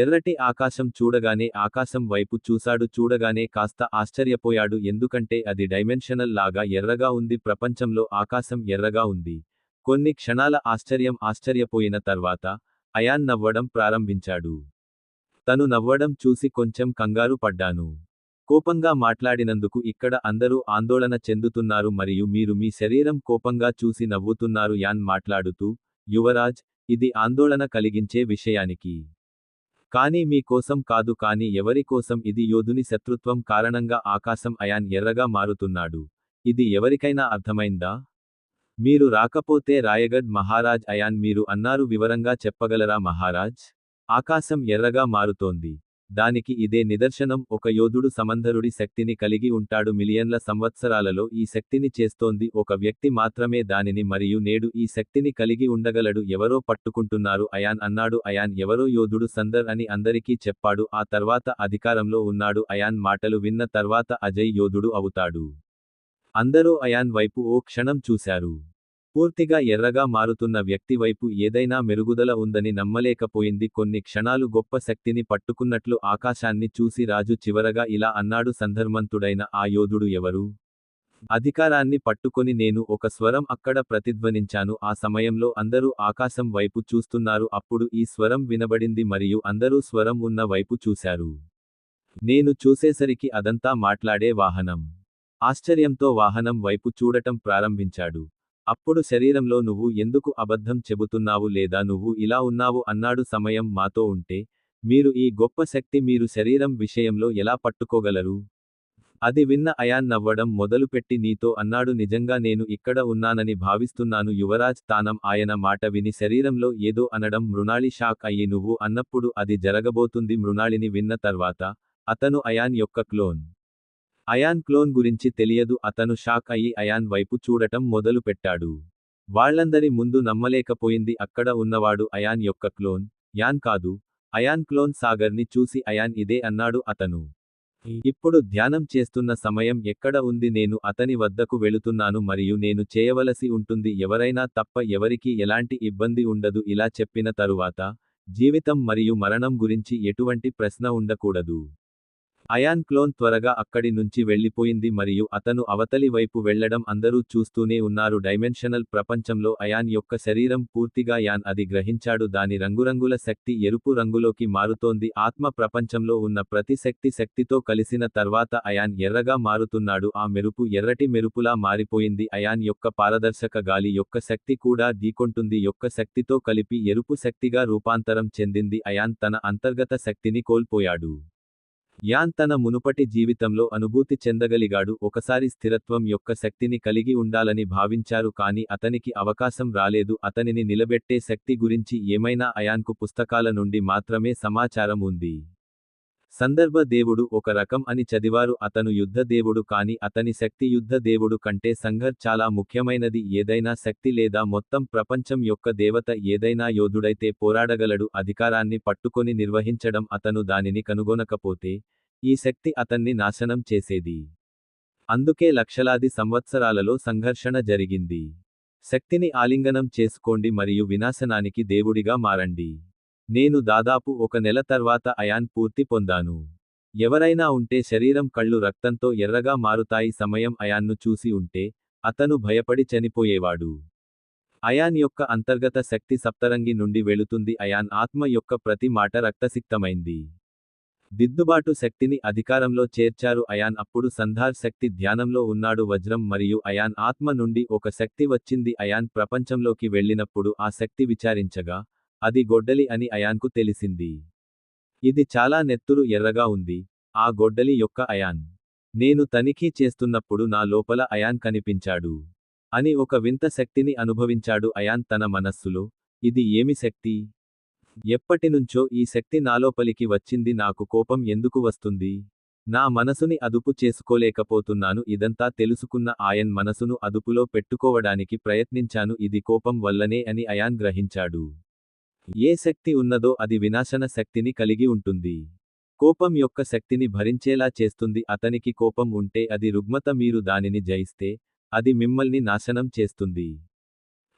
ఎర్రటి ఆకాశం చూడగానే ఆకాశం వైపు చూశాడు చూడగానే కాస్త ఆశ్చర్యపోయాడు ఎందుకంటే అది డైమెన్షనల్ లాగా ఎర్రగా ఉంది ప్రపంచంలో ఆకాశం ఎర్రగా ఉంది. కొన్ని క్షణాల ఆశ్చర్యపోయిన తర్వాత అయాన్ నవ్వడం ప్రారంభించాడు. తను నవ్వడం చూసి కొంచెం కంగారు పడ్డాను. కోపంగా మాట్లాడినందుకు ఇక్కడ అందరూ ఆందోళన చెందుతున్నారు మరియు మీరు మీ శరీరం కోపంగా చూసి నవ్వుతున్నారు యాన్ మాట్లాడుతూ యువరాజ్ ఇది ఆందోళన కలిగించే విషయానికి కానీ మీ కోసం కాదు కానీ ఎవరి కోసం ఇది యోధుని శత్రుత్వం కారణంగా ఆకాశం అయాన్ ఎర్రగా మారుతున్నాడు. ఇది ఎవరికైనా అర్థమైందా? మీరు రాకపోతే రాయగఢ్ మహారాజ్ అయాన్ మీరు అన్నారు వివరంగా చెప్పగలరా మహారాజ్? ఆకాశం ఎర్రగా మారుతోంది. దానికి ఇదే నిదర్శనం ఒక యోధుడు సమంధరుడి శక్తిని కలిగి ఉంటాడు మిలియన్ల సంవత్సరాలలో ఈ శక్తిని చేస్తోంది ఒక వ్యక్తి మాత్రమే దానిని మరియు నేడు ఈ శక్తిని కలిగి ఉండగలడు ఎవరో పట్టుకుంటున్నారు అయాన్ అన్నాడు అయాన్ ఎవరో యోధుడు సందర్ అని అందరికీ చెప్పాడు ఆ తర్వాత అధికారంలో ఉన్నాడు అయాన్ మాటలు విన్న తర్వాత అజయ్ యోధుడు అవుతాడు. అందరూ అయాన్ వైపు ఓ క్షణం చూశారు. పూర్తిగా ఎర్రగా మారుతున్న వ్యక్తి వైపు ఏదైనా మెరుగుదల ఉందని నమ్మలేకపోయింది కొన్ని క్షణాలు గొప్ప శక్తిని పట్టుకున్నట్లు ఆకాశాన్ని చూసి రాజు చివరగా ఇలా అన్నాడు సంధర్మంతుడైన ఆ యోధుడు ఎవరు? అధికారాన్ని పట్టుకొని నేను ఒక స్వరం అక్కడ ప్రతిధ్వనించాను ఆ సమయంలో అందరూ ఆకాశం వైపు చూస్తున్నారు అప్పుడు ఈ స్వరం వినబడింది మరియు అందరూ స్వరం ఉన్న వైపు చూశారు. నేను చూసేసరికి అదంతా మాట్లాడే వాహనం. ఆశ్చర్యంతో వాహనం వైపు చూడటం ప్రారంభించాడు. అప్పుడు శరీరంలో నువ్వు ఎందుకు అబద్ధం చెబుతున్నావు లేదా నువ్వు ఇలా ఉన్నావు అన్నాడు సమయం మాతో ఉంటే మీరు ఈ గొప్ప శక్తి మీరు శరీరం విషయంలో ఎలా పట్టుకోగలరు? అది విన్న అయాన్ నవ్వడం మొదలుపెట్టి నీతో అన్నాడు నిజంగా నేను ఇక్కడ ఉన్నానని భావిస్తున్నాను యువరాజ్ తానం ఆయన మాట విని శరీరంలో ఏదో అనడం మృణాళి షాక్ అయ్యి నువ్వు అన్నప్పుడు అది జరగబోతుంది మృణాళిని విన్న తర్వాత అతను అయాన్ యొక్క క్లోన్. అయాన్ క్లోన్ గురించి తెలియదు అతను షాక్ అయ్యి అయాన్ వైపు చూడటం మొదలుపెట్టాడు. వాళ్ళందరి ముందు నమ్మలేకపోయింది అక్కడ ఉన్నవాడు అయాన్ యొక్క క్లోన్ యాన్ కాదు. అయాన్ క్లోన్ సాగర్ని చూసి అయాన్ ఇదే అన్నాడు అతను. ఇప్పుడు ధ్యానం చేస్తున్న సమయం ఎక్కడ ఉంది నేను అతని వద్దకు వెళుతున్నాను మరియు నేను చేయవలసి ఉంటుంది ఎవరైనా తప్ప ఎవరికీ ఎలాంటి ఇబ్బంది ఉండదు ఇలా చెప్పిన తరువాత జీవితం మరియు మరణం గురించి ఎటువంటి ప్రశ్న ఉండకూడదు. అయాన్ క్లోన్ త్వరగా అక్కడి నుంచి వెళ్ళిపోయింది మరియు అతను అవతలి వైపు వెళ్లడం అందరూ చూస్తూనే ఉన్నారు డైమెన్షనల్ ప్రపంచంలో అయాన్ యొక్క శరీరం పూర్తిగా యాన్ అది గ్రహించాడు దాని రంగురంగుల శక్తి ఎరుపు రంగులోకి మారుతోంది ఆత్మ ప్రపంచంలో ఉన్న ప్రతి శక్తితో కలిసిన తర్వాత అయాన్ ఎర్రగా మారుతున్నాడు ఆ మెరుపు ఎర్రటి మెరుపులా మారిపోయింది అయాన్ యొక్క పారదర్శక గాలి యొక్క శక్తి కూడా ఢీకొంటుంది యొక్క శక్తితో కలిపి ఎరుపు శక్తిగా రూపాంతరం చెందింది అయాన్ తన అంతర్గత శక్తిని కోల్పోయాడు. యాన్ తన మునుపటి జీవితంలో అనుభూతి చెందగలిగాడు ఒకసారి స్థిరత్వం యొక్క శక్తిని కలిగి ఉండాలని భావించారు కానీ అతనికి అవకాశం రాలేదు అతనిని నిలబెట్టే శక్తి గురించి ఏమైనా అయాన్కు పుస్తకాల నుండి మాత్రమే సమాచారం ఉంది. సందర్భ దేవుడు ఒక రకం అని చదివారు అతను యుద్ధ దేవుడు కానీ అతని శక్తి యుద్ధ దేవుడు కంటే సంఘర్ చాలా ముఖ్యమైనది ఏదైనా శక్తి లేదా మొత్తం ప్రపంచం యొక్క దేవత ఏదైనా యోధుడైతే పోరాడగలడు అధికారాన్ని పట్టుకొని నిర్వహించడం అతను దానిని కనుగొనకపోతే ఈ శక్తి అతన్ని నాశనం చేసేది. అందుకే లక్షలాది సంవత్సరాలలో సంఘర్షణ జరిగింది. శక్తిని ఆలింగనం చేసుకోండి మరియు వినాశనానికి దేవుడిగా మారండి. నేను దాదాపు 1 నెల తర్వాత అయాన్ పూర్తి పొందాను. ఎవరైనా ఉంటే శరీరం కళ్ళు రక్తంతో ఎర్రగా మారుతాయి. సమయం అయాన్ను చూసి ఉంటే అతను భయపడి చనిపోయేవాడు. అయాన్ యొక్క అంతర్గత శక్తి సప్తరంగి నుండి వెళుతుంది. అయాన్ ఆత్మ యొక్క ప్రతి మాట రక్తసిక్తమైంది. దిద్దుబాటు శక్తిని అధికారంలో చేర్చారు. అయాన్ అప్పుడు సంధార్ శక్తి ధ్యానంలో ఉన్నాడు. వజ్రం మరియు అయాన్ ఆత్మ నుండి ఒక శక్తి వచ్చింది. అయాన్ ప్రపంచంలోకి వెళ్ళినప్పుడు ఆ శక్తి విచారించగా అది గొడ్డలి అని అయాన్కు తెలిసింది. ఇది చాలా నెత్తురు ఎర్రగా ఉంది. ఆ గొడ్డలి యొక్క అయాన్. నేను తనిఖీ చేస్తున్నప్పుడు నా లోపల అయాన్ కనిపించాడు అని ఒక వింత శక్తిని అనుభవించాడు. అయాన్ తన మనస్సులో, ఇది ఏమి శక్తి? ఎప్పటినుంచో ఈ శక్తి నాలోపలికి వచ్చింది. నాకు కోపం ఎందుకు వస్తుంది? నా మనసుని అదుపు చేసుకోలేకపోతున్నాను. ఇదంతా తెలుసుకున్న అయాన్ మనసును అదుపులో పెట్టుకోవడానికి ప్రయత్నించాను. ఇది కోపం వల్లనే అని అయాన్ గ్రహించాడు. ఏ శక్తి ఉన్నదో అది వినాశన శక్తిని కలిగి ఉంటుంది. కోపం యొక్క శక్తిని భరించేలా చేస్తుంది. అతనికి కోపం ఉంటే అది రుగ్మత. మీరు దానిని జయిస్తే అది మిమ్మల్ని నాశనం చేస్తుంది.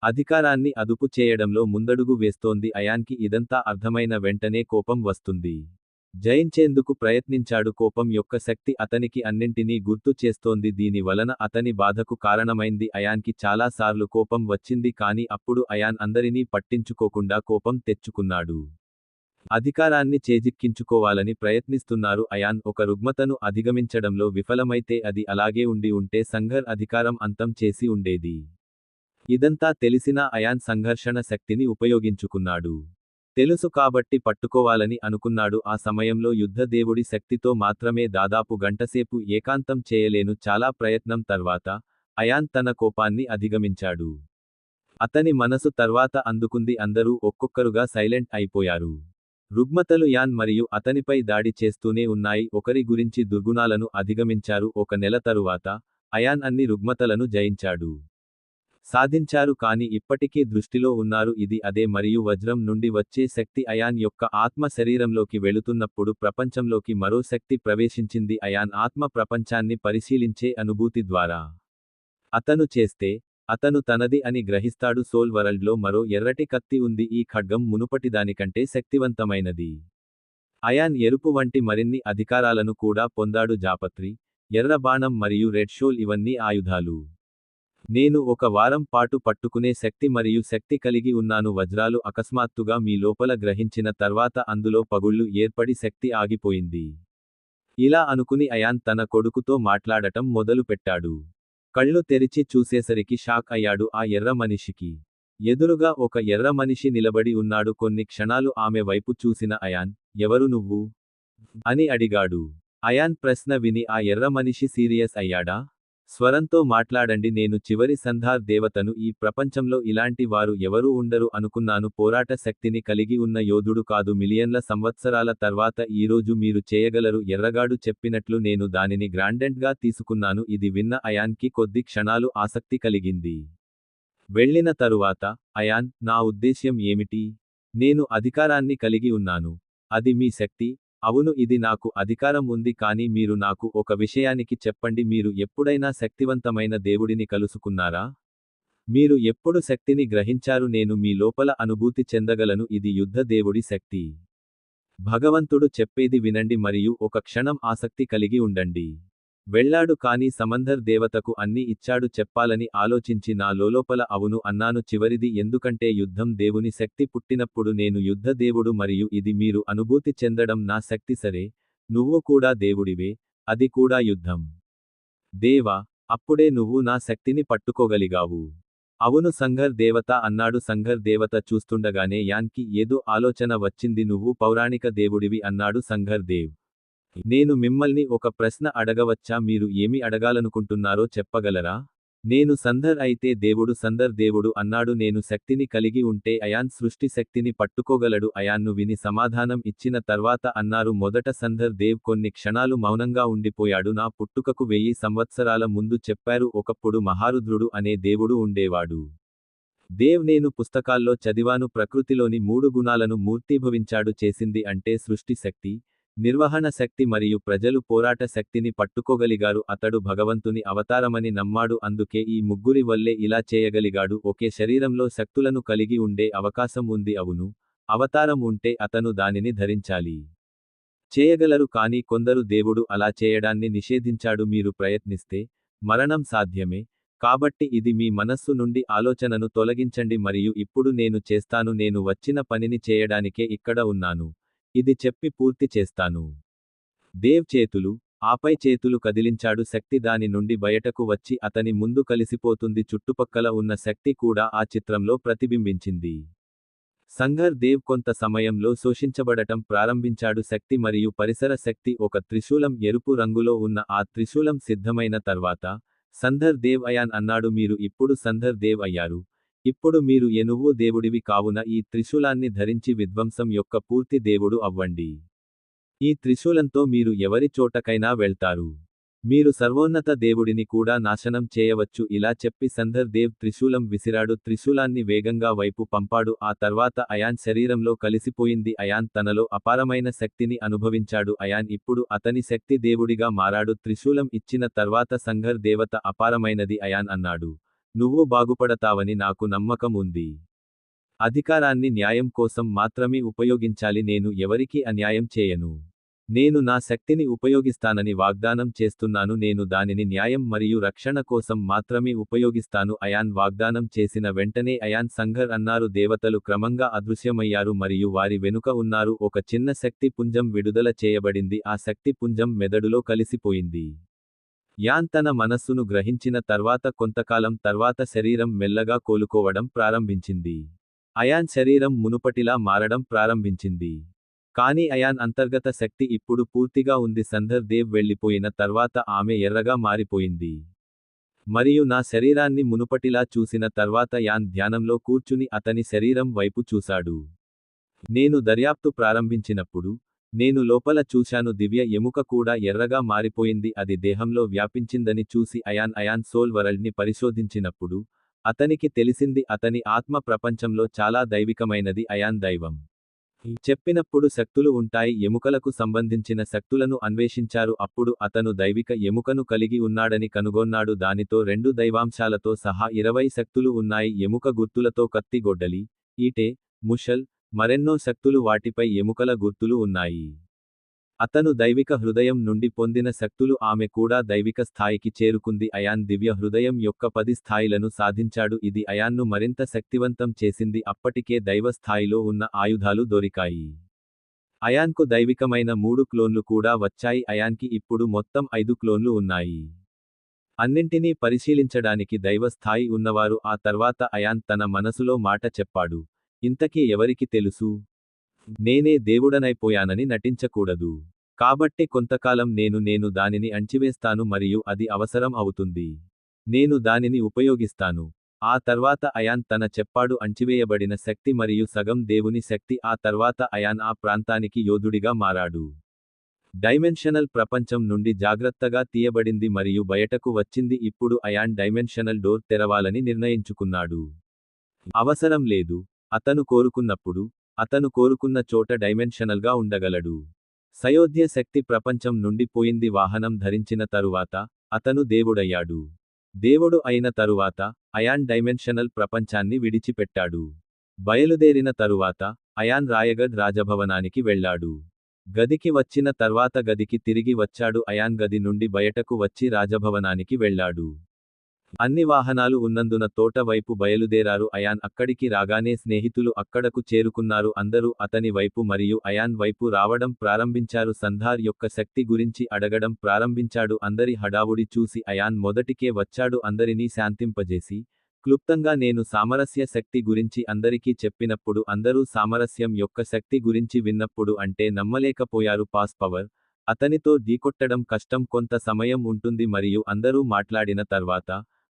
అధికారాన్ని అదుపు చేయడంలో ముందడుగు వేస్తోంది. అయాన్కి ఇదంతా అర్థమైన వెంటనే కోపం వస్తుంది. జయించేందుకు ప్రయత్నించాడు. కోపం యొక్క శక్తి అతనికి అన్నింటినీ గుర్తు చేస్తోంది. దీని వలన అతని బాధకు కారణమైంది. అయాన్కి చాలా సార్లు కోపం వచ్చింది. కానీ అప్పుడు అయాన్ అందరినీ పట్టించుకోకుండా కోపం తెచ్చుకున్నాడు. అధికారాన్ని చేజిక్కించుకోవాలని ప్రయత్నిస్తున్నారు. అయాన్ ఒక రుగ్మతను అధిగమించడంలో విఫలమైతే అది అలాగే ఉంటే సంఘర్ అధికారం అంతం చేసి ఉండేది. ఇదంతా తెలిసినా అయాన్ సంఘర్షణ శక్తిని ఉపయోగించుకున్నాడు. తెలుసు కాబట్టి పట్టుకోవాలని అనుకున్నాడు. ఆ సమయంలో యుద్ధ దేవుడి శక్తితో మాత్రమే దాదాపు గంటసేపు ఏకాంతం చేయలేను. చాలా ప్రయత్నం తర్వాత అయాన్ తన కోపాన్ని అధిగమించాడు. అతని మనసు తర్వాత అందుకుంది. అందరూ ఒక్కొక్కరుగా సైలెంట్ అయిపోయారు. రుగ్మతలు యాన్ మరియు అతనిపై దాడి చేస్తూనే ఉన్నాయి. ఒకరి గురించి దుర్గుణాలను అధిగమించారు. ఒక నెల తరువాత అయాన్ అన్ని రుగ్మతలను జయించాడు. సాధించారు. కానీ ఇప్పటికీ దృష్టిలో ఉన్నారు. ఇది అదే మరియు వజ్రం నుండి వచ్చే శక్తి. అయాన్ యొక్క ఆత్మ శరీరంలోకి వెళుతున్నప్పుడు ప్రపంచంలోకి మరో శక్తి ప్రవేశించింది. అయాన్ ఆత్మ ప్రపంచాన్ని పరిశీలించే అనుభూతి ద్వారా అతను చేస్తే అతను తనది అని గ్రహిస్తాడు. సోల్ వరల్డ్లో మరో ఎర్రటి కత్తి ఉంది. ఈ ఖడ్గం మునుపటిదానికంటే శక్తివంతమైనది. అయాన్ ఎరుపు వంటి మరిన్ని అధికారాలను కూడా పొందాడు. జాపత్రి, ఎర్ర బాణం మరియు రెడ్ షోల్ ఇవన్నీ ఆయుధాలు. నేను ఒక వారం పాటు పట్టుకునే శక్తి మరియు శక్తి కలిగి ఉన్నాను. వజ్రాలు అకస్మాత్తుగా మీ లోపల గ్రహించిన తర్వాత అందులో పగుళ్లు ఏర్పడి శక్తి ఆగిపోయింది. ఇలా అనుకుని అయాన్ తన కొడుకుతో మాట్లాడటం మొదలుపెట్టాడు. కళ్ళు తెరిచి చూసేసరికి షాక్ అయ్యాడు. ఆ ఎర్ర మనిషికి ఎదురుగా ఒక ఎర్ర మనిషి నిలబడి ఉన్నాడు. కొన్ని క్షణాలు ఆమె వైపు చూసిన అయాన్, ఎవరు నువ్వు? అని అడిగాడు. అయాన్ ప్రశ్న విని ఆ ఎర్ర మనిషి సీరియస్ అయ్యాడా? స్వరంతో మాట్లాడండి. నేను చివరి సంధార్ దేవతను. ఈ ప్రపంచంలో ఇలాంటి వారు ఎవరూ ఉండరు అనుకున్నాను. పోరాట శక్తిని కలిగి ఉన్న యోధుడు కాదు. మిలియన్ల సంవత్సరాల తర్వాత ఈరోజు మీరు చేయగలరు. ఎర్రగాడు చెప్పినట్లు నేను దానిని గ్రాండెంట్గా తీసుకున్నాను. ఇది విన్న అయాన్కి కొద్ది క్షణాలు ఆసక్తి కలిగింది. వెళ్ళిన తరువాత అయాన్, నా ఉద్దేశ్యం ఏమిటి? నేను అధికారాన్ని కలిగి ఉన్నాను. అది మీ శక్తి? అవును, ఇది నాకు అధికారం ఉంది. కానీ మీరు నాకు ఒక విషయానికి చెప్పండి. మీరు ఎప్పుడైనా శక్తివంతమైన దేవుడిని కలుసుకున్నారా? మీరు ఎప్పుడు శక్తిని గ్రహించారు? నేను మీ లోపల అనుభూతి చెందగలను. ఇది యుద్ధ దేవుడి శక్తి. భగవంతుడు చెప్పేది వినండి మరియు ఒక క్షణం ఆసక్తి కలిగి ఉండండి. వెళ్ళాడు. కానీ సమంధర్ దేవతకు అన్ని ఇచ్చాడు. చెప్పాలని ఆలోచించి నా లోలోపల అవును అన్నాను. చివరిది ఎందుకంటే యుద్ధం దేవుని శక్తి పుట్టినప్పుడు నేను యుద్ధ దేవుడు మరియు ఇది మీరు అనుభూతి చెందడం నా శక్తి. సరే, నువ్వు కూడా దేవుడివే, అది కూడా యుద్ధం. దేవా, అప్పుడే నువ్వు నా శక్తిని పట్టుకోగలిగావు. అవును సంఘర్ దేవత అన్నాడు. సంఘర్ దేవత చూస్తుండగానే యాన్కి ఏదో ఆలోచన వచ్చింది. నువ్వు పౌరాణిక దేవుడివి అన్నాడు సంఘర్ దేవ్. నేను మిమ్మల్ని ఒక ప్రశ్న అడగవచ్చా? మీరు ఏమి అడగాలనుకుంటున్నారో చెప్పగలరా? నేను సంధర్ అయితే దేవుడు సందర్ దేవుడు అన్నాడు. నేను శక్తిని కలిగి ఉంటే అయాన్ సృష్టి శక్తిని పట్టుకోగలడు. అయాన్ను విని సమాధానం ఇచ్చిన తర్వాత అన్నారు. మొదట సంధర్ దేవ్ కొన్ని క్షణాలు మౌనంగా ఉండిపోయాడు. నా పుట్టుకకు 1000 సంవత్సరాల ముందు చెప్పారు. ఒకప్పుడు మహారుద్రుడు అనే దేవుడు ఉండేవాడు. దేవ్ నేను పుస్తకాల్లో చదివాను. ప్రకృతిలోని 3 గుణాలను మూర్తీభవించాడు. చేసింది అంటే సృష్టి శక్తి, నిర్వహణ శక్తి మరియు ప్రజలు పోరాట శక్తిని పట్టుకోగలిగారు. అతడు భగవంతుని అవతారమని నమ్మాడు. అందుకే ఈ ముగ్గురి వల్లే ఇలా చేయగలిగాడు. ఒకే శరీరంలో శక్తులను కలిగి ఉండే అవకాశం ఉంది. అవును, అవతారం ఉంటే అతను దానిని ధరించాలి. చేయగలరు కానీ కొందరు దేవుడు అలా చేయడాన్ని నిషేధించాడు. మీరు ప్రయత్నిస్తే మరణం సాధ్యమే. కాబట్టి ఇది మీ మనస్సు నుండి ఆలోచనను తొలగించండి మరియు ఇప్పుడు నేను చేస్తాను, నేను వచ్చిన పనిని చేయడానికే ఇక్కడ ఉన్నాను. ఇది చెప్పి పూర్తి చేస్తాను. దేవ్ చేతులు, ఆపై చేతులు కదిలించాడు. శక్తి దాని నుండి బయటకు వచ్చి అతని ముందు కలిసిపోతుంది. చుట్టుపక్కల ఉన్న శక్తి కూడా ఆ చిత్రంలో ప్రతిబింబించింది. సంఘర్ దేవ్ కొంత సమయంలో శోషించబడటం ప్రారంభించాడు. శక్తి మరియు పరిసర శక్తి ఒక త్రిశూలం ఎరుపు రంగులో ఉన్న ఆ త్రిశూలం సిద్ధమైన తర్వాత సంధర్ దేవ్ అయాన్ అన్నాడు, మీరు ఇప్పుడు సంధర్ దేవ్ అయ్యారు. ఇప్పుడు మీరు ఎనువ్వు దేవుడివి కావున ఈ త్రిశూలాన్ని ధరించి విధ్వంసం యొక్క పూర్తి దేవుడు అవ్వండి. ఈ త్రిశూలంతో మీరు ఎవరి చోటకైనా వెళ్తారు. మీరు సర్వోన్నత దేవుడిని కూడా నాశనం చేయవచ్చు. ఇలా చెప్పి సంధర్ దేవ్ త్రిశూలం విసిరాడు. త్రిశూలాన్ని వేగంగా వైపు పంపాడు. ఆ తర్వాత అయాన్ శరీరంలో కలిసిపోయింది. అయాన్ తనలో అపారమైన శక్తిని అనుభవించాడు. అయాన్ ఇప్పుడు అతని శక్తి దేవుడిగా మారాడు. త్రిశూలం ఇచ్చిన తర్వాత సంఘర్ దేవత అపారమైనది. అయాన్ అన్నాడు, నువ్వు బాగుపడతావని నాకు నమ్మకం ఉంది. అధికారాన్ని న్యాయం కోసం మాత్రమే ఉపయోగించాలి. నేను ఎవరికీ అన్యాయం చేయను. నేను నా శక్తిని ఉపయోగిస్తానని వాగ్దానం చేస్తున్నాను. నేను దానిని న్యాయం మరియు రక్షణ కోసం మాత్రమే ఉపయోగిస్తాను. అయాన్ వాగ్దానం చేసిన వెంటనే అయాన్ సంఘర్ అన్నారు. దేవతలు క్రమంగా అదృశ్యమయ్యారు మరియు వారి వెనుక ఉన్నారు. ఒక చిన్న శక్తి పుంజం విడుదల చేయబడింది. ఆ శక్తి పుంజం మెదడులో కలిసిపోయింది. యాన్ తన మనస్సును గ్రహించిన తర్వాత కొంతకాలం తర్వాత శరీరం మెల్లగా కోలుకోవడం ప్రారంభించింది. అయాన్ శరీరం మునుపటిలా మారడం ప్రారంభించింది. కానీ అయాన్ అంతర్గత శక్తి ఇప్పుడు పూర్తిగా ఉంది. సంధర్ దేవ్ వెళ్ళిపోయిన తర్వాత ఆమె ఎర్రగా మారిపోయింది. మరియు నా శరీరాన్ని మునుపటిలా చూసిన తర్వాత యాన్ ధ్యానంలో కూర్చుని అతని శరీరం వైపు చూశాడు. నేను దర్యాప్తు ప్రారంభించినప్పుడు నేను లోపల చూశాను. దివ్య ఎముక కూడా ఎర్రగా మారిపోయింది. అది దేహంలో వ్యాపించిందని చూసి అయాన్ సోల్ వరల్డ్ని పరిశోధించినప్పుడు అతనికి తెలిసింది అతని ఆత్మ ప్రపంచంలో చాలా దైవికమైనది. అయాన్ దైవం చెప్పినప్పుడు శక్తులు ఉంటాయి. ఎముకలకు సంబంధించిన శక్తులను అన్వేషించారు. అప్పుడు అతను దైవిక ఎముకను కలిగి ఉన్నాడని కనుగొన్నాడు. దానితో 2 దైవాంశాలతో సహా 20 శక్తులు ఉన్నాయి. ఎముక గుర్తులతో కత్తి, గొడ్డలి, ఈటె, ముషల్, మరెన్నో శక్తులు, వాటిపై ఎముకల గుర్తులు ఉన్నాయి. అతను దైవిక హృదయం నుండి పొందిన శక్తులు. ఆమె కూడా దైవిక స్థాయికి చేరుకుంది. అయాన్ దివ్య హృదయం యొక్క 10 స్థాయిలను సాధించాడు. ఇది అయాన్ను మరింత శక్తివంతం చేసింది. అప్పటికే దైవ స్థాయిలో ఉన్న ఆయుధాలు దొరికాయి. అయాన్కు దైవికమైన 3 క్లోన్లు కూడా వచ్చాయి. అయాన్కి ఇప్పుడు మొత్తం 5 క్లోన్లు ఉన్నాయి. అన్నింటినీ పరిశీలించడానికి దైవ స్థాయి ఉన్నవారు. ఆ తర్వాత అయాన్ తన మనసులో మాట చెప్పాడు, ఇంతకీ ఎవరికి తెలుసు? నేనే దేవుడనైపోయానని నటించకూడదు. కాబట్టి కొంతకాలం నేను దానిని అణచివేస్తాను మరియు అది అవసరం అవుతుంది. నేను దానిని ఉపయోగిస్తాను. ఆ తర్వాత అయాన్ తన చెప్పాడు అణచివేయబడిన శక్తి మరియు సగం దేవుని శక్తి. ఆ తర్వాత అయాన్ ఆ ప్రాంతానికి యోధుడిగా మారాడు. డైమెన్షనల్ ప్రపంచం నుండి జాగ్రత్తగా తీయబడింది మరియు బయటకు వచ్చింది. ఇప్పుడు అయాన్ డైమెన్షనల్ డోర్ తెరవాలని నిర్ణయించుకున్నాడు. అవసరం లేదు. అతను కోరుకున్నప్పుడు అతను కోరుకున్న చోట డైమెన్షనల్గా ఉండగలడు. సయోధ్య శక్తి ప్రపంచం నుండి పోయింది. వాహనం ధరించిన తరువాత అతను దేవుడయ్యాడు. దేవుడు అయిన తరువాత అయాన్ డైమెన్షనల్ ప్రపంచాన్ని విడిచిపెట్టాడు. బయలుదేరిన తరువాత అయాన్ రాయగఢ్ రాజభవనానికి వెళ్ళాడు. గదికి వచ్చిన తర్వాత గదికి తిరిగి వచ్చాడు. అయాన్ గది నుండి బయటకు వచ్చి రాజభవనానికి వెళ్ళాడు. అన్ని వాహనాలు ఉన్నందున తోట వైపు బయలుదేరారు. అయాన్ అక్కడికి రాగానే స్నేహితులు అక్కడకు చేరుకున్నారు. అందరూ అతని వైపు మరియు అయాన్ వైపు రావడం ప్రారంభించారు. సంధార్ యొక్క శక్తి గురించి అడగడం ప్రారంభించాడు. అందరి హడావుడి చూసి అయాన్ మొదటికే వచ్చాడు. అందరినీ శాంతింపజేసి క్లుప్తంగా నేను సామరస్య శక్తి గురించి అందరికీ చెప్పినప్పుడు అందరూ సామరస్యం యొక్క శక్తి గురించి విన్నప్పుడు అంటే నమ్మలేకపోయారు. పాస్ పవర్ అతనితో ఢీకొట్టడం కష్టం, కొంత సమయం ఉంటుంది మరియు అందరూ మాట్లాడిన తర్వాత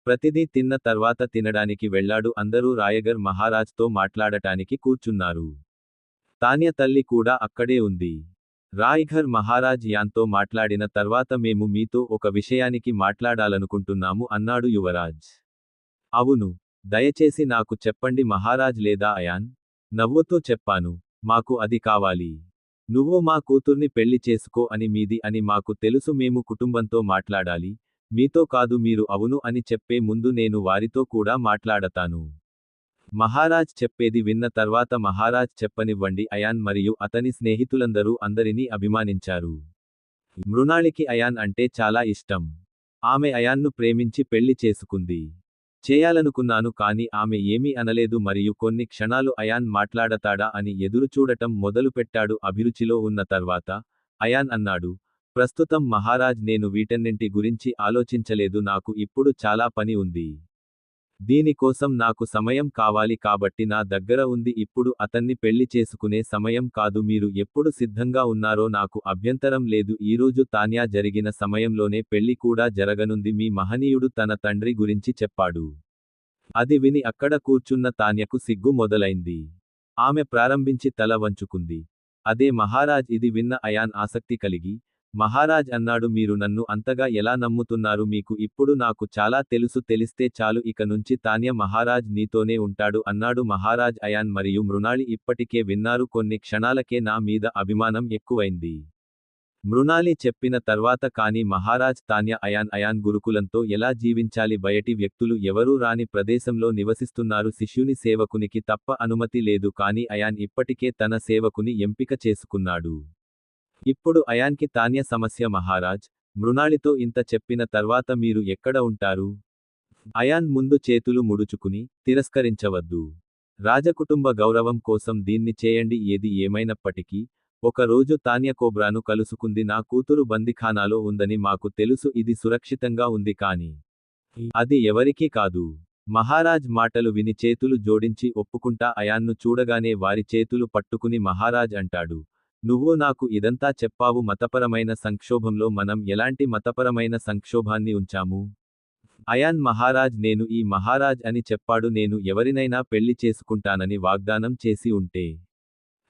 ప్రతిదీ తిన్న తర్వాత తినడానికి వెళ్ళాడు. అందరూ రాయగర్ మహారాజ్తో మాట్లాడటానికి కూర్చున్నారు. తాన్య తల్లి కూడా అక్కడే ఉంది. రాయ్ఘర్ మహారాజ్ యాన్తో మాట్లాడిన తర్వాత మేము మీతో ఒక విషయానికి మాట్లాడాలనుకుంటున్నాము అన్నాడు యువరాజ్. అవును, దయచేసి నాకు చెప్పండి మహారాజ్ లేదా అయాన్ నవ్వుతూ చెప్పాను. మాకు అది కావాలి. నువ్వు మా కూతుర్ని పెళ్లి చేసుకో అని మీది అని మాకు తెలుసు. మేము కుటుంబంతో మాట్లాడాలి, మీతో కాదు. మీరు అవును అని చెప్పే ముందు నేను వారితో కూడా మాట్లాడతాను. మహారాజ్ చెప్పేది విన్న తర్వాత మహారాజ్ చెప్పనివ్వండి అయాన్ మరియు అతని స్నేహితులందరూ అందరినీ అభిమానించారు. మృణాళికి అయాన్ అంటే చాలా ఇష్టం. ఆమె అయాన్ను ప్రేమించి పెళ్లి చేసుకుంది. చేయాలనుకున్నాను కానీ ఆమె ఏమీ అనలేదు మరియు కొన్ని క్షణాలు అయాన్ మాట్లాడతాడా అని ఎదురుచూడటం మొదలుపెట్టాడు. అభిరుచిలో ఉన్న తర్వాత అయాన్ అన్నాడు, ప్రస్తుతం మహారాజ్ నేను వీటన్నింటి గురించి ఆలోచించలేదు, నాకు ఇప్పుడు చాలా పని ఉంది. దీనికోసం నాకు సమయం కావాలి కాబట్టి నా దగ్గర ఉంది, ఇప్పుడు అతన్ని పెళ్లి చేసుకునే సమయం కాదు, మీరు ఎప్పుడు సిద్ధంగా ఉన్నారో నాకు అభ్యంతరం లేదు, ఈరోజు తాన్యా జరిగిన సమయంలోనే పెళ్లి కూడా జరగనుంది, మీ మహనీయుడు తన తండ్రి గురించి చెప్పాడు. అది విని అక్కడ కూర్చున్న తాన్యకు సిగ్గు మొదలైంది. ఆమె ప్రారంభించి తల వంచుకుంది. అదే మహారాజ్. ఇది విన్న అయాన్ ఆసక్తి కలిగి, మహారాజ్ అన్నాడు, మీరు నన్ను అంతగా ఎలా నమ్ముతున్నారు, మీకు ఇప్పుడు నాకు చాలా తెలుసు, తెలిస్తే చాలు, ఇక నుంచి తాన్య మహారాజ్ నీతోనే ఉంటాడు అన్నాడు మహారాజ్. అయాన్ మరియు మృణాళి ఇప్పటికే విన్నారు. కొన్ని క్షణాలకే నా మీద అభిమానం ఎక్కువైంది. మృణాలి చెప్పిన తర్వాత కానీ మహారాజ్ తాన్య అయాన్ గురుకులంతో ఎలా జీవించాలి, బయటి వ్యక్తులు ఎవరూ రాని ప్రదేశంలో నివసిస్తున్నారు, శిష్యుని సేవకునికి తప్ప అనుమతి లేదు, కానీ అయాన్ ఇప్పటికే తన సేవకుని ఎంపిక చేసుకున్నాడు. ఇప్పుడు అయాన్కి తాన్య సమస్య. మహారాజ్, మృణాళితో ఇంత చెప్పిన తర్వాత మీరు ఎక్కడ ఉంటారు? అయాన్ ముందు చేతులు ముడుచుకుని, తిరస్కరించవద్దు. రాజకుటుంబ గౌరవం కోసం దీన్ని చేయండి, ఏది ఏమైనప్పటికీ ఒక రోజు తాన్య కోబ్రాను కలుసుకుంది, నా కూతురు బందిఖానాలో ఉందని మాకు తెలుసు, ఇది సురక్షితంగా ఉంది కానీ అది ఎవరికీ కాదు. మహారాజ్ మాటలు విని చేతులు జోడించి ఒప్పుకుంటా. అయాన్ను చూడగానే వారి చేతులు పట్టుకుని మహారాజ్ అంటాడు, నువ్వు నాకు ఇదంతా చెప్పావు, మతపరమైన సంక్షోభంలో మనం ఎలాంటి మతపరమైన సంక్షోభాన్ని ఉంచాము? అయాన్ మహారాజ్ నేను ఈ మహారాజ్ అని చెప్పాడు, నేను ఎవరినైనా పెళ్లి చేసుకుంటానని వాగ్దానం చేసి ఉంటే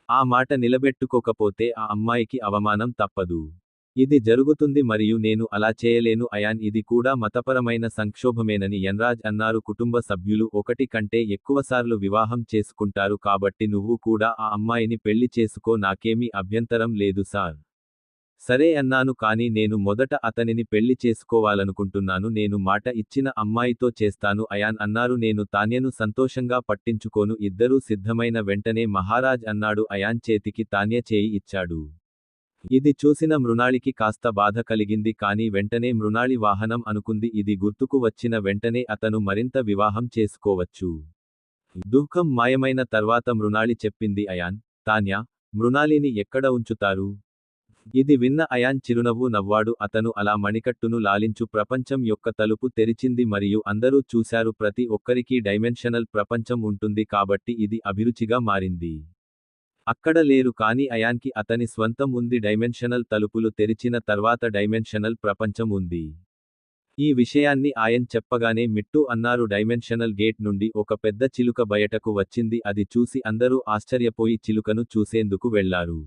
ఆ మాట నిలబెట్టుకోకపోతే ఆ అమ్మాయికి అవమానం తప్పదు. ఇది జరుగుతుంది మరియు నేను అలా చేయలేను అయాన్, ఇది కూడా మతపరమైన సంక్షోభమేనని యన్రాజ్ అన్నారు. కుటుంబ సభ్యులు ఒకటి కంటే ఎక్కువసార్లు వివాహం చేసుకుంటారు కాబట్టి నువ్వు కూడా ఆ అమ్మాయిని పెళ్లి చేసుకో, నాకేమీ అభ్యంతరం లేదు సార్. సరే అన్నాను, కానీ నేను మొదట అతనిని పెళ్లి చేసుకోవాలనుకుంటున్నాను, నేను మాట ఇచ్చిన అమ్మాయితో చేస్తాను అయాన్ అన్నారు. నేను తాన్యను సంతోషంగా పట్టించుకోను, ఇద్దరూ సిద్ధమైన వెంటనే మహారాజ్ అన్నాడు. అయాన్ చేతికి తాన్య చేయి ఇచ్చాడు. ఇది చూసిన మృణాళికి కాస్త బాధ కలిగింది, కానీ వెంటనే మృణాళి వాహనం అనుకుంది, ఇది గుర్తుకు వచ్చిన వెంటనే అతను మరింత వివాహం చేసుకోవచ్చు. దుఃఖం మాయమైన తర్వాత మృణాళి చెప్పింది, అయాన్, తాన్య, మృణాలిని ఎక్కడ ఉంచుతారు? ఇది విన్న అయాన్ చిరునవ్వు నవ్వాడు. అతను అలా మణికట్టును లాలించు ప్రపంచం యొక్క తలుపు తెరిచింది మరియు అందరూ చూశారు, ప్రతి ఒక్కరికీ డైమెన్షనల్ ప్రపంచం ఉంటుంది కాబట్టి ఇది అభిరుచిగా మారింది. అక్కడ లేరు కానీ అయాన్కి అతని స్వంతం ఉంది. డైమెన్షనల్ తలుపులు తెరిచిన తర్వాత డైమెన్షనల్ ప్రపంచం ఉంది. ఈ విషయాన్ని ఆయన్ చెప్పగానే మిట్టు అన్నారు. డైమెన్షనల్ గేట్ నుండి ఒక పెద్ద చిలుక బయటకు వచ్చింది, అది చూసి అందరూ ఆశ్చర్యపోయి చిలుకను చూసేందుకు వెళ్లారు.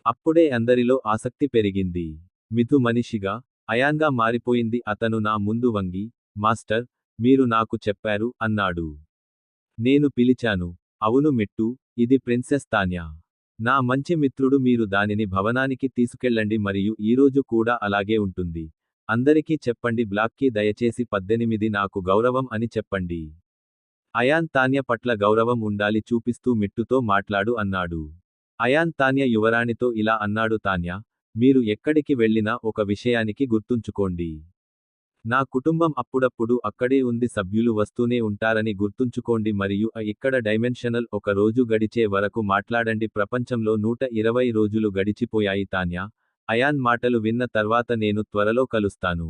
అప్పుడే అందరిలో ఆసక్తి పెరిగింది. మిథు మనిషిగా, అయాన్గా మారిపోయింది. అతను నా ముందు వంగి, మాస్టర్, మీరు నాకు చెప్పారు అన్నాడు. నేను పిలిచాను. అవును మిట్టు, ఇది ప్రిన్సెస్ తాన్యా. నా మంచి మిత్రుడు, మీరు దానిని భవనానికి తీసుకెళ్ళండి మరియు ఈరోజు కూడా అలాగే ఉంటుంది. అందరికీ చెప్పండి, బ్లాక్కి దయచేసి 18 నాకు గౌరవం అని చెప్పండి. అయాన్ తాన్య పట్ల గౌరవం ఉండాలి చూపిస్తూ మిట్టుతో మాట్లాడు అన్నాడు. అయాన్ తాన్య యువరాణితో ఇలా అన్నాడు, తాన్య, మీరు ఎక్కడికి వెళ్ళినా ఒక విషయానికి గుర్తుంచుకోండి. నా కుటుంబం అప్పుడప్పుడు అక్కడే ఉంది, సభ్యులు వస్తూనే ఉంటారని గుర్తుంచుకోండి మరియు ఇక్కడ డైమెన్షనల్ ఒక రోజు గడిచే వరకు మాట్లాడండి. ప్రపంచంలో 120 రోజులు గడిచిపోయాయి తాన్య. అయాన్ మాటలు విన్న తర్వాత నేను త్వరలో కలుస్తాను.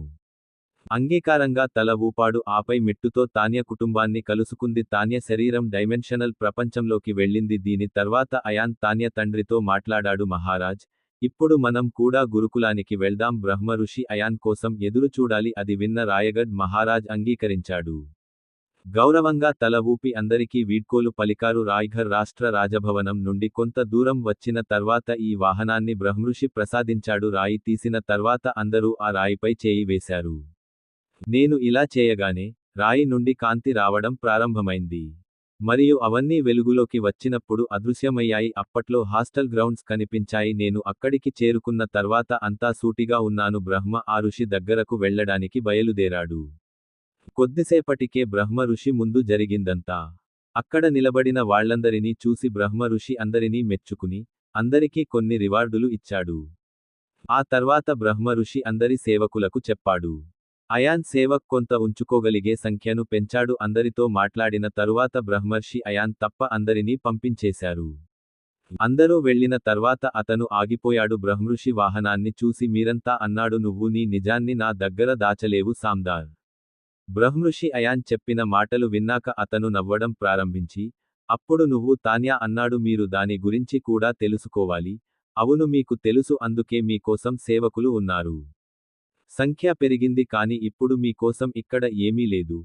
అంగీకారంగా తల ఊపాడు. ఆపై మిట్టుతో తాన్య కుటుంబాన్ని కలుసుకుంది. తాన్య శరీరం డైమెన్షనల్ ప్రపంచంలోకి వెళ్ళింది. దీని తర్వాత అయాన్ తాన్య తండ్రితో మాట్లాడాడు, మహారాజ్, ఇప్పుడు మనం కూడా గురుకులానికి వెళ్దాం, బ్రహ్మ ఋషి అయాన్ కోసం ఎదురుచూడాలి. అది విన్న రాయగఢ్ మహారాజ్ అంగీకరించాడు. గౌరవంగా తల ఊపి అందరికీ వీడ్కోలు పలికారు. రాయ్ఘర్ రాష్ట్ర రాజభవనం నుండి కొంత దూరం వచ్చిన తర్వాత ఈ వాహనాన్ని బ్రహ్మఋషి ప్రసాదించాడు. రాయి తీసిన తర్వాత అందరూ ఆ రాయిపై చేయి వేశారు. నేను ఇలా చేయగానే రాయి నుండి కాంతి రావడం ప్రారంభమైంది. మరియు అవన్నీ వెలుగులోకి వచ్చినప్పుడు అదృశ్యమయ్యాయి. అప్పట్లో హాస్టల్ గ్రౌండ్స్ కనిపించాయి. నేను అక్కడికి చేరుకున్న తర్వాత అంతా సూటిగా ఉన్నాను. బ్రహ్మ ఆ ఋషి దగ్గరకు వెళ్ళడానికి బయలుదేరాడు. కొద్దిసేపటికే బ్రహ్మ ఋషి ముందు జరిగిందంతా అక్కడ నిలబడిన వాళ్లందరినీ చూసి బ్రహ్మ ఋషి అందరినీ మెచ్చుకుని, అందరికీ కొన్ని రివార్డులు ఇచ్చాడు. ఆ తర్వాత బ్రహ్మ ఋషి అందరి సేవకులకు చెప్పాడు. అయాన్ సేవక్ కొంత ఉంచుకోగలిగే సంఖ్యను పెంచాడు. అందరితో మాట్లాడిన తరువాత బ్రహ్మర్షి అయాన్ తప్ప అందరినీ పంపించేశారు. అందరూ వెళ్ళిన తర్వాత అతను ఆగిపోయాడు. బ్రహ్మఋషి వాహనాన్ని చూసి మీరంతా అన్నాడు, నువ్వు నీ నిజాన్ని నా దగ్గర దాచలేవు సామ్దార్. బ్రహ్మఋషి అయాన్ చెప్పిన మాటలు విన్నాక అతను నవ్వడం ప్రారంభించి, అప్పుడు నువ్వు తాన్యా అన్నాడు, మీరు దాని గురించి కూడా తెలుసుకోవాలి. అవును, మీకు తెలుసు, అందుకే మీకోసం సేవకులు ఉన్నారు. సంఖ్య పెరిగింది కాని ఇప్పుడు మీకోసం ఇక్కడ ఏమీ లేదు.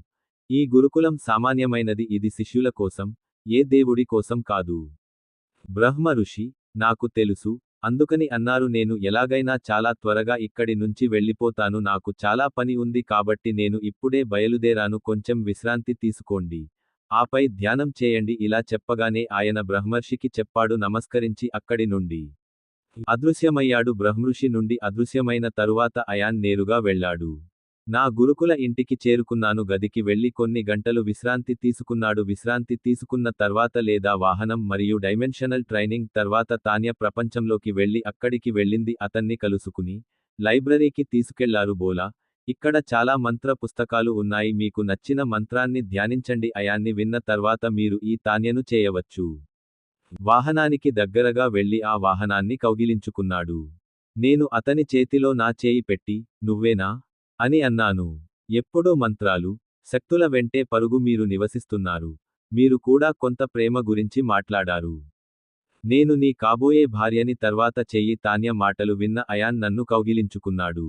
ఈ గురుకులం సామాన్యమైనది, ఇది శిష్యుల కోసం, ఏ దేవుడి కోసం కాదు. బ్రహ్మ ఋషి, నాకు తెలుసు, అందుకని అన్నారు, నేను ఎలాగైనా చాలా త్వరగా ఇక్కడి నుంచి వెళ్ళిపోతాను. నాకు చాలా పని ఉంది కాబట్టి నేను ఇప్పుడే బయలుదేరాను. కొంచెం విశ్రాంతి తీసుకోండి. ఆపై ధ్యానం చేయండి. ఇలా చెప్పగానే ఆయన బ్రహ్మర్షికి చెప్పాడు. నమస్కరించి అక్కడి నుండి అదృశ్యమయ్యాడు. బ్రహ్మఋషి నుండి అదృశ్యమైన తరువాత అయాన్ నేరుగా వెళ్ళాడు. నా గురుకుల ఇంటికి చేరుకున్నాను. గదికి వెళ్లి కొన్ని గంటలు విశ్రాంతి తీసుకున్నాడు. విశ్రాంతి తీసుకున్న తర్వాత లేదా వాహనం మరియు డైమెన్షనల్ ట్రైనింగ్ తర్వాత తాన్య ప్రపంచంలోకి వెళ్లి అక్కడికి వెళ్ళింది. అతన్ని కలుసుకుని లైబ్రరీకి తీసుకెళ్లారు. బోలా, ఇక్కడ చాలా మంత్ర పుస్తకాలు ఉన్నాయి. మీకు నచ్చిన మంత్రాన్ని ధ్యానించండి. అయాన్ని విన్న తర్వాత మీరు ఈ తాన్యను చేయవచ్చు. వాహనానికి దగ్గరగా వెళ్లి ఆ వాహనాన్ని కౌగిలించుకున్నాడు. నేను అతని చేతిలో నా చేయి పెట్టి, నువ్వేనా అని అన్నాను. ఎప్పుడో మంత్రాలు, శక్తుల వెంటే పరుగు మీరు నివసిస్తున్నారు. మీరు కూడా కొంత ప్రేమ గురించి మాట్లాడారు. నేను నీ కాబోయే భార్యని. తర్వాత చెయ్యి. తాన్య మాటలు విన్న అయాన్ నన్ను కౌగిలించుకున్నాడు.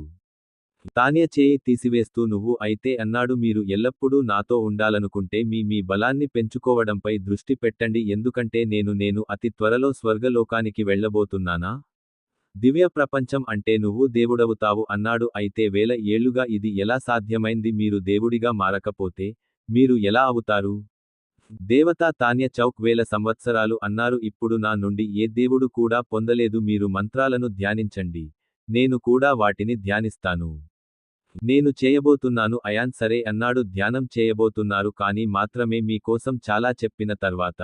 తాన్య చేయి తీసివేస్తూ నువ్వు అయితే అన్నాడు, మీరు ఎల్లప్పుడూ నాతో ఉండాలనుకుంటే మీ బలాన్ని పెంచుకోవడంపై దృష్టి పెట్టండి. ఎందుకంటే నేను అతి త్వరలో స్వర్గలోకానికి వెళ్ళబోతున్నానా? దివ్య ప్రపంచం అంటే నువ్వు దేవుడవుతావు అన్నాడు. అయితే 1000 ఏళ్లుగా ఇది ఎలా సాధ్యమైంది? మీరు దేవుడిగా మారకపోతే మీరు ఎలా అవుతారు? దేవతా తాన్య చౌక్ 1000 సంవత్సరాలు అన్నారు. ఇప్పుడు నా నుండి ఏ దేవుడు కూడా పొందలేదు. మీరు మంత్రాలను ధ్యానించండి, నేను కూడా వాటిని ధ్యానిస్తాను. నేను చేయబోతున్నాను. అయాన్ సరే అన్నాడు. ధ్యానం చేయబోతున్నారు కానీ మాత్రమే మీ కోసం చాలా చెప్పిన తర్వాత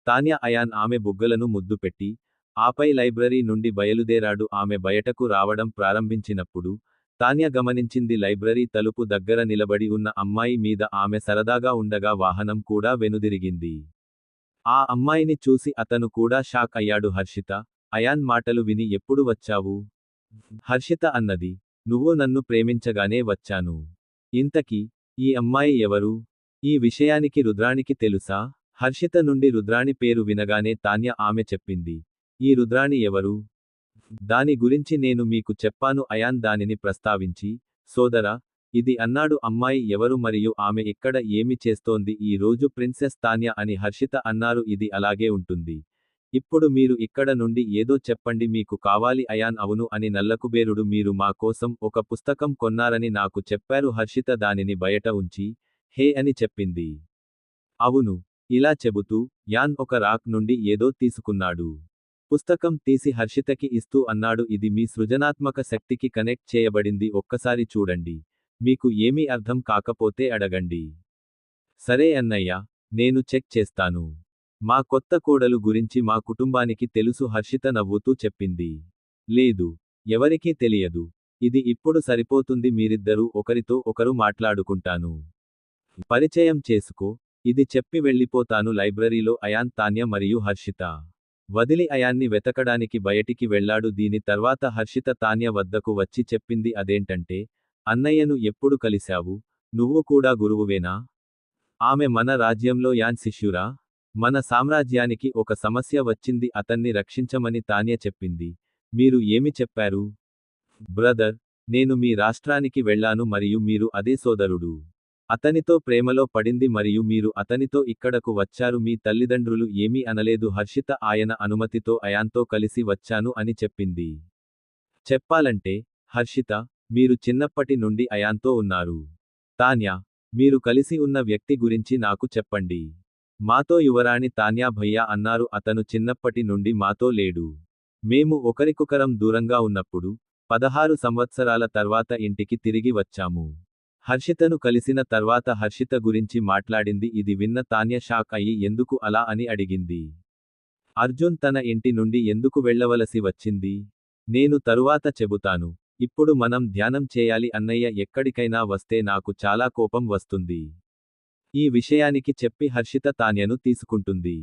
తాన్య అయాన్ ఆమె బుగ్గలను ముద్దు పెట్టి, ఆపై లైబ్రరీ నుండి బయలుదేరాడు. ఆమె బయటకు రావడం ప్రారంభించినప్పుడు తాన్య గమనించింది, లైబ్రరీ తలుపు దగ్గర నిలబడి ఉన్న అమ్మాయి మీద ఆమె సరదాగా ఉండగా వాహనం కూడా వెనుదిరిగింది. ఆ అమ్మాయిని చూసి అతను కూడా షాక్ అయ్యాడు. హర్షిత, అయాన్ మాటలు విని ఎప్పుడు వచ్చావు? హర్షిత అన్నది, నువ్వు నన్ను ప్రేమించగానే వచ్చాను. ఇంతకీ ఈ అమ్మాయి ఎవరు? ఈ విషయానికి రుద్రాణికి తెలుసా? హర్షిత నుండి రుద్రాణి పేరు వినగానే తాన్య ఆమె చెప్పింది. ఈ రుద్రాణి ఎవరు? దాని గురించి నేను మీకు చెప్పాను. అయాన్ దానిని ప్రస్తావించి, సోదరా, ఇది అన్నాడు. అమ్మాయి ఎవరు మరియు ఆమె ఇక్కడ ఏమి చేస్తోంది? ఈ రోజు ప్రిన్సెస్ తాన్య అని హర్షిత అన్నారు. ఇది అలాగే ఉంటుంది. ఇప్పుడు మీరు ఇక్కడ నుండి ఏదో చెప్పండి, మీకు కావాలి. అయాన్ అవును అని నల్లకుబేరుడు, మీరు మా కోసం ఒక పుస్తకం కొన్నారని నాకు చెప్పారు. హర్షిత దానిని బయట ఉంచి, హే అని చెప్పింది. అవును. ఇలా చెబుతూ యాన్ ఒక రాక్ నుండి ఏదో తీసుకున్నాడు. పుస్తకం తీసి హర్షితకి ఇస్తూ అన్నాడు, ఇది మీ సృజనాత్మక శక్తికి కనెక్ట్ చేయబడింది. ఒక్కసారి చూడండి. మీకు ఏమీ అర్థం కాకపోతే అడగండి. సరే అన్నయ్య, నేను చెక్ చేస్తాను. మా కొత్త కోడలు గురించి మా కుటుంబానికి తెలుసు. హర్షిత నవ్వుతూ చెప్పింది. లేదు, ఎవరికీ తెలియదు. ఇది ఇప్పుడు సరిపోతుంది. మీరిద్దరూ ఒకరితో ఒకరు మాట్లాడుకుంటాను. పరిచయం చేసుకో. ఇది చెప్పి వెళ్ళిపోతాను. లైబ్రరీలో అయాన్, తాన్య మరియు హర్షిత వదిలి అయాన్ని వెతకడానికి బయటికి వెళ్ళాడు. దీని తర్వాత హర్షిత తాన్య వద్దకు వచ్చి చెప్పింది, అదేంటంటే, అన్నయ్యను ఎప్పుడు కలిశావు? నువ్వు కూడా గురువువేనా? ఆమె మన రాజ్యంలో యాన్ శిష్యురా? మన సామ్రాజ్యానికి ఒక సమస్య వచ్చింది, అతన్ని రక్షించమని తాన్య చెప్పింది. మీరు ఏమి చెప్పారు? బ్రదర్, నేను మీ రాష్ట్రానికి వెళ్ళాను మరియు మీరు అదే సోదరుడు. అతనితో ప్రేమలో పడింది మరియు మీరు అతనితో ఇక్కడకు వచ్చారు. మీ తల్లిదండ్రులు ఏమీ అనలేదు. హర్షిత ఆయన అనుమతితో అయాన్తో కలిసి వచ్చాను అని చెప్పింది. చెప్పాలంటే, హర్షిత, మీరు చిన్నప్పటి నుండి అయాన్తో ఉన్నారు. తాన్య, మీరు కలిసి ఉన్న వ్యక్తి గురించి నాకు చెప్పండి. మాతో యువరాణి. తాన్యా భయ్యా అన్నారు, అతను చిన్నప్పటి నుండి మాతో లేడు. మేము ఒకరికొకరం దూరంగా ఉన్నప్పుడు 16 సంవత్సరాల తర్వాత ఇంటికి తిరిగి వచ్చాము. హర్షితను కలిసిన తర్వాత హర్షిత గురించి మాట్లాడింది. ఇది విన్న తాన్య షాక్ అయ్యి ఎందుకు అలా అని అడిగింది. అర్జున్ తన ఇంటి నుండి ఎందుకు వెళ్ళవలసి వచ్చింది? నేను తరువాత చెబుతాను. ఇప్పుడు మనం ధ్యానం చేయాలి. అన్నయ్య ఎక్కడికైనా వస్తే నాకు చాలా కోపం వస్తుంది. ఈ విషయానికి చెప్పి హర్షిత తాన్యను తీసుకుంటుంది.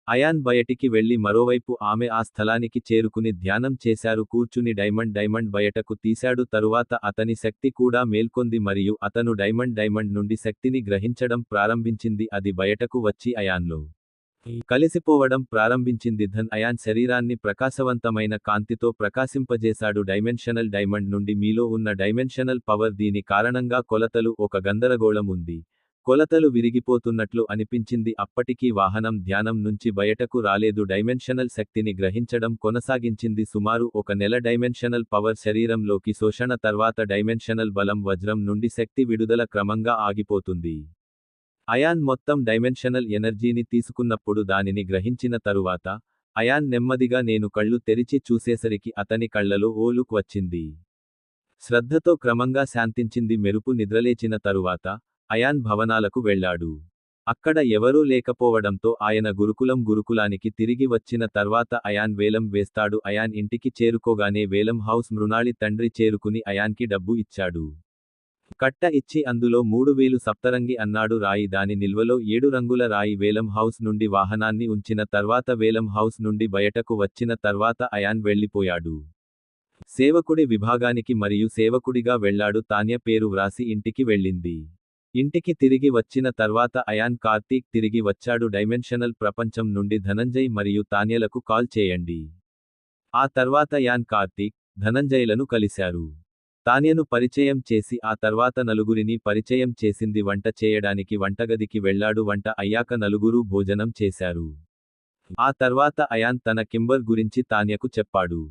అయాన్ బయటికి వెళ్లి మరోవైపు ఆమె ఆ స్థలానికి చేరుకుని ధ్యానం చేశారు. కూర్చుని డైమండ్ బయటకు తీశాడు. తరువాత అతని శక్తి కూడా మేల్కొంది మరియు అతను డైమండ్ నుండి శక్తిని గ్రహించడం ప్రారంభించింది. అది బయటకు వచ్చి అయాన్లో కలిసిపోవడం ప్రారంభించింది. అయాన్ శరీరాన్ని ప్రకాశవంతమైన కాంతితో ప్రకాశింపజేశాడు. డైమండ్ నుండి మీలో ఉన్న డైమెన్షనల్ పవర్. దీని కారణంగా కొలతలు ఒక గందరగోళం ఉంది. కొలతలు విరిగిపోతున్నట్లు అనిపించింది. అప్పటికీ వాహనం ధ్యానం నుంచి బయటకు రాలేదు. డైమెన్షనల్ శక్తిని గ్రహించడం కొనసాగించింది. సుమారు ఒక నెల డైమెన్షనల్ పవర్ శరీరంలోకి శోషణ తర్వాత డైమెన్షనల్ బలం వజ్రం నుండి శక్తి విడుదల క్రమంగా ఆగిపోతుంది. అయాన్ మొత్తం డైమెన్షనల్ ఎనర్జీని తీసుకున్నప్పుడు దానిని గ్రహించిన తరువాత అయాన్ నెమ్మదిగా నేను కళ్ళు తెరిచి చూసేసరికి అతని కళ్లలో ఓ లుక్ వచ్చింది. శ్రద్ధతో క్రమంగా శాంతించింది. మెరుపు నిద్రలేచిన తరువాత అయాన్ భవనాలకు వెళ్ళాడు. అక్కడ ఎవరూ లేకపోవడంతో ఆయన గురుకులానికి తిరిగి వచ్చిన తర్వాత అయాన్ వేలం వేస్తాడు. అయాన్ ఇంటికి చేరుకోగానే వేలం హౌస్ మృణాళి తండ్రి చేరుకుని అయాన్కి డబ్బు ఇచ్చాడు. కట్ట ఇచ్చి అందులో 3000 సప్తరంగి అన్నాడు. రాయి దాని నిల్వలో 7 రంగుల రాయి. వేలం హౌస్ నుండి వాహనాన్ని ఉంచిన తర్వాత వేలం హౌస్ నుండి బయటకు వచ్చిన తర్వాత అయాన్ వెళ్ళిపోయాడు. సేవకుడి విభాగానికి మరియు సేవకుడిగా వెళ్ళాడు. తాన్య పేరు వ్రాసి ఇంటికి వెళ్ళింది. ఇంటికి తిరిగి వచ్చిన తర్వాత అయాన్ కార్తీక్ తిరిగి వచ్చాడు. డైమెన్షనల్ ప్రపంచం నుండి ధనంజయ్ మరియు తాన్యలకు కాల్ చేయండి. ఆ తర్వాత యాన్ కార్తీక్, ధనంజయ్లను కలిశారు. తాన్యను పరిచయం చేసి ఆ తర్వాత నలుగురిని పరిచయం చేసింది. వంట చేయడానికి వంటగదికి వెళ్ళాడు. వంట అయ్యాక నలుగురూ భోజనం చేశారు. ఆ తర్వాత అయాన్ తన కింబర్ గురించి తాన్యకు చెప్పాడు.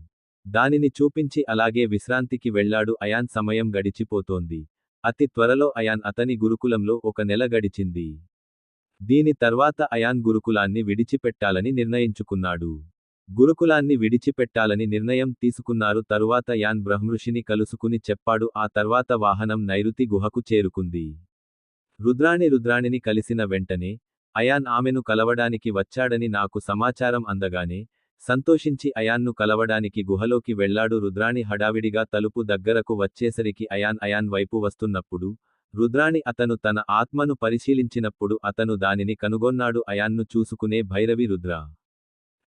దానిని చూపించి అలాగే విశ్రాంతికి వెళ్ళాడు. అయాన్ సమయం గడిచిపోతోంది. అతి త్వరలో అయాన్ అతని గురుకులంలో ఒక నెల గడిచింది. దీని తర్వాత అయాన్ గురుకులాన్ని విడిచిపెట్టాలని నిర్ణయించుకున్నాడు. గురుకులాన్ని విడిచిపెట్టాలని నిర్ణయం తీసుకున్నారు. తరువాత యాన్ బ్రహ్మఋషిని కలుసుకుని చెప్పాడు. ఆ తర్వాత వాహనం నైరుతి గుహకు చేరుకుంది. రుద్రాణిని కలిసిన వెంటనే అయాన్ ఆమెను కలవడానికి వచ్చాడని నాకు సమాచారం అందగానే సంతోషించి అయాన్ను కలవడానికి గుహలోకి వెళ్ళాడు. రుద్రాణి హడావిడిగా తలుపు దగ్గరకు వచ్చేసరికి అయాన్ వైపు వస్తున్నప్పుడు రుద్రాణి అతను తన ఆత్మను పరిశీలించినప్పుడు అతను దానిని కనుగొన్నాడు. అయాన్ను చూసుకునే భైరవి రుద్ర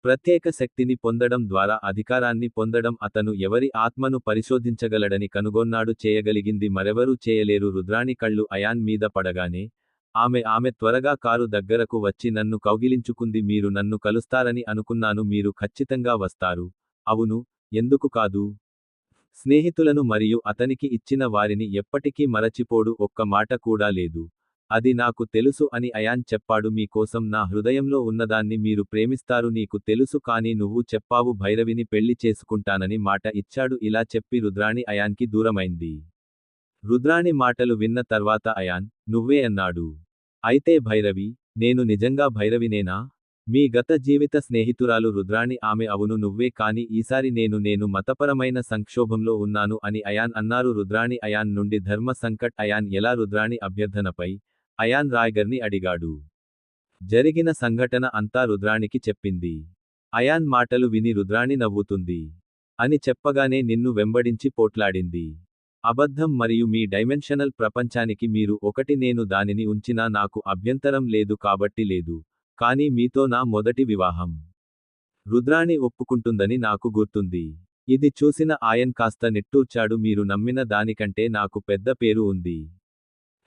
ప్రత్యేక శక్తిని పొందడం ద్వారా అధికారాన్ని పొందడం. అతను ఎవరి ఆత్మను పరిశోధించగలడని కనుగొన్నాడు. చేయగలిగింది మరెవరూ చేయలేరు. రుద్రాణి కళ్ళు అయాన్ మీద పడగానే ఆమె త్వరగా కారు దగ్గరకు వచ్చి నన్ను కౌగిలించుకుంది. మీరు నన్ను కలుస్తారని అనుకున్నాను. మీరు ఖచ్చితంగా వస్తారు. అవును, ఎందుకు కాదు? స్నేహితులను మరియు అతనికి ఇచ్చిన వారిని ఎప్పటికీ మరచిపోడు. ఒక్క మాట కూడా లేదు. అది నాకు తెలుసు అని అయాన్ చెప్పాడు. మీ కోసం నా హృదయంలో ఉన్నదాన్ని మీరు ప్రేమిస్తారు. నీకు తెలుసు కానీ నువ్వు చెప్పావు భైరవిని పెళ్లి చేసుకుంటానని మాట ఇచ్చాడు. ఇలా చెప్పి రుద్రాణి అయాన్కి దూరమైంది. రుద్రాణి మాటలు విన్న తర్వాత అయాన్, నువ్వే అన్నాడు. అయితే భైరవి, నేను నిజంగా భైరవినేనా? మీ గత జీవిత స్నేహితురాలు రుద్రాణి. ఆమె అవును నువ్వే కానీ ఈసారి నేను మతపరమైన సంక్షోభంలో ఉన్నాను అని అయాన్ అన్నారు. రుద్రాణి అయాన్ నుండి ధర్మ సంకట్. అయాన్ ఎలా? రుద్రాణి అభ్యర్థనపై అయాన్ రాయ్గర్ని అడిగాడు. జరిగిన సంఘటన అంతా రుద్రాణికి చెప్పింది. అయాన్ మాటలు విని రుద్రాణి నవ్వుతుంది అని చెప్పగానే నిన్ను వెంబడించి పోట్లాడింది. అబద్ధం మరియు మీ డైమెన్షనల్ ప్రపంచానికి మీరు ఒకటి. నేను దానిని ఉంచినా నాకు అభ్యంతరం లేదు కాబట్టి లేదు. కానీ మీతో నా మొదటి వివాహం రుద్రాణి ఒప్పుకుంటుందని నాకు గుర్తుంది. ఇది చూసిన అయాన్ కాస్త నిట్టూర్చాడు. మీరు నమ్మిన దానికంటే నాకు పెద్ద పేరు ఉంది.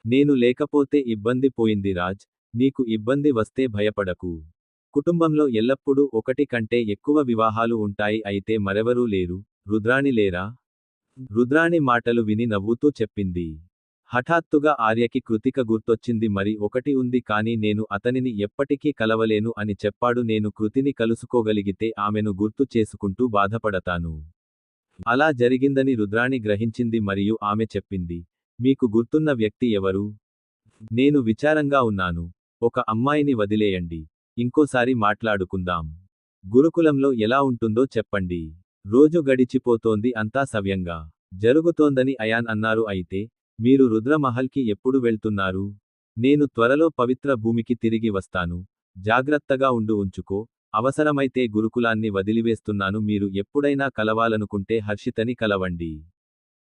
నేను లేకపోతే ఇబ్బంది పోయింది రాజ్. నీకు ఇబ్బంది వస్తే భయపడకు. కుటుంబంలో ఎల్లప్పుడూ ఒకటి కంటే ఎక్కువ వివాహాలు ఉంటాయి. అయితే మరెవరూ లేరు. రుద్రాణి లేరా? రుద్రాణి మాటలు విని నవ్వుతూ చెప్పింది. హఠాత్తుగా ఆర్యకి కృతిక గుర్తొచ్చింది. మరి ఒకటి ఉంది కానీ నేను అతనిని ఎప్పటికీ కలవలేను అని చెప్పాడు. నేను కృతిని కలుసుకోగలిగితే ఆమెను గుర్తు చేసుకుంటూ బాధపడతాను. అలా జరిగిందని రుద్రాణి గ్రహించింది మరియు ఆమె చెప్పింది. మీకు గుర్తున్న వ్యక్తి ఎవరు? నేను విచారంగా ఉన్నాను. ఒక అమ్మాయిని వదిలేయండి. ఇంకోసారి మాట్లాడుకుందాం. గురుకులంలో ఎలా ఉంటుందో చెప్పండి. రోజు గడిచిపోతోంది. అంతా సవ్యంగా జరుగుతోందని అయాన్ అన్నారు. అయితే మీరు రుద్రమహల్కి ఎప్పుడు వెళ్తున్నారు? నేను త్వరలో పవిత్ర భూమికి తిరిగి వస్తాను. జాగ్రత్తగా ఉంచుకో. అవసరమైతే గురుకులాన్ని వదిలివేస్తున్నాను. మీరు ఎప్పుడైనా కలవాలనుకుంటే హర్షితని కలవండి.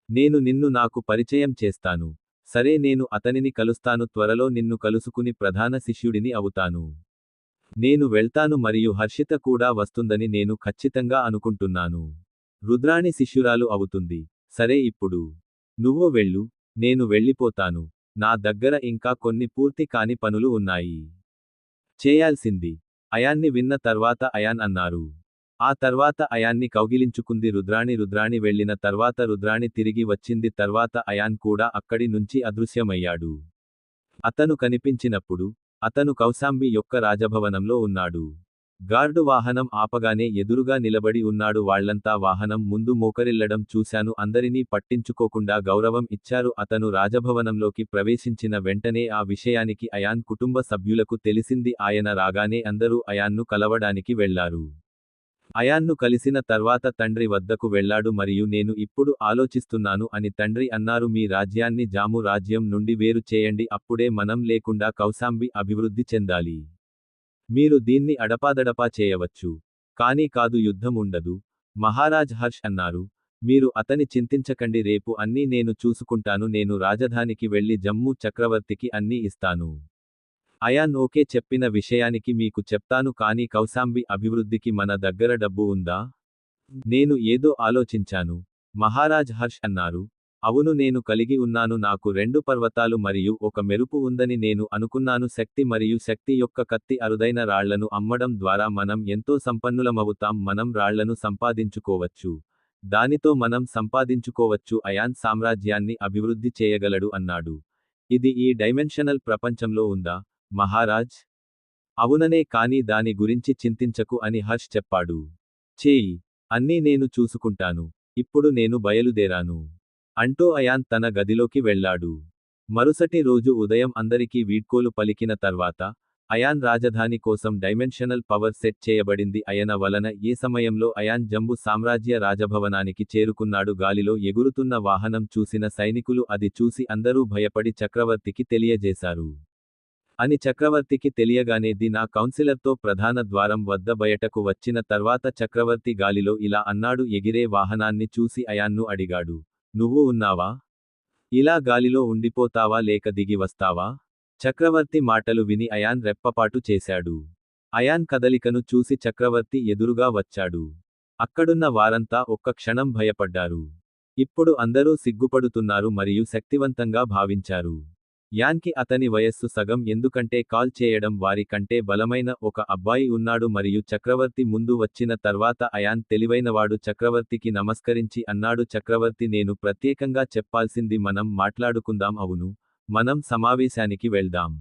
నేను నిన్ను నాకు పరిచయం చేస్తాను. సరే, నేను అతనిని కలుస్తాను. త్వరలో నిన్ను కలుసుకుని ప్రధాన శిష్యుడిని అవుతాను. నేను వెళ్తాను మరియు హర్షిత కూడా వస్తుందని నేను ఖచ్చితంగా అనుకుంటున్నాను. రుద్రాణి శిష్యురాలు అవుతుంది. సరే, ఇప్పుడు నువ్వు వెళ్ళు. నేను వెళ్ళిపోతాను. నా దగ్గర ఇంకా కొన్ని పూర్తి కాని పనులు ఉన్నాయి చేయాల్సింది. అయాన్ని విన్న తర్వాత అయాన్ అన్నారు. ఆ తర్వాత అయాన్ని కౌగిలించుకుంది రుద్రాణి. రుద్రాణి వెళ్ళిన తర్వాత రుద్రాణి తిరిగి వచ్చింది. తర్వాత అయాన్ కూడా అక్కడి నుంచి అదృశ్యమయ్యాడు. అతను కనిపించినప్పుడు అతను కౌశాంబి యొక్క రాజభవనంలో ఉన్నాడు. గార్డు వాహనం ఆపగానే ఎదురుగా నిలబడి ఉన్నాడు. వాళ్ళంతా వాహనం ముందు మోకరిల్లడం చూశాను. అందరినీ పట్టించుకోకుండా గౌరవం ఇచ్చారు. అతను రాజభవనంలోకి ప్రవేశించిన వెంటనే ఆ విషయానికి అయాన్ కుటుంబ సభ్యులకు తెలిసింది. ఆయన రాగానే అందరూ అయాన్ను కలవడానికి వెళ్లారు. అయాన్ను కలిసిన తర్వాత తండ్రి వద్దకు వెళ్లాడు మరియు నేను ఇప్పుడు ఆలోచిస్తున్నాను అని తండ్రి అన్నారు. మీ రాజ్యాన్ని జాము రాజ్యం నుండి వేరు చేయండి. అప్పుడే మనం లేకుండా కౌశాంబి అభివృద్ధి చెందాలి. మీరు దీన్ని అడపాదడపా చేయవచ్చు. కానీ కాదు, యుద్ధం ఉండదు. మహారాజ్ హర్ష్ అన్నారు. మీరు అతని చింతించకండి. రేపు అన్నీ నేను చూసుకుంటాను. నేను రాజధానికి వెళ్లి జమ్మూ చక్రవర్తికి అన్నీ ఇస్తాను. అయాన్ ఓకే చెప్పిన విషయానికి మీకు చెప్తాను. కానీ కౌశాంబి అభివృద్ధికి మన దగ్గర డబ్బు ఉందా? నేను ఏదో ఆలోచించాను. మహారాజ్ హర్ష్ అన్నారు. అవును, నేను కలిగి ఉన్నాను. నాకు 2 పర్వతాలు మరియు ఒక మెరుపు ఉందని నేను అనుకున్నాను. శక్తి మరియు శక్తి యొక్క కత్తి. అరుదైన రాళ్లను అమ్మడం ద్వారా మనం ఎంతో సంపన్నులమవుతాం. మనం రాళ్లను సంపాదించుకోవచ్చు. దానితో మనం సంపాదించుకోవచ్చు. అయాన్ సామ్రాజ్యాన్ని అభివృద్ధి చేయగలడు అన్నాడు. ఇది ఈ డైమెన్షనల్ ప్రపంచంలో ఉందా, మహారాజ్? అవుననే, కానీ దాని గురించి చింతించకు అని హర్ష్ చెప్పాడు. చేయి. అన్నీ నేను చూసుకుంటాను. ఇప్పుడు నేను బయలుదేరాను అంటూ అయాన్ తన గదిలోకి వెళ్ళాడు. మరుసటి రోజు ఉదయం అందరికీ వీడ్కోలు పలికిన తర్వాత అయాన్ రాజధాని కోసం డైమెన్షనల్ పవర్ సెట్ చేయబడింది. అయన వలన ఏ సమయంలో అయాన్ జంబు సామ్రాజ్య రాజభవనానికి చేరుకున్నాడు. గాలిలో ఎగురుతున్న వాహనం చూసిన సైనికులు అది చూసి అందరూ భయపడి చక్రవర్తికి తెలియజేశారు. అని చక్రవర్తికి తెలియగానే ది నా కౌన్సిలర్తో ప్రధాన ద్వారం వద్ద బయటకు వచ్చిన తర్వాత చక్రవర్తి గాలిలో ఇలా అన్నాడు. ఎగిరే వాహనాన్ని చూసి అయాన్ను అడిగాడు. నువ్వు ఉన్నావా? ఇలా గాలిలో ఉండిపోతావా లేక దిగి వస్తావా? చక్రవర్తి మాటలు విని అయాన్ రెప్పపాటు చేశాడు. అయాన్ కదలికను చూసి చక్రవర్తి ఎదురుగా వచ్చాడు. అక్కడున్న వారంతా ఒక్క క్షణం భయపడ్డారు. ఇప్పుడు అందరూ సిగ్గుపడుతున్నారు మరియు శక్తివంతంగా భావించారు. యాన్కి అతని వయస్సు సగం, ఎందుకంటే కాల్ చేయడం వారి కంటే బలమైన ఒక అబ్బాయి ఉన్నాడు మరియు చక్రవర్తి ముందు వచ్చిన తర్వాత అయాన్ తెలివైనవాడు. చక్రవర్తికి నమస్కరించి అన్నాడు. చక్రవర్తి, నేను ప్రత్యేకంగా చెప్పాల్సింది మనం మాట్లాడుకుందాం. అవును, మనం సమావేశానికి వెళ్దాం.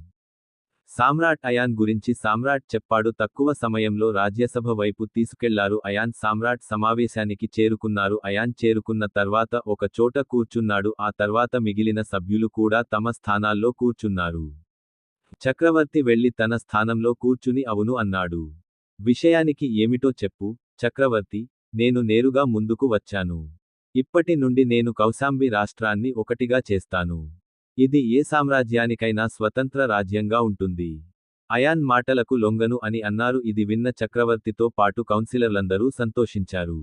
సామ్రాట్ అయాన్ గురించి సామ్రాట్ చెప్పాడు. తక్కువ సమయంలో రాజ్యసభ వైపు తీసుకెళ్లారు. అయాన్ సామ్రాట్ సమావేశానికి చేరుకున్నారు. అయాన్ చేరుకున్న తర్వాత ఒక చోట కూర్చున్నాడు. ఆ తర్వాత మిగిలిన సభ్యులు కూడా తమ స్థానాల్లో కూర్చున్నారు. చక్రవర్తి వెళ్లి తన స్థానంలో కూర్చుని అవును అన్నాడు. విషయానికి ఏమిటో చెప్పు. చక్రవర్తి, నేను నేరుగా ముందుకు వచ్చాను. ఇప్పటి నుండి నేను కౌశాంబి రాష్ట్రాన్ని ఒకటిగా చేస్తాను. ఇది ఏ సామ్రాజ్యానికైనా స్వతంత్ర రాజ్యంగా ఉంటుంది. అయాన్ మాటలకు లొంగను అని అన్నారు. ఇది విన్న చక్రవర్తితో పాటు కౌన్సిలర్లందరూ సంతోషించారు.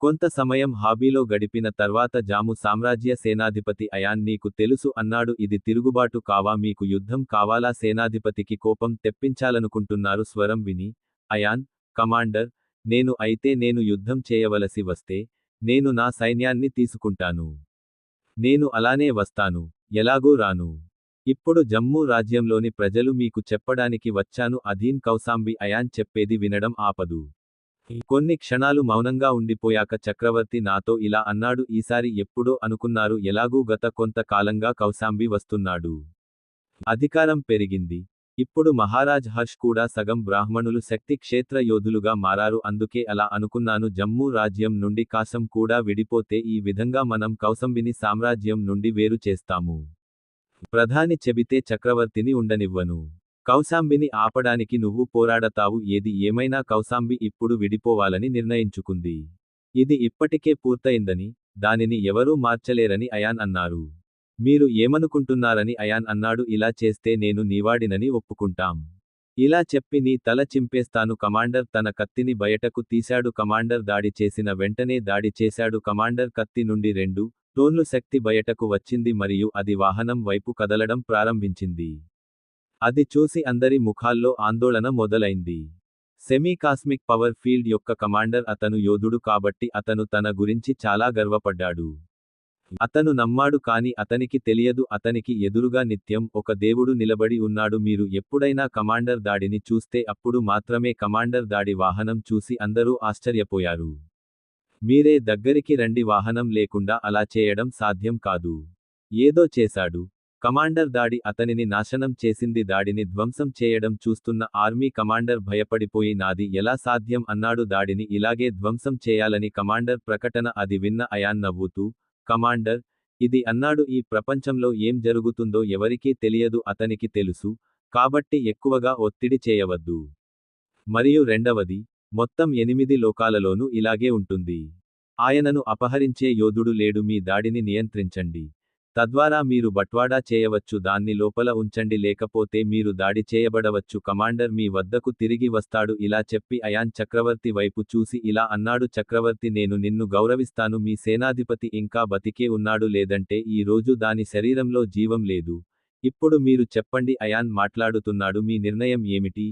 కొంత సమయం హాబీలో గడిపిన తర్వాత జాము సామ్రాజ్య సేనాధిపతి అయాన్, నీకు తెలుసు అన్నాడు. ఇది తిరుగుబాటు కావా? మీకు యుద్ధం కావాలా? సేనాధిపతికి కోపం తెప్పించాలనుకుంటున్నారు. స్వరం విని అయాన్, కమాండర్, నేను యుద్ధం చేయవలసి వస్తే నేను నా సైన్యాన్ని తీసుకుంటాను. నేను అలానే వస్తాను. ఎలాగూ రాను. ఇప్పుడు జమ్మూ రాజ్యంలోని ప్రజలు మీకు చెప్పడానికి వచ్చాను. అధీన్ కౌశాంబి అయాన్ చెప్పేది వినడం ఆపదు. కొన్ని క్షణాలు మౌనంగా ఉండిపోయాక చక్రవర్తి నాతో ఇలా అన్నాడు. ఈసారి ఎప్పుడో అనుకున్నారు. ఎలాగూ గత కొంత కాలంగా కౌశాంబి వస్తున్నాడు. అధికారం పెరిగింది. ఇప్పుడు మహారాజ్ హర్ష్ కూడా సగం బ్రాహ్మణులు శక్తి క్షేత్ర యోధులుగా మారారు. అందుకే అలా అనుకున్నాను. జమ్మూ రాజ్యం నుండి కాసం కూడా విడిపోతే ఈ విధంగా మనం కౌశాంబిని సామ్రాజ్యం నుండి వేరు చేస్తాము. ప్రధాని చెబితే చక్రవర్తిని ఉండనివ్వను. కౌశాంబిని ఆపడానికి నువ్వు పోరాడతావు. ఏది ఏమైనా కౌశాంబి ఇప్పుడు విడిపోవాలని నిర్ణయించుకుంది. ఇది ఇప్పటికే పూర్తయిందని, దానిని ఎవరూ మార్చలేరని అయాన్ అన్నారు. మీరు ఏమనుకుంటున్నారని అయాన్ అన్నాడు. ఇలా చేస్తే నేను నీవాడినని ఒప్పుకుంటాం. ఇలా చెప్పి నీ తల చింపేస్తాను. కమాండర్ తన కత్తిని బయటకు తీశాడు. కమాండర్ దాడి చేసిన వెంటనే దాడి చేశాడు. కమాండర్ కత్తి నుండి 2 టోన్లు శక్తి బయటకు వచ్చింది మరియు అది వాహనం వైపు కదలడం ప్రారంభించింది. అది చూసి అందరి ముఖాల్లో ఆందోళన మొదలైంది. సెమీ కాస్మిక్ పవర్ ఫీల్డ్ యొక్క కమాండర్ అతను యోధుడు కాబట్టి అతను తన గురించి చాలా గర్వపడ్డాడు. అతను నమ్మాడు కాని అతనికి తెలియదు అతనికి ఎదురుగా నిత్యం ఒక దేవుడు నిలబడి ఉన్నాడు. మీరు ఎప్పుడైనా కమాండర్ దాడిని చూస్తే అప్పుడు మాత్రమే కమాండర్ దాడి వాహనం చూసి అందరూ ఆశ్చర్యపోయారు. మీరే దగ్గరికి రండి, వాహనం లేకుండా అలా చేయడం సాధ్యం కాదు. ఏదో చేశాడు. కమాండర్ దాడి అతనిని నాశనం చేసింది. దాడిని ధ్వంసం చేయడం చూస్తున్న ఆర్మీ కమాండర్ భయపడిపోయి నాది ఎలా సాధ్యం అన్నాడు. దాడిని ఇలాగే ధ్వంసం చేయాలని కమాండర్ ప్రకటన. అది విన్న అయాన్ నవ్వుతూ, కమాండర్, ఇది అన్నాడు. ఈ ప్రపంచంలో ఏం జరుగుతుందో ఎవరికీ తెలియదు, అతనికి తెలుసు. కాబట్టి ఎక్కువగా ఒత్తిడి చేయవద్దు. మరియు రెండవది, మొత్తం 8 లోకాలలోనూ ఇలాగే ఉంటుంది. ఆయనను అపహరించే యోధుడు లేడు. మీ దాడిని నియంత్రించండి. తద్వారా మీరు బట్వాడా చేయవచ్చు, దాన్ని లోపల ఉంచండి, లేకపోతే మీరు దాడి చేయబడవచ్చు. కమాండర్ మీ వద్దకు తిరిగి వస్తాడు. ఇలా చెప్పి అయాన్ చక్రవర్తి వైపు చూసి ఇలా అన్నాడు. చక్రవర్తి, నేను నిన్ను గౌరవిస్తాను. మీ సేనాధిపతి ఇంకా బతికే ఉన్నాడు, లేదంటే ఈ రోజు దాని శరీరంలో జీవం లేదు. ఇప్పుడు మీరు చెప్పండి. అయాన్ మాట్లాడుతున్నాడు. మీ నిర్ణయం ఏమిటి?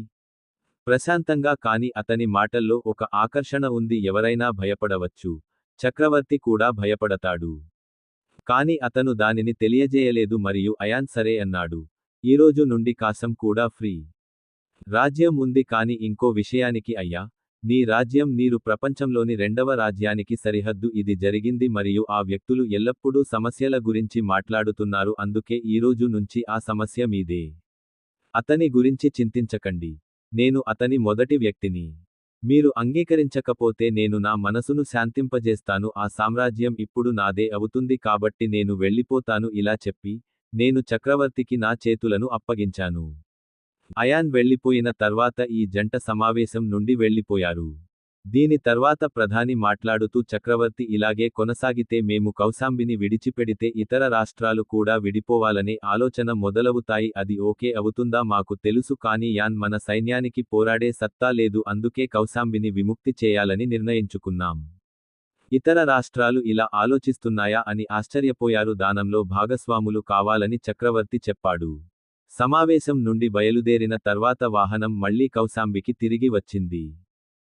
ప్రశాంతంగా కాని అతని మాటల్లో ఒక ఆకర్షణ ఉంది. ఎవరైనా భయపడవచ్చు. చక్రవర్తి కూడా భయపడతాడు. కాని అతను దానిని తెలియజేయలేదు మరియు అయాన్ సరే అన్నాడు. ఈరోజు నుండి కాసం కూడా ఫ్రీ. రాజ్యం ఉంది కాని ఇంకో విషయానికి అయ్యా, నీ రాజ్యం నీరు ప్రపంచంలోని 2వ రాజ్యానికి సరిహద్దు. ఇది జరిగింది మరియు ఆ వ్యక్తులు ఎల్లప్పుడూ సమస్యల గురించి మాట్లాడుతున్నారు, అందుకే ఈరోజు నుంచి ఆ సమస్య మీదే. అతని గురించి చింతించకండి. నేను అతని మొదటి వ్యక్తిని. మీరు అంగీకరించకపోతే నేను నా మనసును శాంతింపజేస్తాను. ఆ సామ్రాజ్యం ఇప్పుడు నాదే అవుతుంది, కాబట్టి నేను వెళ్ళిపోతాను. ఇలా చెప్పి, నేను చక్రవర్తికి నా చేతులను అప్పగించాను. అయాన్ వెళ్ళిపోయిన తర్వాత ఈ జంట సమావేశం నుండి వెళ్ళిపోయారు. దీని తర్వాత ప్రధాని మాట్లాడుతూ, చక్రవర్తి ఇలాగే కొనసాగితే మేము కౌశాంబిని విడిచిపెడితే ఇతర రాష్ట్రాలు కూడా విడిపోవాలనే ఆలోచన మొదలవుతాయి. అది ఓకే అవుతుందా? మాకు తెలుసు, కానీ యాన్ మన సైన్యానికి పోరాడే సత్తా లేదు, అందుకే కౌశాంబిని విముక్తి చేయాలని నిర్ణయించుకున్నాం. ఇతర రాష్ట్రాలు ఇలా ఆలోచిస్తున్నాయా అని ఆశ్చర్యపోయారు. దానంలో భాగస్వాములు కావాలని చక్రవర్తి చెప్పాడు. సమావేశం నుండి బయలుదేరిన తర్వాత వాహనం మళ్లీ కౌశాంబికి తిరిగి వచ్చింది.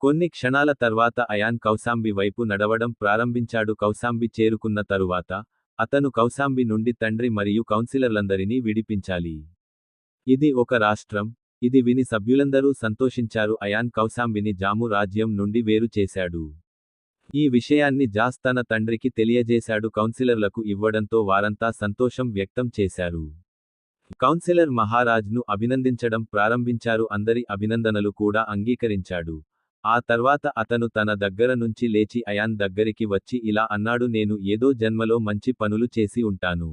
కొన్ని క్షణాల తర్వాత అయాన్ కౌశాంబి వైపు నడవడం ప్రారంభించాడు. కౌశాంబి చేరుకున్న తరువాత అతను కౌశాంబి నుండి తండ్రి మరియు కౌన్సిలర్లందరినీ విడిపించాలి. ఇది ఒక రాష్ట్రం. ఇది విని సభ్యులందరూ సంతోషించారు. అయాన్ కౌశాంబిని జాము రాజ్యం నుండి వేరు చేశాడు. ఈ విషయాన్ని జాస్ తన తండ్రికి తెలియజేశాడు. కౌన్సిలర్లకు ఇవ్వడంతో వారంతా సంతోషం వ్యక్తం చేశారు. కౌన్సిలర్ మహారాజ్ను అభినందించడం ప్రారంభించారు. అందరి అభినందనలు కూడా అంగీకరించాడు. ఆ తర్వాత అతను తన దగ్గర నుంచి లేచి అయాన్ దగ్గరికి వచ్చి ఇలా అన్నాడు, నేను ఏదో జన్మలో మంచి పనులు చేసి ఉంటాను.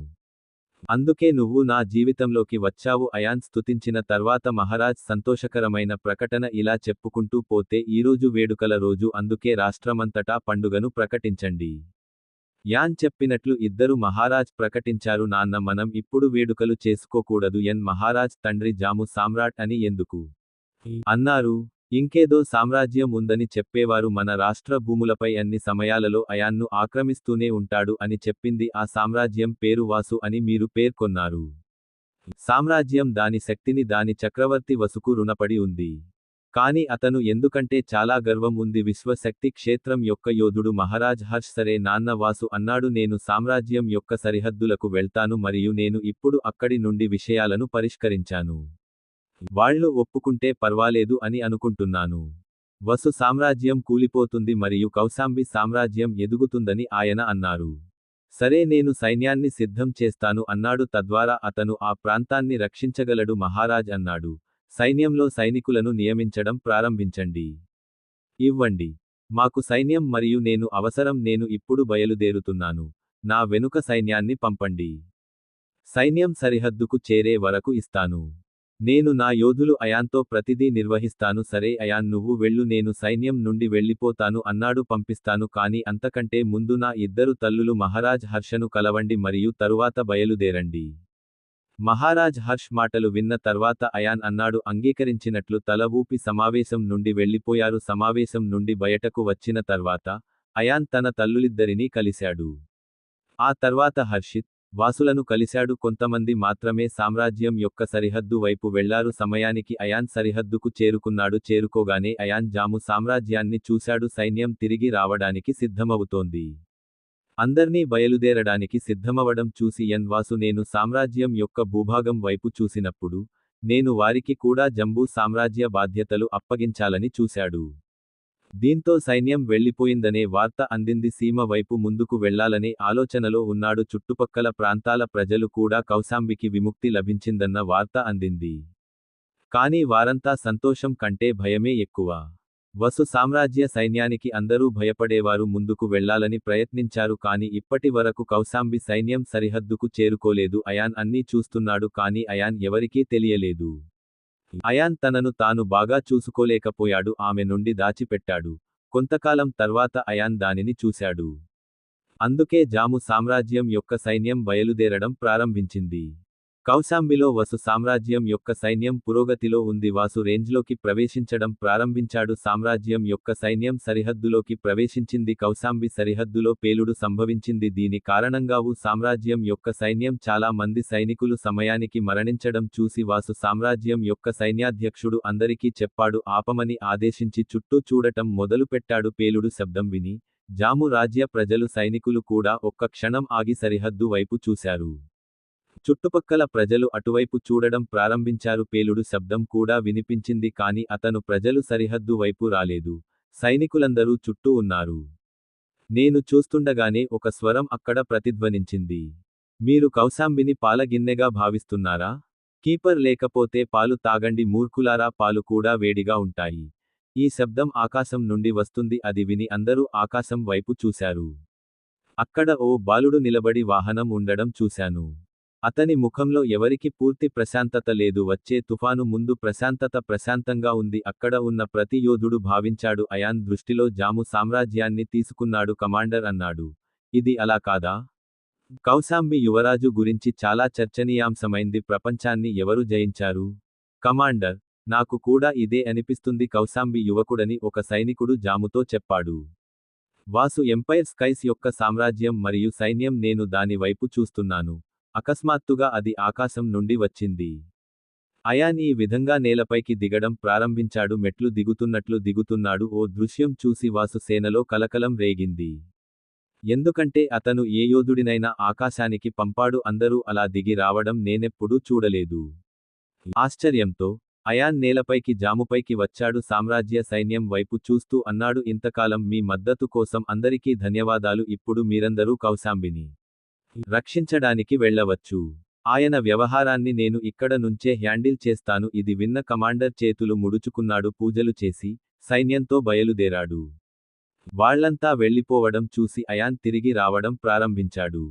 అందుకే నువ్వు నా జీవితంలోకి వచ్చావు. అయాన్ స్తుతించిన తర్వాత మహారాజ్ సంతోషకరమైన ప్రకటన ఇలా చెప్పుకుంటూ పోతే, ఈరోజు వేడుకల రోజు, అందుకే రాష్ట్రమంతటా పండుగను ప్రకటించండి. యాన్ చెప్పినట్లు ఇద్దరు మహారాజ్ ప్రకటించారు. నాన్న, మనం ఇప్పుడు వేడుకలు చేసుకోకూడదు. ఎన్ మహారాజ్ తండ్రి జాము సామ్రాట్ అని ఎందుకు అన్నారు? ఇంకేదో సామ్రాజ్యం ఉందని చెప్పేవారు. మన రాష్ట్ర భూములపై అన్ని సమయాలలో అయాన్ను ఆక్రమిస్తూనే ఉంటాడు అని చెప్పింది. ఆ సామ్రాజ్యం పేరు వాసు అని మీరు పేర్కొన్నారు. సామ్రాజ్యం దాని శక్తిని దాని చక్రవర్తి వసుకు రుణపడి ఉంది. కాని అతను ఎందుకంటే చాలా గర్వం ఉంది. విశ్వశక్తి క్షేత్రం యొక్క యోధుడు మహారాజ్ హర్ష్. సరే నాన్న, వాసు అన్నాడు, నేను సామ్రాజ్యం యొక్క సరిహద్దులకు వెళ్తాను మరియు నేను ఇప్పుడు అక్కడి నుండి విషయాలను పరిష్కరించాను. వాళ్ళు ఒప్పుకుంటే పర్వాలేదు అని అనుకుంటున్నాను. వసు సామ్రాజ్యం కూలిపోతుంది మరియు కౌశాంబి సామ్రాజ్యం ఎదుగుతుందని ఆయన అన్నారు. సరే, నేను సైన్యాన్ని సిద్ధం చేస్తాను అన్నాడు. తద్వారా అతను ఆ ప్రాంతాన్ని రక్షించగలడు. మహారాజ్ అన్నాడు, సైన్యంలో సైనికులను నియమించడం ప్రారంభించండి. ఇవ్వండి మాకు సైన్యం మరియు నేను అవసరం. నేను ఇప్పుడు బయలుదేరుతున్నాను. నా వెనుక సైన్యాన్ని పంపండి. సైన్యం సరిహద్దుకు చేరే వరకు ఇస్తాను. నేను నా యోధులు అయాన్తో ప్రతిదీ నిర్వహిస్తాను. సరే అయాన్, నువ్వు వెళ్ళు, నేను సైన్యం నుండి వెళ్ళిపోతాను అన్నాడు. పంపిస్తాను, కానీ అంతకంటే ముందు నా ఇద్దరు తల్లులు మహారాజ్ హర్షను కలవండి మరియు తరువాత బయలుదేరండి. మహారాజ్ హర్ష్ మాటలు విన్న తర్వాత అయాన్ అన్నాడు. అంగీకరించినట్లు తల ఊపి సమావేశం నుండి వెళ్ళిపోయారు. సమావేశం నుండి బయటకు వచ్చిన తర్వాత అయాన్ తన తల్లులిద్దరినీ కలిశాడు. ఆ తర్వాత హర్షిత్, వాసులను కలిశాడు. కొంతమంది మాత్రమే సామ్రాజ్యం యొక్క సరిహద్దు వైపు వెళ్లారు. సమయానికి అయాన్ సరిహద్దుకు చేరుకున్నాడు. చేరుకోగానే అయాన్ జాము సామ్రాజ్యాన్ని చూశాడు. సైన్యం తిరిగి రావడానికి సిద్ధమవుతోంది. అందర్నీ బయలుదేరడానికి సిద్ధమవడం చూసి యన్ వాసు, నేను సామ్రాజ్యం యొక్క భూభాగం వైపు చూసినప్పుడు నేను వారికి కూడా జంబూ సామ్రాజ్య బాధ్యతలు అప్పగించాలని చూశాడు. దీంతో సైన్యం వెళ్లిపోయిందనే వార్త అందింది. సీమ వైపు ముందుకు వెళ్లాలనే ఆలోచనలో ఉన్నాడు. చుట్టుపక్కల ప్రాంతాల ప్రజలు కూడా కౌశాంబికి విముక్తి లభించిందన్న వార్త అందింది. కానీ వారంతా సంతోషం కంటే భయమే ఎక్కువ. వసు సామ్రాజ్య సైన్యానికి అందరూ భయపడేవారు. ముందుకు వెళ్లాలని ప్రయత్నించారు, కానీ ఇప్పటి వరకు కౌశాంబి సైన్యం సరిహద్దుకు చేరుకోలేదు. అయాన్ అన్నీ చూస్తున్నాడు, కానీ అయాన్ ఎవరికీ తెలియలేదు. అయాన్ తనను తాను బాగా చూసుకోలేకపోయాడు. ఆమె నుండి దాచిపెట్టాడు. కొంతకాలం తర్వాత అయాన్ దానిని చూశాడు. అందుకే జాము సామ్రాజ్యం యొక్క సైన్యం బయలుదేరడం ప్రారంభించింది. కౌశాంబిలో వసు సామ్రాజ్యం యొక్క సైన్యం పురోగతిలో ఉంది. వాసు రేంజ్లోకి ప్రవేశించడం ప్రారంభించాడు. సామ్రాజ్యం యొక్క సైన్యం సరిహద్దులోకి ప్రవేశించింది. కౌశాంబి సరిహద్దులో పేలుడు సంభవించింది. దీని కారణంగా వు సామ్రాజ్యం యొక్క సైన్యం చాలా మంది సైనికులు సమయానికి మరణించడం చూసి వాసు సామ్రాజ్యం యొక్క సైన్యాధ్యక్షుడు అందరికీ చెప్పాడు. ఆపమని ఆదేశించి చుట్టూ చూడటం మొదలుపెట్టాడు. పేలుడు శబ్దం విని జాము రాజ్య ప్రజలు, సైనికులు కూడా ఒక్క క్షణం ఆగి సరిహద్దు వైపు చూశారు. చుట్టుపక్కల ప్రజలు అటువైపు చూడడం ప్రారంభించారు. పేలుడు శబ్దం కూడా వినిపించింది, కానీ అతను ప్రజలు సరిహద్దు వైపు రాలేదు. సైనికులందరూ చుట్టూ ఉన్నారు. నేను చూస్తుండగానే ఒక స్వరం అక్కడ ప్రతిధ్వనించింది. మీరు కౌశాంబిని పాలగిన్నెగా భావిస్తున్నారా? కీపర్ లేకపోతే పాలు తాగండి మూర్ఖులారా, పాలు కూడా వేడిగా ఉంటాయి. ఈ శబ్దం ఆకాశం నుండి వస్తుంది. అది విని అందరూ ఆకాశం వైపు చూశారు. అక్కడ ఓ బాలుడు నిలబడి వాహనం ఉండడం చూశాను. అతని ముఖంలో ఎవరికి పూర్తి ప్రశాంతత లేదు. వచ్చే తుఫాను ముందు ప్రశాంతంగా ఉంది. అక్కడ ఉన్న ప్రతి యోధుడు భావించాడు. అయాన్ దృష్టిలో జాము సామ్రాజ్యాన్ని తీసుకున్నాడు. కమాండర్ అన్నాడు, ఇది అలా కాదా? కౌశాంబి యువరాజు గురించి చాలా చర్చనీయాంశమైంది. ప్రపంచాన్ని ఎవరు జయించారు? కమాండర్, నాకు కూడా ఇదే అనిపిస్తుంది. కౌశాంబి యువకుడని ఒక సైనికుడు జాముతో చెప్పాడు. వాసు ఎంపైర్ స్కైస్ యొక్క సామ్రాజ్యం మరియు సైన్యం. నేను దాని వైపు చూస్తున్నాను. అకస్మాత్తుగా అది ఆకాశం నుండి వచ్చింది. అయాన్ ఈ విధంగా నేలపైకి దిగడం ప్రారంభించాడు. మెట్లు దిగుతున్నాడు. ఓ దృశ్యం చూసి వాసు సేనలో కలకలం రేగింది. ఎందుకంటే అతను ఏ యోధుడినైనా ఆకాశానికి పంపాడు. అందరూ అలా దిగి రావడం నేనెప్పుడూ చూడలేదు. ఆశ్చర్యంతో అయాన్ నేలపైకి జాముపైకి వచ్చాడు. సామ్రాజ్య సైన్యం వైపు చూస్తూ అన్నాడు, ఇంతకాలం మీ మద్దతు కోసం అందరికీ ధన్యవాదాలు. ఇప్పుడు మీరందరూ కౌశాంబిని రక్షించడానికి వెళ్ళవచ్చు. ఆయన వ్యవహారాన్ని నేను ఇక్కడ నుంచే హ్యాండిల్ చేస్తాను. ఇది విన్న కమాండర్ చేతులు ముడుచుకున్నాడు. పూజలు చేసి సైన్యంతో బయలుదేరాడు. వాళ్లంతా వెళ్ళిపోవడం చూసి అయాన్ తిరిగి రావడం ప్రారంభించాడు.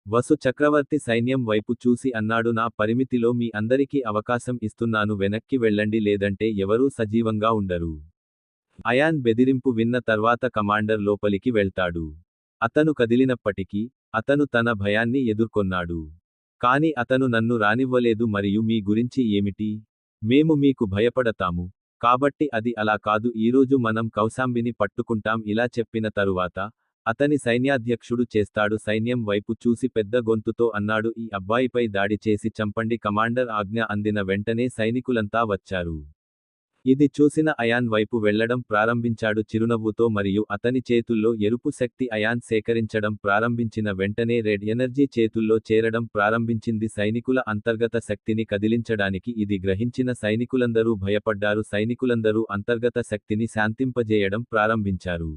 వసు చక్రవర్తి సైన్యం వైపు చూసి అన్నాడు, నా పరిమితిలో మీ అందరికీ అవకాశం ఇస్తున్నాను. వెనక్కి వెళ్ళండి, లేదంటే ఎవరూ సజీవంగా ఉండరు. అయాన్ బెదిరింపు విన్న తర్వాత కమాండర్ లోపలికి వెళ్తాడు. అతను కదిలినప్పటికీ అతను తన భయాన్ని ఎదుర్కొన్నాడు. కాని అతను నన్ను రానివ్వలేదు. మరియు మీ గురించి ఏమిటి? మేము మీకు భయపడతాము. కాబట్టి అది అలా కాదు. ఈరోజు మనం కౌశాంబిని పట్టుకుంటాం. ఇలా చెప్పిన తరువాత అతని సైన్యాధ్యక్షుడు చేస్తాడు. సైన్యం వైపు చూసి పెద్ద గొంతుతో అన్నాడు, ఈ అబ్బాయిపై దాడి చేసి చంపండి. కమాండర్ ఆజ్ఞ అందిన వెంటనే సైనికులంతా వచ్చారు. ఇది చూసిన అయాన్ వైపు వెళ్లడం ప్రారంభించాడు చిరునవ్వుతో, మరియు అతని చేతుల్లో ఎరుపు శక్తి అయాన్ సేకరించడం ప్రారంభించిన వెంటనే రెడ్ ఎనర్జీ చేతుల్లో చేరడం ప్రారంభించింది. సైనికుల అంతర్గత శక్తిని కదిలించడానికి ఇది గ్రహించిన సైనికులందరూ భయపడ్డారు. సైనికులందరూ అంతర్గత శక్తిని శాంతింపజేయడం ప్రారంభించారు.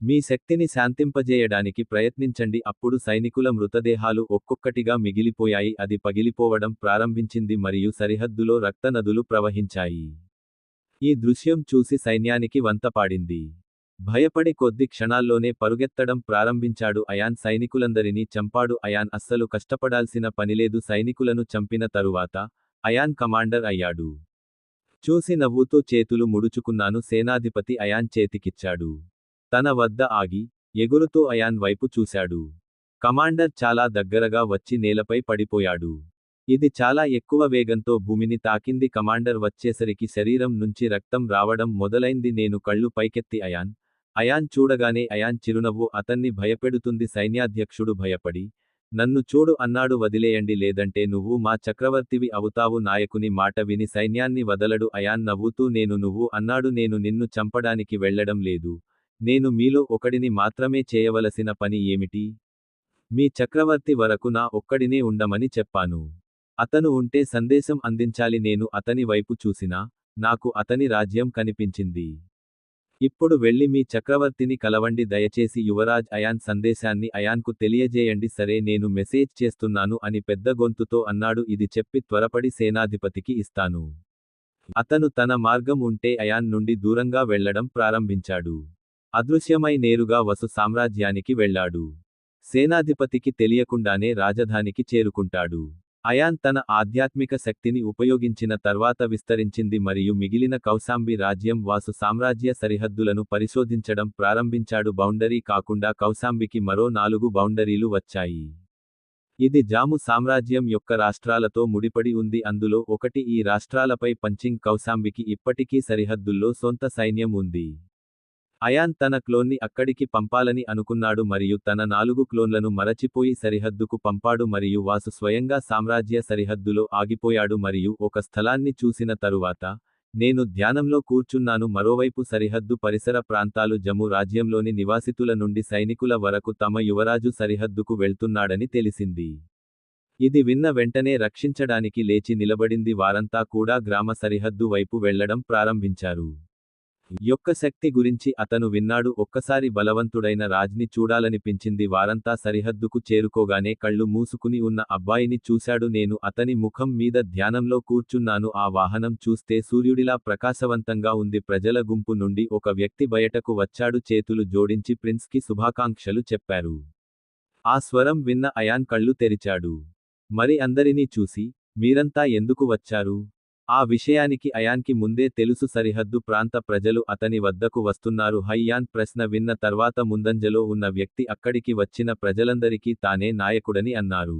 మీ శక్తిని శాంతింపజేయడానికి ప్రయత్నించండి. అప్పుడు సైనికుల మృతదేహాలు ఒక్కొక్కటిగా మిగిలిపోయాయి. అది పగిలిపోవడం ప్రారంభించింది మరియు సరిహద్దులో రక్త నదులు ప్రవహించాయి. ఈ దృశ్యం చూసి సైన్యానికి వంతపాడింది. భయపడి కొద్ది క్షణాల్లోనే పరుగెత్తడం ప్రారంభించాడు. అయాన్ సైనికులందరినీ చంపాడు. అయాన్ అస్సలు కష్టపడాల్సిన పనిలేదు. సైనికులను చంపిన తరువాత అయాన్ కమాండర్ అయ్యాడు. చూసి నవ్వుతూ చేతులు ముడుచుకున్నాను. సేనాధిపతి అయాన్ చేతికిచ్చాడు. తన వద్ద ఆగి, ఎగురుతూ అయాన్ వైపు చూశాడు. కమాండర్ చాలా దగ్గరగా వచ్చి నేలపై పడిపోయాడు. ఇది చాలా ఎక్కువ వేగంతో భూమిని తాకింది. కమాండర్ వచ్చేసరికి శరీరం నుంచి రక్తం రావడం మొదలైంది. నేను కళ్ళు పైకెత్తి అయాన్ చూడగానే అయాన్ చిరునవ్వు అతన్ని భయపెడుతుంది. సైన్యాధ్యక్షుడు భయపడి, నన్ను చూడు అన్నాడు. వదిలేయండి, లేదంటే నువ్వు మా చక్రవర్తివి అవుతావు. నాయకుని మాట విని సైన్యాన్ని వదలడు. అయాన్ నవ్వుతూ నువ్వు అన్నాడు. నేను నిన్ను చంపడానికి వెళ్లడం లేదు. నేను మీలో ఒకడిని మాత్రమే. చేయవలసిన పని ఏమిటి? మీ చక్రవర్తి వరకు నా ఒక్కడినే ఉండమని చెప్పాను. అతను ఉంటే సందేశం అందించాలి. నేను అతని వైపు చూసినా, నాకు అతని రాజ్యం కనిపించింది. ఇప్పుడు వెళ్ళి మీ చక్రవర్తిని కలవండి దయచేసి. యువరాజ్ అయాన్ సందేశాన్ని అయాన్కు తెలియజేయండి. సరే, నేను మెసేజ్ చేస్తున్నాను అని పెద్ద గొంతుతో అన్నాడు. ఇది చెప్పి త్వరపడి సేనాధిపతికి ఇస్తాను. అతను తన మార్గం ఉంటే అయాన్ నుండి దూరంగా వెళ్లడం ప్రారంభించాడు. అదృశ్యమై నేరుగా వసు సామ్రాజ్యానికి వెళ్లాడు. సేనాధిపతికి తెలియకుండానే రాజధానికి చేరుకుంటాడు. అయాన్ తన ఆధ్యాత్మిక శక్తిని ఉపయోగించిన తర్వాత విస్తరించింది మరియు మిగిలిన కౌశాంబి రాజ్యం వాసు సామ్రాజ్య సరిహద్దులను పరిశోధించడం ప్రారంభించాడు. బౌండరీ కాకుండా కౌశాంబికి మరో 4 బౌండరీలు వచ్చాయి. ఇది జాము సామ్రాజ్యం యొక్క రాష్ట్రాలతో ముడిపడి ఉంది. అందులో ఒకటి ఈ రాష్ట్రాలపై పంచింగ్. కౌశాంబికి ఇప్పటికీ సరిహద్దుల్లో సొంత సైన్యం ఉంది. అయాన్ తన క్లోన్ని అక్కడికి పంపాలని అనుకున్నాడు మరియు తన 4 క్లోన్లను మరచిపోయి సరిహద్దుకు పంపాడు మరియు వాసు స్వయంగా సామ్రాజ్య సరిహద్దులో ఆగిపోయాడు మరియు ఒక స్థలాన్ని చూసిన తరువాత, నేను ధ్యానంలో కూర్చున్నాను. మరోవైపు సరిహద్దు పరిసర ప్రాంతాలు జము రాజ్యంలోని నివాసితుల నుండి సైనికుల వరకు తమ యువరాజు సరిహద్దుకు వెళ్తున్నాడని తెలిసింది. ఇది విన్న వెంటనే రక్షించడానికి లేచి నిలబడింది. వారంతా కూడా గ్రామ సరిహద్దు వైపు వెళ్లడం ప్రారంభించారు. యొక్క శక్తి గురించి అతను విన్నాడు. ఒక్కసారి బలవంతుడైన రాజ్ని చూడాలనిపించింది. వారంతా సరిహద్దుకు చేరుకోగానే కళ్ళు మూసుకుని ఉన్న అబ్బాయిని చూశాడు. నేను అతని ముఖం మీద ధ్యానంలో కూర్చున్నాను. ఆ వాహనం చూస్తే సూర్యుడిలా ప్రకాశవంతంగా ఉంది. ప్రజల గుంపు నుండి ఒక వ్యక్తి బయటకు వచ్చాడు. చేతులు జోడించి ప్రిన్స్కి శుభాకాంక్షలు చెప్పారు. ఆ స్వరం విన్న అయాన్ కళ్ళు తెరిచాడు. మరి అందరినీ చూసి, మీరంతా ఎందుకు వచ్చారు? ఆ విషయానికి అయాన్కి ముందే తెలుసు. సరిహద్దు ప్రాంత ప్రజలు అతని వద్దకు వస్తున్నారు. అయాన్ ప్రశ్న విన్న తర్వాత ముందంజలో ఉన్న వ్యక్తి అక్కడికి వచ్చిన ప్రజలందరికీ తానే నాయకుడని అన్నారు.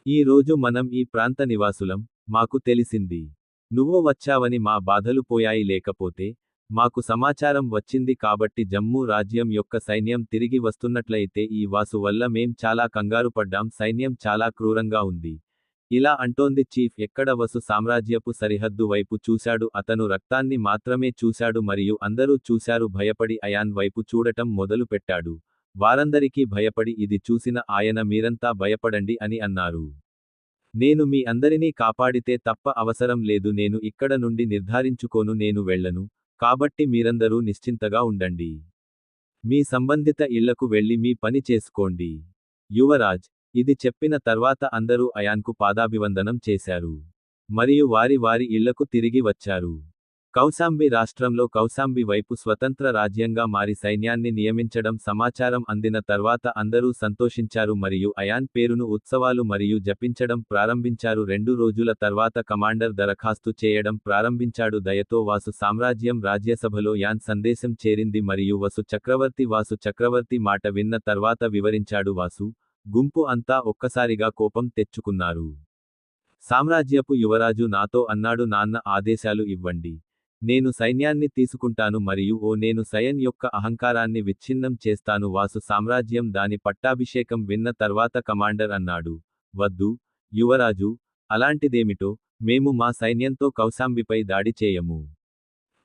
ఈ రోజు మనం ఈ ప్రాంత నివాసులం, మాకు తెలిసింది. నువ్వు వచ్చావని మా బాధలు పోయాయి. లేకపోతే మాకు సమాచారం వచ్చింది కాబట్టి జమ్మూ రాజ్యం యొక్క సైన్యం తిరిగి వస్తున్నట్లయితే ఈ వాసు వల్ల మేం చాలా కంగారు పడ్డాం. సైన్యం చాలా క్రూరంగా ఉంది. ఇలా అంటోంది చీఫ్. ఎక్కడ? వసు సామ్రాజ్యపు సరిహద్దు వైపు చూశాడు. అతను రక్తాన్ని మాత్రమే చూశాడు మరియు అందరూ చూశారు. భయపడి అయాన్ వైపు చూడటం మొదలు పెట్టాడు. వారందరికీ భయపడి ఇది చూసిన ఆయన మీరంతా భయపడండి అని అన్నారు. నేను మీ అందరినీ కాపాడితే తప్ప అవసరం లేదు. నేను ఇక్కడ నుండి నిర్ధారించుకోను. నేను వెళ్ళను. కాబట్టి మీరందరూ నిశ్చింతగా ఉండండి. మీ సంబంధిత ఇళ్లకు వెళ్లి మీ పని చేసుకోండి. యువరాజ్ ఇది చెప్పిన తర్వాత అందరూ అయాన్కు పాదాభివందనం చేశారు. మరియు వారి వారి ఇళ్లకు తిరిగి వచ్చారు. కౌశాంబి రాష్ట్రంలో కౌశాంబి వైపు స్వతంత్ర రాజ్యంగా మారి సైన్యాన్ని నియమించడం సమాచారం అందిన తర్వాత అందరూ సంతోషించారు మరియు అయాన్ పేరును ఉత్సవాలు మరియు జపించడం ప్రారంభించారు. 2 రోజుల తర్వాత కమాండర్ దరఖాస్తు చేయడం ప్రారంభించాడు. దయతో వాసు సామ్రాజ్యం రాజ్యసభలో యాన్ సందేశం చేరింది మరియు వాసు చక్రవర్తి మాట విన్న తర్వాత వివరించాడు. వాసు గుంపు అంతా ఒక్కసారిగా కోపం తెచ్చుకున్నారు. సామ్రాజ్యపు యువరాజు నాతో అన్నాడు, నాన్న ఆదేశాలు ఇవ్వండి. నేను సైన్యాన్ని తీసుకుంటాను మరియు నేను సయన్ యొక్క అహంకారాన్ని విచ్ఛిన్నం చేస్తాను. వాసు సామ్రాజ్యం దాని పట్టాభిషేకం విన్న తర్వాత కమాండర్ అన్నాడు, వద్దు, యువరాజు, అలాంటిదేమిటో, మేము మా సైన్యంతో కౌశాంబిపై దాడి చేయము.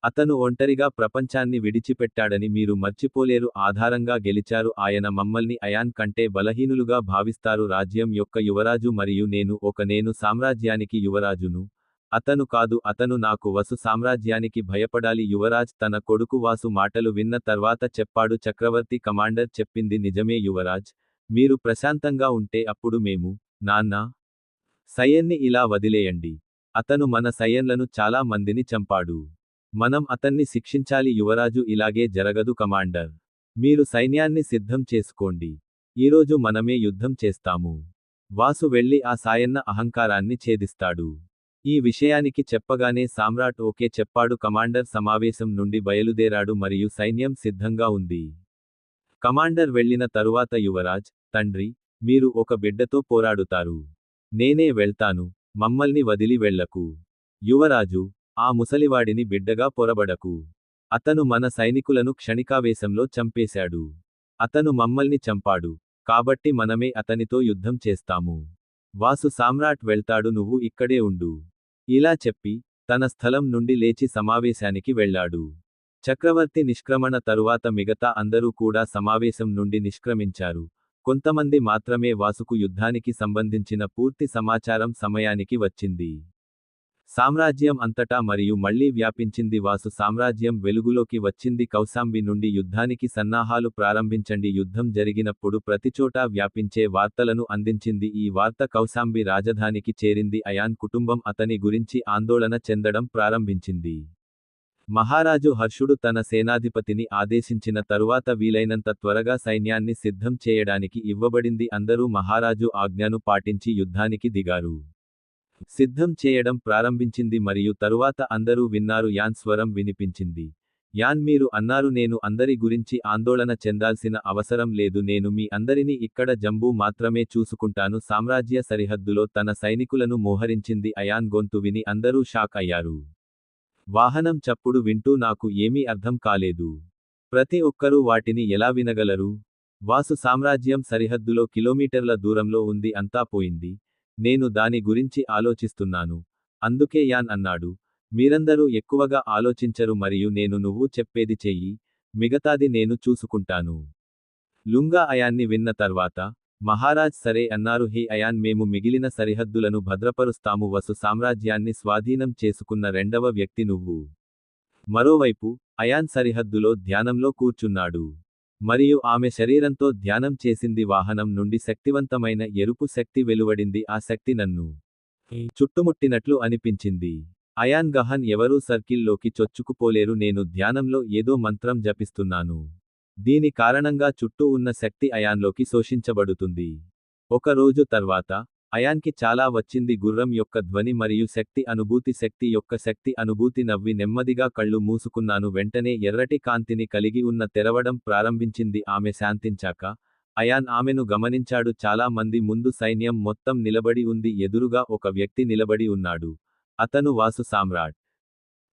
అతను ఒంటరిగా ప్రపంచాన్ని విడిచిపెట్టాడని మీరు మర్చిపోలేరు. ఆధారంగా గెలిచారు. ఆయన మమ్మల్ని అయాన్ కంటే బలహీనులుగా భావిస్తారు. రాజ్యం యొక్క యువరాజు మరియు నేను సామ్రాజ్యానికి యువరాజును. అతను కాదు. అతను నాకు వసు సామ్రాజ్యానికి భయపడాలి. యువరాజ్ తన కొడుకు వాసు మాటలు విన్న తర్వాత చెప్పాడు, చక్రవర్తి కమాండర్ చెప్పింది నిజమే యువరాజ్. మీరు ప్రశాంతంగా ఉంటే అప్పుడు మేము, నాన్న, సయన్ని ఇలా వదిలేయండి. అతను మన సయన్లను చాలా మందిని చంపాడు. మనం అతన్ని శిక్షించాలి. యువరాజు ఇలాగే జరగదు కమాండర్. మీరు సైన్యాన్ని సిద్ధం చేసుకోండి. ఈరోజు మనమే యుద్ధం చేస్తాము. వాసు వెళ్లి ఆ సాయన్న అహంకారాన్ని ఛేదిస్తాడు. ఈ విషయానికి చెప్పగానే సామ్రాట్ ఓకే చెప్పాడు. కమాండర్ సమావేశం నుండి బయలుదేరాడు మరియు సైన్యం సిద్ధంగా ఉంది. కమాండర్ వెళ్ళిన తరువాత యువరాజ్, తండ్రి, మీరు ఒక బిడ్డతో పోరాడుతారు. నేనే వెళ్తాను, మమ్మల్ని వదిలి వెళ్ళకు. యువరాజు, ఆ ముసలివాడిని బిడ్డగా పొరబడకు. అతను మన సైనికులను క్షణికావేశంలో చంపేశాడు. అతను మమ్మల్ని చంపాడు. కాబట్టి మనమే అతనితో యుద్ధం చేస్తాము. వాసు సామ్రాట్ వెళ్తాడు, నువ్వు ఇక్కడే ఉండు. ఇలా చెప్పి, తన స్థలం నుండి లేచి సమావేశానికి వెళ్ళాడు. చక్రవర్తి నిష్క్రమణ తరువాత మిగతా అందరూ కూడా సమావేశం నుండి నిష్క్రమించారు. కొంతమంది మాత్రమే వాసుకు యుద్ధానికి సంబంధించిన పూర్తి సమాచారం సమయానికి వచ్చింది. సామ్రాజ్యం అంతటా మరియు మళ్లీ వ్యాపించింది. వాసు సామ్రాజ్యం వెలుగులోకి వచ్చింది. కౌశాంబి నుండి యుద్ధానికి సన్నాహాలు ప్రారంభించండి. యుద్ధం జరిగినప్పుడు ప్రతిచోటా వ్యాపించే వార్తలను అందించింది. ఈ వార్త కౌశాంబి రాజధానికి చేరింది. అయాన్ కుటుంబం అతని గురించి ఆందోళన చెందడం ప్రారంభించింది. మహారాజు హర్షుడు తన సేనాధిపతిని ఆదేశించిన తరువాత వీలైనంత త్వరగా సైన్యాన్ని సిద్ధం చేయడానికి ఇవ్వబడింది. అందరూ మహారాజు ఆజ్ఞను పాటించి యుద్ధానికి దిగారు. సిద్ధం చేయడం ప్రారంభించింది మరియు తరువాత అందరూ విన్నారు. యాన్ స్వరం వినిపించింది. యాన్, మీరు అన్నారు, నేను అందరి గురించి ఆందోళన చెందాల్సిన అవసరం లేదు. నేను మీ అందరినీ ఇక్కడ జంబూ మాత్రమే చూసుకుంటాను. సామ్రాజ్య సరిహద్దులో తన సైనికులను మోహరించింది. అయాన్ గొంతు విని అందరూ షాక్ అయ్యారు. వాహనం చప్పుడు వింటూ నాకు ఏమీ అర్థం కాలేదు. ప్రతి ఒక్కరూ వాటిని ఎలా వినగలరు? వాసు సామ్రాజ్యం సరిహద్దులో కిలోమీటర్ల దూరంలో ఉంది. అంతా పోయింది. నేను దాని గురించి ఆలోచిస్తున్నాను. అందుకే యాన్ అన్నాడు, మీరందరూ ఎక్కువగా ఆలోచించరు మరియు నువ్వు చెప్పేది చెయ్యి, మిగతాది నేను చూసుకుంటాను. లుంగా అయాన్ని విన్న తర్వాత, మహారాజ్ సరే అన్నారు. హే అయాన్, మేము మిగిలిన సరిహద్దులను భద్రపరుస్తాము. వసు సామ్రాజ్యాన్ని స్వాధీనం చేసుకున్న రెండవ వ్యక్తి నువ్వు. మరోవైపు, అయాన్ సరిహద్దులో ధ్యానంలో కూర్చున్నాడు. మరియు ఆమె శరీరంతో ధ్యానం చేసింది. వాహనం నుండి శక్తివంతమైన ఎరుపు శక్తి వెలువడింది. ఆ శక్తి నన్ను చుట్టుముట్టినట్లు అనిపించింది. అయాన్ గహన్, ఎవరూ సర్కిల్లోకి చొచ్చుకుపోలేరు. నేను ధ్యానంలో ఏదో మంత్రం జపిస్తున్నాను. దీని కారణంగా చుట్టూ ఉన్న శక్తి అయాన్లోకి శోషించబడుతుంది. ఒక రోజు తర్వాత, అయాన్కి చాలా వచ్చింది. గుర్రం యొక్క ధ్వని మరియు శక్తి అనుభూతి. శక్తి యొక్క శక్తి అనుభూతి. నవ్వి నెమ్మదిగా కళ్ళు మూసుకున్నాను. వెంటనే ఎర్రటి కాంతిని కలిగి ఉన్న తెరవడం ప్రారంభించింది. ఆమె శాంతించాక, అయాన్ ఆమెను గమనించాడు. చాలా మంది ముందు సైన్యం మొత్తం నిలబడి ఉంది. ఎదురుగా ఒక వ్యక్తి నిలబడి ఉన్నాడు. అతను వాసు సామ్రాట్.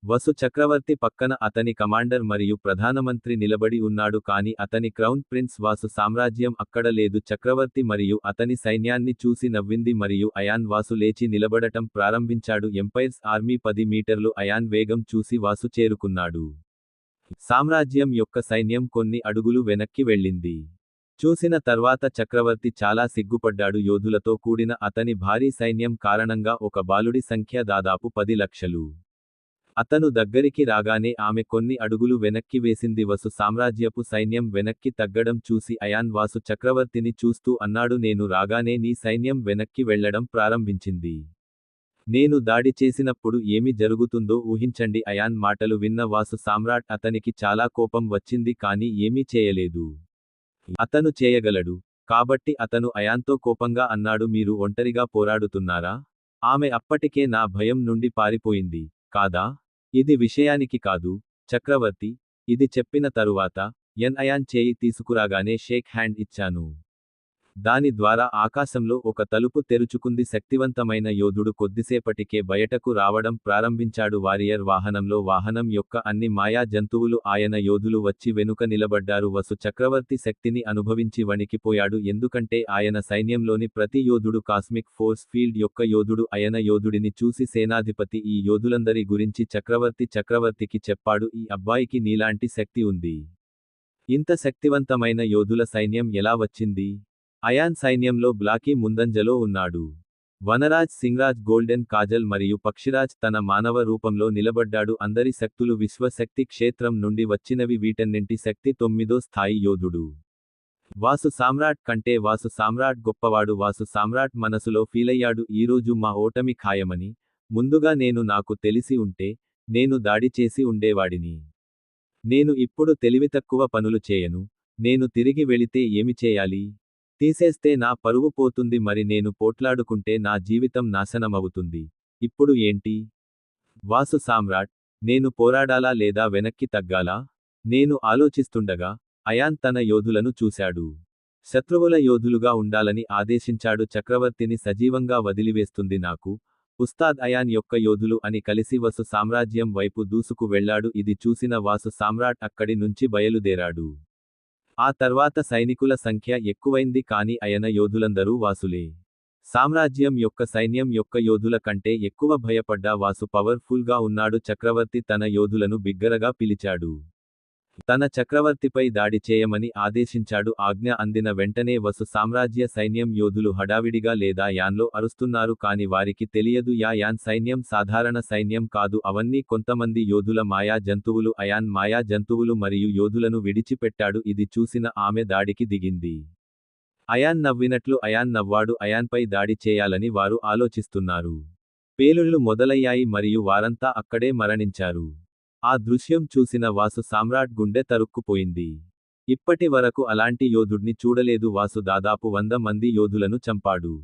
వసు చక్రవర్తి పక్కన అతని కమాండర్ మరియు ప్రధానమంత్రి నిలబడి ఉన్నాడు. కాని అతని క్రౌన్ ప్రిన్స్ వాసు సామ్రాజ్యం అక్కడ లేదు. చక్రవర్తి మరియు అతని సైన్యాన్ని చూసి నవ్వింది మరియు అయాన్ వాసు లేచి నిలబడటం ప్రారంభించాడు. ఎంపైర్స్ ఆర్మీ 10 మీటర్లు. అయాన్ వేగం చూసి వాసు చేరుకున్నాడు. సామ్రాజ్యం యొక్క సైన్యం కొన్ని అడుగులు వెనక్కి వెళ్ళింది. చూసిన తర్వాత చక్రవర్తి చాలా సిగ్గుపడ్డాడు. యోధులతో కూడిన అతని భారీ సైన్యం కారణంగా ఒక బాలుడి సంఖ్య దాదాపు 10 లక్షలు. అతను దగ్గరికి రాగానే ఆమె కొన్ని అడుగులు వెనక్కి వేసింది. వసు సామ్రాజ్యపు సైన్యం వెనక్కి తగ్గడం చూసి అయాన్ వాసు చక్రవర్తిని చూస్తూ అన్నాడు, నేను రాగానే నీ సైన్యం వెనక్కి వెళ్లడం ప్రారంభించింది. నేను దాడి చేసినప్పుడు ఏమి జరుగుతుందో ఊహించండి. అయాన్ మాటలు విన్న వాసు సామ్రాట్ అతనికి చాలా కోపం వచ్చింది, కానీ ఏమీ చేయలేదు. అతను చేయగలడు. కాబట్టి అతను అయాన్తో కోపంగా అన్నాడు, మీరు ఒంటరిగా పోరాడుతున్నారా? ఆమె అప్పటికే నా భయం నుండి పారిపోయింది, కాదా? ఇది విషయానికి కాదు, చక్రవర్తి. ఇది చెప్పిన తరువాత, అయాన్ చేయి తీసుకురాగానే షేక్ హ్యాండ్ ఇచ్చాను. దాని ద్వారా ఆకాశంలో ఒక తలుపు తెరుచుకుంది. శక్తివంతమైన యోధుడు కొద్దిసేపటికే బయటకు రావడం ప్రారంభించాడు. వారియర్ వాహనంలో. వాహనం యొక్క అన్ని మాయా జంతువులు ఆయన యోధులు వచ్చి వెనుక నిలబడ్డారు. వసు చక్రవర్తి శక్తిని అనుభవించి వణికిపోయాడు, ఎందుకంటే ఆయన సైన్యంలోని ప్రతి యోధుడు కాస్మిక్ ఫోర్స్ ఫీల్డ్ యొక్క యోధుడు. ఆయన యోధుడిని చూసి సేనాధిపతి ఈ యోధులందరి గురించి చక్రవర్తికి చెప్పాడు, ఈ అబ్బాయికి నీలాంటి శక్తి ఉంది. ఇంత శక్తివంతమైన యోధుల సైన్యం ఎలా వచ్చింది? అయాన్ సైన్యంలో బ్లాకీ ముందంజలో ఉన్నాడు. వనరాజ్ సింగ్రాజ్ గోల్డెన్ కాజల్ మరియు పక్షిరాజ్ తన మానవ రూపంలో నిలబడ్డాడు. అందరి శక్తులు విశ్వశక్తి క్షేత్రం నుండి వచ్చినవి. వీటన్నింటి శక్తి 9వ స్థాయి యోధుడు. వాసు సామ్రాట్ కంటే వాసు సామ్రాట్ గొప్పవాడు. వాసు సామ్రాట్ మనసులో ఫీలయ్యాడు, ఈరోజు మా ఓటమి ఖాయమని. ముందుగా నాకు తెలిసి ఉంటే, నేను దాడి చేసి ఉండేవాడిని. నేను ఇప్పుడు తెలివితక్కువ పనులు చేయను. నేను తిరిగి వెళితే ఏమి చేయాలి? తీసేస్తే నా పరువు పోతుంది. మరి నేను పోట్లాడుకుంటే నా జీవితం నాశనమవుతుంది. ఇప్పుడు ఏంటి? వాసు సామ్రాట్, నేను పోరాడాలా లేదా వెనక్కి తగ్గాలా? నేను ఆలోచిస్తుండగా, అయాన్ తన యోధులను చూశాడు. శత్రువుల యోధులుగా ఉండాలని ఆదేశించాడు. చక్రవర్తిని సజీవంగా వదిలివేస్తుంది నాకు. ఉస్తాద్ అయాన్ యొక్క యోధులు అని కలిసి వసు సామ్రాజ్యం వైపు దూసుకు వెళ్లాడు. ఇది చూసిన వాసు సామ్రాట్ అక్కడి నుంచి బయలుదేరాడు. ఆ తర్వాత సైనికుల సంఖ్య ఎక్కువైంది, కాని అయన యోధులందరూ వాసులే. సామ్రాజ్యం యొక్క సైన్యం యొక్క యోధుల కంటే ఎక్కువ భయపడ్డ వాసు పవర్ఫుల్ గా ఉన్నాడు. చక్రవర్తి తన యోధులను బిగ్గరగా పిలిచాడు. తన చక్రవర్తిపై దాడి చేయమని ఆదేశించాడు. ఆజ్ఞ అందిన వెంటనే వసు సామ్రాజ్య సైన్యం యోధులు హడావిడిగా లేదా యాన్లో అరుస్తున్నారు, కాని వారికి తెలియదు యాన్ సైన్యం సాధారణ సైన్యం కాదు. అవన్నీ కొంతమంది యోధుల మాయా జంతువులు. అయాన్ మాయా జంతువులు మరియు యోధులను విడిచిపెట్టాడు. ఇది చూసిన ఆమె దాడికి దిగింది. అయాన్ నవ్వినట్లు అయాన్ నవ్వాడు. అయాన్పై దాడి చేయాలని వారు ఆలోచిస్తున్నారు. పేలుళ్లు మొదలయ్యాయి మరియు వారంతా అక్కడే మరణించారు. ఆ దృశ్యం చూసిన వాసు సామ్రాట్ గుండె తరుక్కుపోయింది. ఇప్పటి వరకు అలాంటి యోధుడ్ని చూడలేదు. వాసు దాదాపు 100 మంది యోధులను చంపాడు.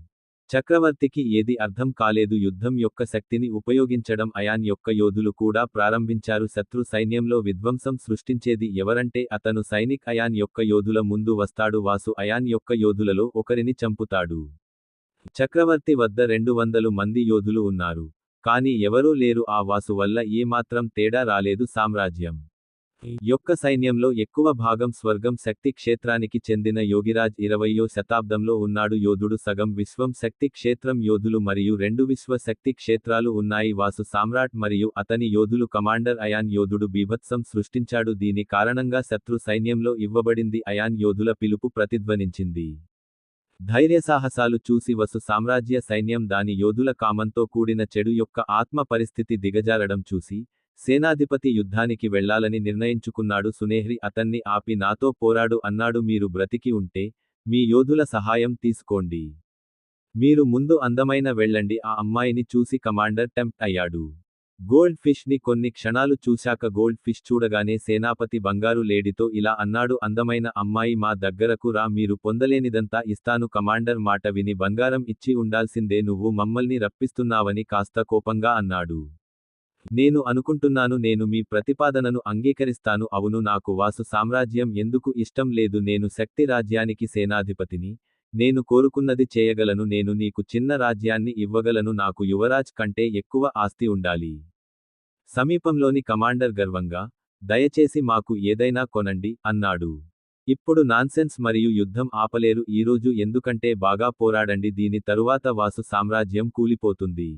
చక్రవర్తికి ఏది అర్థం కాలేదు. యుద్ధం యొక్క శక్తిని ఉపయోగించడం అయాన్ యొక్క యోధులు కూడా ప్రారంభించారు. శత్రు సైన్యంలో విధ్వంసం సృష్టించేది ఎవరంటే అతను సైనిక్ అయాన్ యొక్క యోధుల ముందు వస్తాడు. వాసు అయాన్ యొక్క యోధులలో ఒకరిని చంపుతాడు. చక్రవర్తి వద్ద 200 మంది యోధులు ఉన్నారు. కాని ఎవరూ లేరు. ఆ వాసు వల్ల ఏమాత్రం తేడా రాలేదు. సామ్రాజ్యం యొక్క సైన్యంలో ఎక్కువ భాగం స్వర్గం శక్తి క్షేత్రానికి చెందిన యోగిరాజ్ 20వ శతాబ్దంలో ఉన్నాడు. యోధుడు సగం విశ్వం శక్తి క్షేత్రం యోధులు మరియు 2 విశ్వ శక్తి క్షేత్రాలు ఉన్నాయి. వాసు సామ్రాట్ మరియు అతని యోధులు కమాండర్ అయాన్ యోధుడు బీభత్సం సృష్టించాడు. దీని కారణంగా శత్రు సైన్యంలో ఇవ్వబడింది. అయాన్ యోధుల పిలుపు ప్రతిధ్వనించింది. ధైర్యసాహసాలు చూసి వసు సామ్రాజ్య సైన్యం దాని యోధుల కామంతో కూడిన చెడు యొక్క ఆత్మ పరిస్థితి దిగజారడం చూసి, సేనాధిపతి యుద్ధానికి వెళ్లాలని నిర్ణయించుకున్నాడు. సునేహ్రి అతన్ని ఆపి నాతో పోరాడు అన్నాడు. మీరు బ్రతికి ఉంటే, మీ యోధుల సహాయం తీసుకోండి. మీరు ముందు అందమైన వెళ్ళండి. ఆ అమ్మాయిని చూసి కమాండర్ టెంప్ట్ అయ్యాడు. గోల్డ్ ఫిష్ ని కొన్ని క్షణాలు చూశాక గోల్డ్ ఫిష్ చూడగానే సేనాపతి బంగారు లేడీతో ఇలా అన్నాడు, అందమైన అమ్మాయి మా దగ్గరకు రా, మీరు పొందలేనిదంతా ఇస్తాను. కమాండర్ మాట విని బంగారం ఇచ్చి ఉండాల్సిందే, నువ్వు మమ్మల్ని రప్పిస్తున్నావని కాస్త కోపంగా అన్నాడు. నేను అనుకుంటున్నాను నేను మీ ప్రతిపాదనను అంగీకరిస్తాను. అవును, నాకు వాసు సామ్రాజ్యం ఎందుకు ఇష్టం లేదు. నేను శక్తి రాజ్యానికి సేనాధిపతిని. నేను కోరుకున్నది చేయగలను. నేను నీకు చిన్న రాజ్యాన్ని ఇవ్వగలను. నాకు యువరాజ్ కంటే ఎక్కువ ఆస్తి ఉండాలి. సమీపంలోని కమాండర్ గర్వంగా, దయచేసి మాకు ఏదైనా కొనండి అన్నాడు. ఇప్పుడు నాన్సెన్స్ మరియు యుద్ధం ఆపలేరు ఈరోజు, ఎందుకంటే బాగా పోరాడండి. దీని తరువాత వాసు సామ్రాజ్యం కూలిపోతుంది.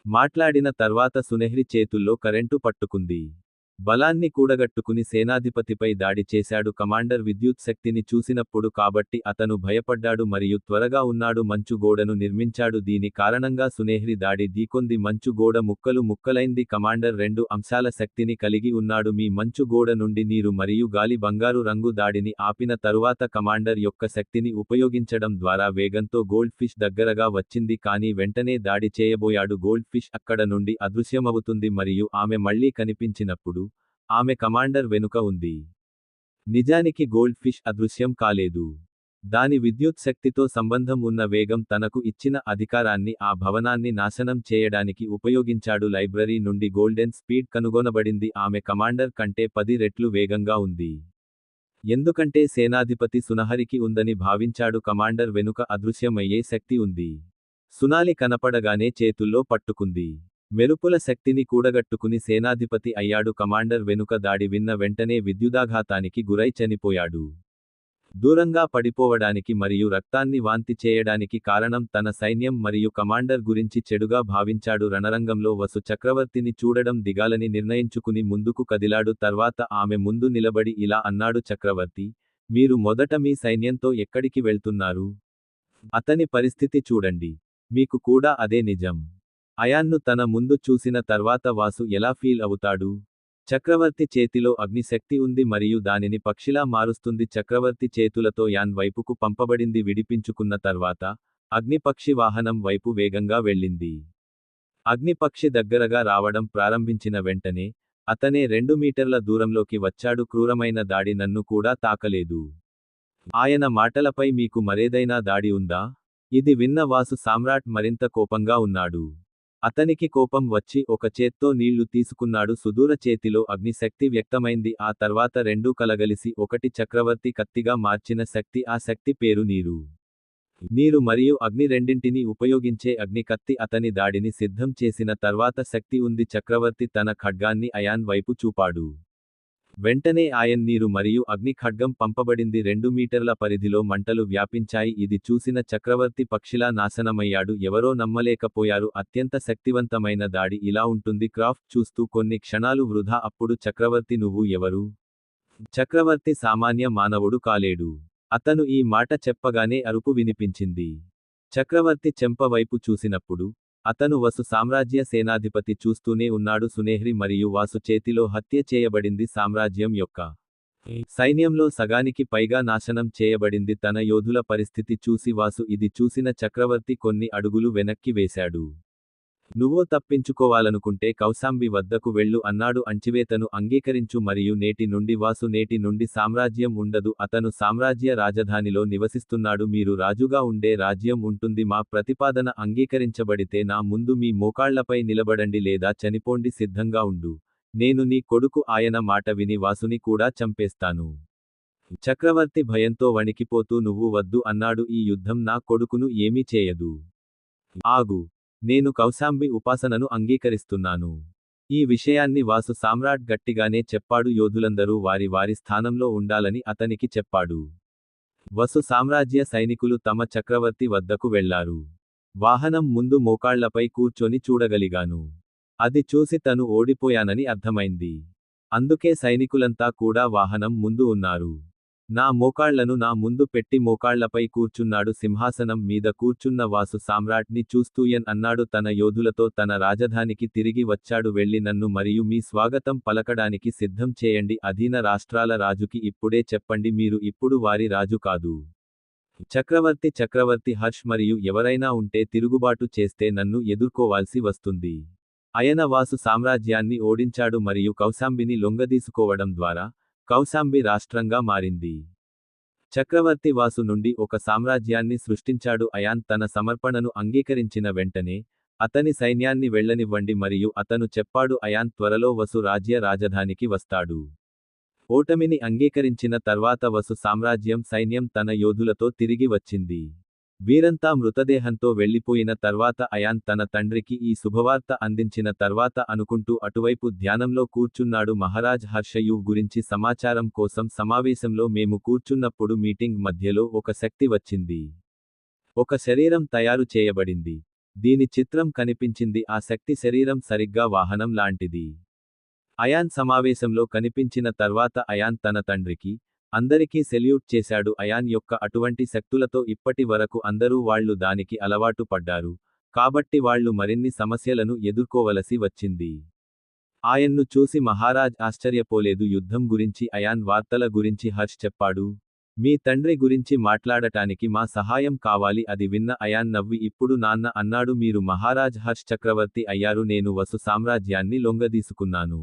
మాట్లాడిన తర్వాత సునెహ్రి చేతుల్లో కరెంటు పట్టుకుంది. బలాన్ని కూడగట్టుకుని సేనాధిపతిపై దాడి చేశాడు. కమాండర్ విద్యుత్ శక్తిని చూసినప్పుడు కాబట్టి అతను భయపడ్డాడు మరియు త్వరగా ఉన్నాడు. మంచు గోడను నిర్మించాడు. దీని కారణంగా సునేహ్రి దాడి ఢీకొంది. మంచు గోడ ముక్కలు ముక్కలైంది. కమాండర్ 2 అంశాల శక్తిని కలిగి ఉన్నాడు. మీ మంచు గోడ నుండి నీరు మరియు గాలి బంగారు రంగు దాడిని ఆపిన తరువాత కమాండర్ యొక్క శక్తిని ఉపయోగించడం ద్వారా వేగంతో గోల్డ్ ఫిష్ దగ్గరగా వచ్చింది, కానీ వెంటనే దాడి చేయబోయాడు. గోల్డ్ ఫిష్ అక్కడ నుండి అదృశ్యమవుతుంది మరియు ఆమె మళ్లీ కనిపించినప్పుడు ఆమె కమాండర్ వెనుక ఉంది. నిజానికి గోల్డ్ ఫిష్ అదృశ్యం కాలేదు. దాని విద్యుత్ శక్తితో సంబంధం ఉన్న వేగం తనకు ఇచ్చిన అధికారాన్ని ఆ భవనాన్ని నాశనం చేయడానికి ఉపయోగించాడు. లైబ్రరీ నుండి గోల్డెన్ స్పీడ్ కనుగొనబడింది. ఆమె కమాండర్ కంటే 10 రెట్లు వేగంగా ఉంది. ఎందుకంటే సేనాధిపతి సునహరికి ఉందని భావించాడు. కమాండర్ వెనుక అదృశ్యమయ్యే శక్తి ఉంది. సునాలి కనపడగానే చేతుల్లో పట్టుకుంది. మెరుపుల శక్తిని కూడగట్టుకుని సేనాధిపతి అయ్యాడు. కమాండర్ వెనుక దాడి విన్న వెంటనే విద్యుదాఘాతానికి గురై చనిపోయాడు. దూరంగా పడిపోవడానికి మరియు రక్తాన్ని వాంతి చేయడానికి కారణం తన సైన్యం మరియు కమాండర్ గురించి చెడుగా భావించాడు. రణరంగంలో వసు చక్రవర్తిని చూడడం దిగాలని నిర్ణయించుకుని ముందుకు కదిలాడు. తర్వాత ఆమె ముందు నిలబడి ఇలా అన్నాడు, చక్రవర్తి, మీరు మొదట మీ సైన్యంతో ఎక్కడికి వెళ్తున్నారు? అతని పరిస్థితి చూడండి. మీకు కూడా అదే నిజం. అయాన్ను తన ముందు చూసిన తర్వాత వాసు ఎలా ఫీల్ అవుతాడు? చక్రవర్తి చేతిలో అగ్నిశక్తి ఉంది మరియు దానిని పక్షిలా మారుస్తుంది. చక్రవర్తి చేతులతో యాన్ వైపుకు పంపబడింది. విడిపించుకున్న తర్వాత అగ్నిపక్షి వాహనం వైపు వేగంగా వెళ్ళింది. అగ్నిపక్షి దగ్గరగా రావడం ప్రారంభించిన వెంటనే అతనే 2 మీటర్ల దూరంలోకి వచ్చాడు. క్రూరమైన దాడి నన్ను కూడా తాకలేదు. ఆయన మాటలపై మీకు మరేదైనా దాడి ఉందా? ఇది విన్న వాసు సామ్రాట్ మరింత కోపంగా ఉన్నాడు. అతనికి కోపం వచ్చి ఒక చేత్తో నీళ్లు తీసుకున్నాడు. సుదూర చేతిలో అగ్ని శక్తి వ్యక్తమైంది. ఆ తర్వాత రెండూ కలగలిసి ఒకటి చక్రవర్తి కత్తిగా మార్చిన శక్తి. ఆ శక్తి పేరు నీరు. నీరు మరియు అగ్ని రెండింటిని ఉపయోగించే అగ్ని కత్తి అతని దాడిని సిద్ధం చేసిన తర్వాత శక్తి ఉంది. చక్రవర్తి తన ఖడ్గాన్ని అయాన్ వైపు చూపాడు. వెంటనే ఆయన్ నీరు మరియు అగ్ని ఖడ్గం పంపబడింది. 2 మీటర్ల పరిధిలో మంటలు వ్యాపించాయి. ఇది చూసిన చక్రవర్తి పక్షిలా నాశనమయ్యాడు. ఎవరో నమ్మలేకపోయారు. అత్యంత శక్తివంతమైన దాడి ఇలా ఉంటుంది. క్రాఫ్ట్ చూస్తూ కొన్ని క్షణాలు వృధా. అప్పుడు చక్రవర్తి నువ్వు ఎవరు? చక్రవర్తి సామాన్య మానవుడు కాలేడు. అతను ఈ మాట చెప్పగానే అరుపు వినిపించింది. చక్రవర్తి చెంప వైపు చూసినప్పుడు అతను వసు సామ్రాజ్య సేనాధిపతి చూస్తూనే ఉన్నాడు. సునేహ్రి మరియు వాసు చేతిలో హత్య చేయబడింది. సామ్రాజ్యం యొక్క సైన్యంలో సగానికి పైగా నాశనం చేయబడింది. తన యోధుల పరిస్థితి చూసి వాసు ఇది చూసిన చక్రవర్తి కొన్ని అడుగులు వెనక్కి వేశాడు. నువ్వు తప్పించుకోవాలనుకుంటే కౌశాంబి వద్దకు వెళ్ళు అన్నాడు. అణచివేతను అంగీకరించు మరియు నేటి నుండి వాసు నేటి నుండి సామ్రాజ్యం ఉండదు. అతను సామ్రాజ్య రాజధానిలో నివసిస్తున్నాడు. మీరు రాజుగా ఉండే రాజ్యం ఉంటుంది. మా ప్రతిపాదన అంగీకరించబడితే నా ముందు మీ మోకాళ్లపై నిలబడండి లేదా చనిపోండి. సిద్ధంగా ఉండు. నేను నీ కొడుకు. ఆయన మాట విని వాసుని కూడా చంపేస్తాను. చక్రవర్తి భయంతో వణికిపోతూ నువ్వు వద్దు అన్నాడు. ఈ యుద్ధం నా కొడుకును ఏమీ చేయదు. ఆగు. నేను కౌశాంబి ఉపాసనను అంగీకరిస్తున్నాను. ఈ విషయాన్ని వాసు సామ్రాట్ గట్టిగానే చెప్పాడు. యోధులందరూ వారి వారి స్థానంలో ఉండాలని అతనికి చెప్పాడు. వసు సామ్రాజ్య సైనికులు తమ చక్రవర్తి వద్దకు వెళ్లారు. వాహనం ముందు మోకాళ్లపై కూర్చొని చూడగలిగాను. అది చూసి తను ఓడిపోయానని అర్థమైంది. అందుకే సైనికులంతా కూడా వాహనం ముందు ఉన్నారు. నా మోకాళ్లను నా ముందు పెట్టి మోకాళ్లపై కూర్చున్నాడు. సింహాసనం మీద కూర్చున్న వాసు సామ్రాట్ని చూస్తూయన్ అన్నాడు తన యోధులతో. తన రాజధానికి తిరిగి వచ్చాడు. వెళ్లి నన్ను మరియు మీ స్వాగతం పలకడానికి సిద్ధం చేయండి. అధీన రాష్ట్రాల రాజుకి ఇప్పుడే చెప్పండి. మీరు ఇప్పుడు వారి రాజు కాదు. చక్రవర్తి హర్ష్ మరియు ఎవరైనా ఉంటే తిరుగుబాటు చేస్తే నన్ను ఎదుర్కోవాల్సి వస్తుంది. ఆయన వాసు సామ్రాజ్యాన్ని ఓడించాడు మరియు కౌశాంబిని లొంగదీసుకోవడం ద్వారా కౌశాంబి రాష్ట్రంగా మారింది. చక్రవర్తి వాసు నుండి ఒక సామ్రాజ్యాన్ని సృష్టించాడు. అయాన్ తన సమర్పణను అంగీకరించిన వెంటనే అతని సైన్యాన్ని వెళ్లనివ్వండి మరియు అతను చెప్పాడు అయాన్ త్వరలో వసు రాజ్య రాజధానికి వస్తాడు. ఓటమిని అంగీకరించిన తర్వాత వసు సామ్రాజ్యం సైన్యం తన యోధులతో తిరిగి వచ్చింది. వీరంతా మృతదేహంతో వెళ్లిపోయిన తర్వాత అయాన్ తన తండ్రికి ఈ శుభవార్త అందించిన తర్వాత అనుకుంటూ అటువైపు ధ్యానంలో కూర్చున్నాడు. మహారాజ్ హర్షయూవ్ గురించి సమాచారం కోసం సమావేశంలో మేము కూర్చున్నప్పుడు మీటింగ్ మధ్యలో ఒక శక్తి వచ్చింది. ఒక శరీరం తయారు చేయబడింది. దీని చిత్రం కనిపించింది. ఆ శక్తి శరీరం సరిగ్గా వాహనం లాంటిది. అయాన్ సమావేశంలో కనిపించిన తర్వాత అయాన్ తన తండ్రికి అందరికీ సెల్యూట్ చేశాడు. అయాన్ యొక్క అటువంటి శక్తులతో ఇప్పటి వరకు అందరూ వాళ్లు దానికి అలవాటు పడ్డారు. కాబట్టి వాళ్లు మరిన్ని సమస్యలను ఎదుర్కోవలసి వచ్చింది. ఆయన్ను చూసి మహారాజ్ ఆశ్చర్యపోలేదు. యుద్ధం గురించి అయాన్ వార్తల గురించి హర్ష్ చెప్పాడు. మీ తండ్రి గురించి మాట్లాడటానికి మా సహాయం కావాలి. అది విన్న అయాన్ నవ్వి ఇప్పుడు నాన్న అన్నాడు. మీరు మహారాజ్ హర్ష్ చక్రవర్తి అయ్యారు. నేను వసు సామ్రాజ్యాన్ని లొంగదీసుకున్నాను.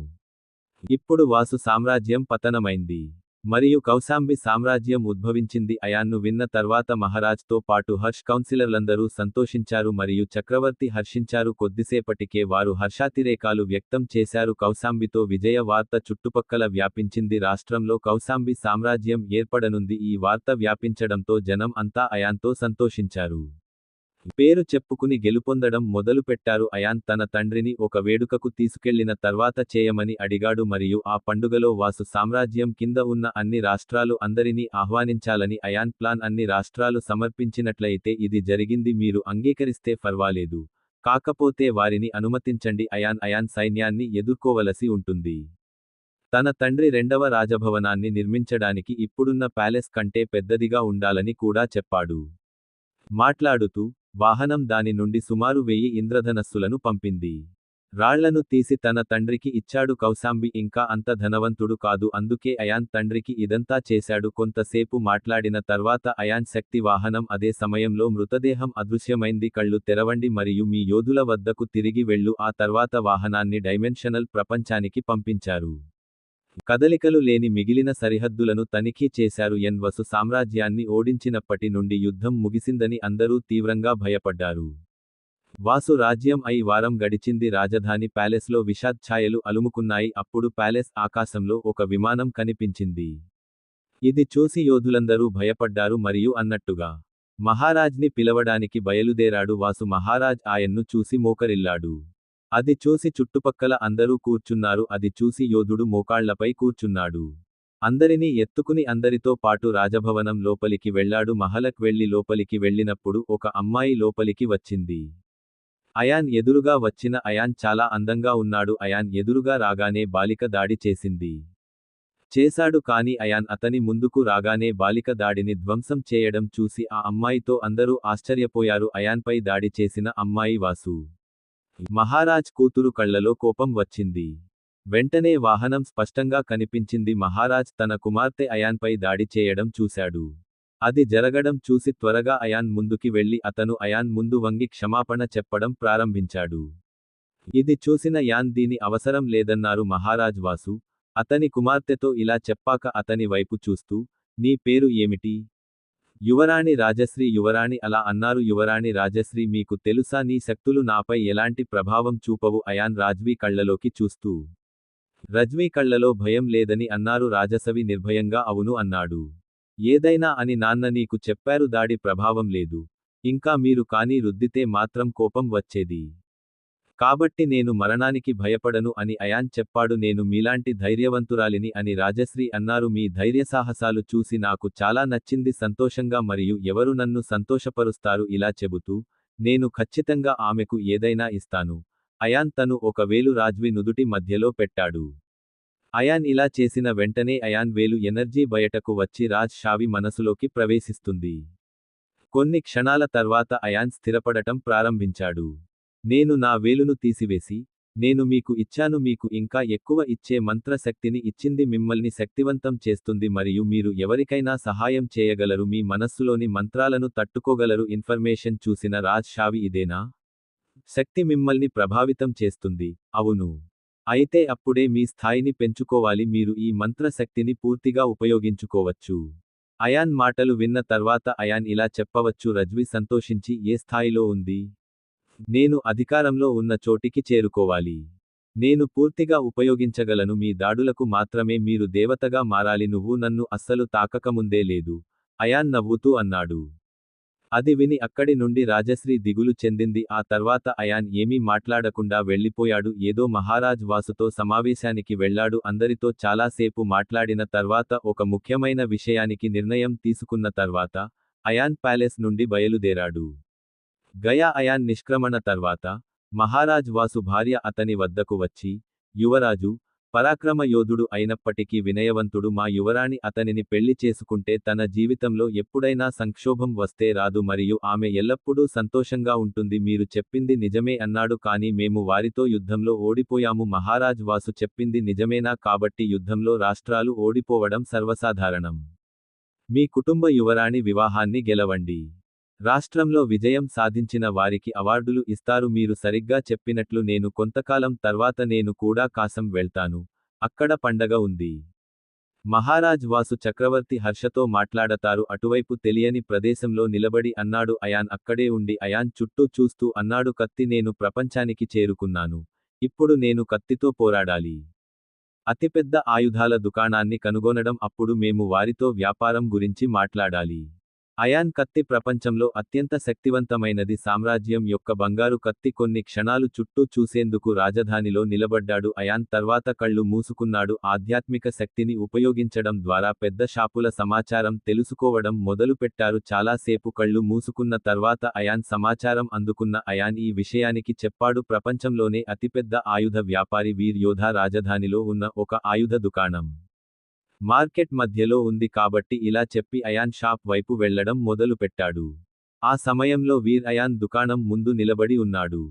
ఇప్పుడు వాసు సామ్రాజ్యం పతనమైంది. మరియు కౌశాంబి సామ్రాజ్యం ఉద్భవించింది. అయాన్ను విన్న తర్వాత మహారాజ్తో పాటు హర్ష్ కౌన్సిలర్లందరూ సంతోషించారు మరియు చక్రవర్తి హర్షించారు. కొద్దిసేపటికే వారు హర్షాతిరేకాలు వ్యక్తం చేశారు. కౌశాంబితో విజయ వార్త చుట్టుపక్కల వ్యాపించింది. రాష్ట్రంలో కౌశాంబి సామ్రాజ్యం ఏర్పడనుంది. ఈ వార్త వ్యాపించడంతో జనం అంతా అయాన్తో సంతోషించారు. పేరు చెప్పుకుని గెలుపొందడం మొదలుపెట్టారు. అయాన్ తన తండ్రిని ఒక వేడుకకు తీసుకెళ్లిన తర్వాత చేయమని అడిగాడు మరియు ఆ పండుగలో వాసు సామ్రాజ్యం కింద ఉన్న అన్ని రాష్ట్రాలు అందరినీ ఆహ్వానించాలని అయాన్ ప్లాన్. అన్ని రాష్ట్రాలు సమర్పించినట్లయితే ఇది జరిగింది. మీరు అంగీకరిస్తే పర్వాలేదు. కాకపోతే వారిని అనుమతించండి. అయాన్ సైన్యాన్ని ఎదుర్కోవలసి ఉంటుంది. తన తండ్రి రెండవ రాజభవనాన్ని నిర్మించడానికి ఇప్పుడున్న ప్యాలెస్ కంటే పెద్దదిగా ఉండాలని కూడా చెప్పాడు. మాట్లాడుతూ వాహనం దాని నుండి సుమారు 1000 ఇంద్రధనస్సులను పంపింది. రాళ్లను తీసి తన తండ్రికి ఇచ్చాడు. కౌశాంబి ఇంకా అంత ధనవంతుడు కాదు. అందుకే అయాన్ తండ్రికి ఇదంతా చేశాడు. కొంతసేపు మాట్లాడిన తర్వాత అయాన్ శక్తి వాహనం అదే సమయంలో మృతదేహం అదృశ్యమైంది. కళ్ళు తెరవండి మరియు మీ యోధుల వద్దకు తిరిగి వెళ్ళు. ఆ తర్వాత వాహనాన్ని డైమెన్షనల్ ప్రపంచానికి పంపించారు. కదలికలు లేని మిగిలిన సరిహద్దులను తనిఖీ చేశారు. వసు సామ్రాజ్యాన్ని ఓడించినప్పటి నుండి యుద్ధం ముగిసిందని అందరూ తీవ్రంగా భయపడ్డారు. వాసు రాజ్యం అయి వారం గడిచింది. రాజధాని ప్యాలెస్లో విషాద్ ఛాయలు అలుముకున్నాయి. అప్పుడు ప్యాలెస్ ఆకాశంలో ఒక విమానం కనిపించింది. ఇది చూసి యోధులందరూ భయపడ్డారు మరియు అన్నట్టుగా మహారాజ్ని పిలవడానికి బయలుదేరాడు వాసు. మహారాజ్ ఆయన్ను చూసి మోకరిల్లాడు. అది చూసి చుట్టుపక్కల అందరూ కూర్చున్నారు. అది చూసి యోధుడు మోకాళ్లపై కూర్చున్నాడు. అందరినీ ఎత్తుకుని అందరితో పాటు రాజభవనం లోపలికి వెళ్ళాడు. మహలక్ వెళ్లి లోపలికి వెళ్ళినప్పుడు ఒక అమ్మాయి లోపలికి వచ్చింది. అయాన్ ఎదురుగా వచ్చిన అయాన్ చాలా అందంగా ఉన్నాడు. అయాన్ ఎదురుగా రాగానే బాలిక దాడి చేశాడు కానీ అయాన్ అతని ముందుకు రాగానే బాలిక దాడిని ధ్వంసం చేయడం చూసి ఆ అమ్మాయితో అందరూ ఆశ్చర్యపోయారు. అయాన్పై దాడి చేసిన అమ్మాయి వాసు. మహారాజ్ కూతురు కళ్లలో కోపం వచ్చింది. వెంటనే వాహనం స్పష్టంగా కనిపించింది. మహారాజ్ తన కుమార్తె అయాన్పై దాడి చేయడం చూశాడు. అది జరగడం చూసి త్వరగా అయాన్ ముందుకి వెళ్లి అతను అయాన్ ముందు వంగి క్షమాపణ చెప్పడం ప్రారంభించాడు. ఇది చూసిన యాన్ దీని అవసరం లేదన్నారు మహారాజ్. వాసు అతని కుమార్తెతో ఇలా చెప్పాక అతని వైపు చూస్తూ, నీ పేరు ఏమిటి? యువరాణి రాజశ్రీ. యువరాణి అలా అన్నారు. యువరాణి రాజశ్రీ, మీకు తెలుసా నీ శక్తులు నాపై ఎలాంటి ప్రభావం చూపవు? అయాన్ రాజ్వీ కళ్లలోకి చూస్తూ. రజ్వీ కళ్లలో భయం లేదని అన్నారు. రాజసవి నిర్భయంగా అవును అన్నాడు. ఏదైనా అని నాన్న నీకు చెప్పారు. దాడి ప్రభావం లేదు. ఇంకా మీరు కానీ రుద్దితే మాత్రం కోపం వచ్చేది. కాబట్టి నేను మరణానికి భయపడను అని అయాన్ చెప్పాడు. నేను మీలాంటి ధైర్యవంతురాలిని అని రాజశ్రీ అన్నారు. మీ ధైర్యసాహసాలు చూసి నాకు చాలా నచ్చింది. సంతోషంగా మరియు ఎవరు నన్ను సంతోషపరుస్తారు? ఇలా చెబుతూ, నేను ఖచ్చితంగా ఆమెకు ఏదైనా ఇస్తాను. అయాన్ తను ఒక వేలు రాజ్వి నుదుటి మధ్యలో పెట్టాడు. అయాన్ ఇలా చేసిన వెంటనే అయాన్ వేలు ఎనర్జీ బయటకు వచ్చి రాజ్ షావి మనసులోకి ప్రవేశిస్తుంది. కొన్ని క్షణాల తర్వాత అయాన్ స్థిరపడటం ప్రారంభించాడు. నేను నా వేలును తీసివేసి, నేను మీకు ఇచ్చాను. మీకు ఇంకా ఎక్కువ ఇచ్చే మంత్ర శక్తిని ఇచ్చింది. మిమ్మల్ని శక్తివంతం చేస్తుంది మరియు మీరు ఎవరికైనా సహాయం చేయగలరు. మీ మనస్సులోని మంత్రాలను తట్టుకోగలరు. ఇన్ఫర్మేషన్ చూసిన రాజ్ షావి ఇదేనా? శక్తి మిమ్మల్ని ప్రభావితం చేస్తుంది. అవును. అయితే అప్పుడే మీ స్థాయిని పెంచుకోవాలి. మీరు ఈ మంత్ర శక్తిని పూర్తిగా ఉపయోగించుకోవచ్చు. అయాన్ మాటలు విన్న తర్వాత అయాన్ ఇలా చెప్పవచ్చు. రజ్వి సంతోషించి ఏ స్థాయిలో ఉంది? నేను అధికారంలో ఉన్న చోటికి చేరుకోవాలి. నేను పూర్తిగా ఉపయోగించగలను. మీ దాడులకు మాత్రమే మీరు దేవతగా మారాలి. నువ్వు నన్ను అస్సలు తాకకముందే లేదు. అయాన్ నవ్వుతూ అన్నాడు. అది విని అక్కడి నుండి రాజశ్రీ దిగులు చెందింది. ఆ తర్వాత అయాన్ ఏమీ మాట్లాడకుండా వెళ్ళిపోయాడు. ఏదో మహారాజ్ వాసుతో సమావేశానికి వెళ్ళాడు. అందరితో చాలాసేపు మాట్లాడిన తర్వాత ఒక ముఖ్యమైన విషయానికి నిర్ణయం తీసుకున్న తర్వాత అయాన్ ప్యాలెస్ నుండి బయలుదేరాడు. గయా అయాన్ నిష్క్రమణ తర్వాత మహారాజ్ వాసు భార్య అతని వద్దకు వచ్చి, యువరాజు, పరాక్రమ యోధుడు అయినప్పటికీ వినయవంతుడు మా యువరాణి అతనిని పెళ్లి చేసుకుంటే తన జీవితంలో ఎప్పుడైనా సంక్షోభం వస్తే రాదు మరియు ఆమె ఎల్లప్పుడూ సంతోషంగా ఉంటుంది. మీరు చెప్పింది నిజమే అన్నాడు. కానీ మేము వారితో యుద్ధంలో ఓడిపోయాము. మహారాజ్ వాసు చెప్పింది నిజమేనా? కాబట్టి యుద్ధంలో రాష్ట్రాలు ఓడిపోవడం సర్వసాధారణం. మీ కుటుంబ యువరాణి వివాహాన్ని గెలవండి. రాష్ట్రంలో విజయం సాధించిన వారికి అవార్డులు ఇస్తారు. మీరు సరిగ్గా చెప్పినట్లు నేను కొంతకాలం తర్వాత నేను కూడా కాసం వెళ్తాను. అక్కడ పండగ ఉంది. మహారాజ్ వాసు చక్రవర్తి హర్షతో మాట్లాడతారు. అటువైపు తెలియని ప్రదేశంలో నిలబడి అన్నాడు. అయాన్ అక్కడే ఉండి అయాన్ చుట్టూ చూస్తూ అన్నాడు. కత్తి, నేను ప్రపంచానికి చేరుకున్నాను. ఇప్పుడు నేను కత్తితో పోరాడాలి. అతిపెద్ద ఆయుధాల దుకాణాన్ని కనుగొనడం. అప్పుడు మేము వారితో వ్యాపారం గురించి మాట్లాడాలి. అయాన్ కత్తి ప్రపంచంలో అత్యంత శక్తివంతమైనది. సామ్రాజ్యం యొక్క బంగారు కత్తి. కొన్ని క్షణాలు చుట్టూ చూసేందుకు రాజధానిలో నిలబడ్డాడు. అయాన్ తర్వాత కళ్ళు మూసుకున్నాడు. ఆధ్యాత్మిక శక్తిని ఉపయోగించడం ద్వారా పెద్ద షాపుల సమాచారం తెలుసుకోవడం మొదలుపెట్టారు. చాలాసేపు కళ్ళు మూసుకున్న తర్వాత అయాన్ సమాచారం అందుకున్న అయాన్ ఈ విషయానికి చెప్పాడు. ప్రపంచంలోనే అతిపెద్ద ఆయుధ వ్యాపారి వీర్ యోధా రాజధానిలో ఉన్న ఒక ఆయుధ దుకాణం మార్కెట్ మధ్యలో ఉంది. కాబట్టి ఇలా చెప్పి అయాన్ షాప్ వైపు వెళ్లడం మొదలుపెట్టాడు. ఆ సమయంలో వీర్ అయాన్ దుకాణం ముందు నిలబడి ఉన్నాడు.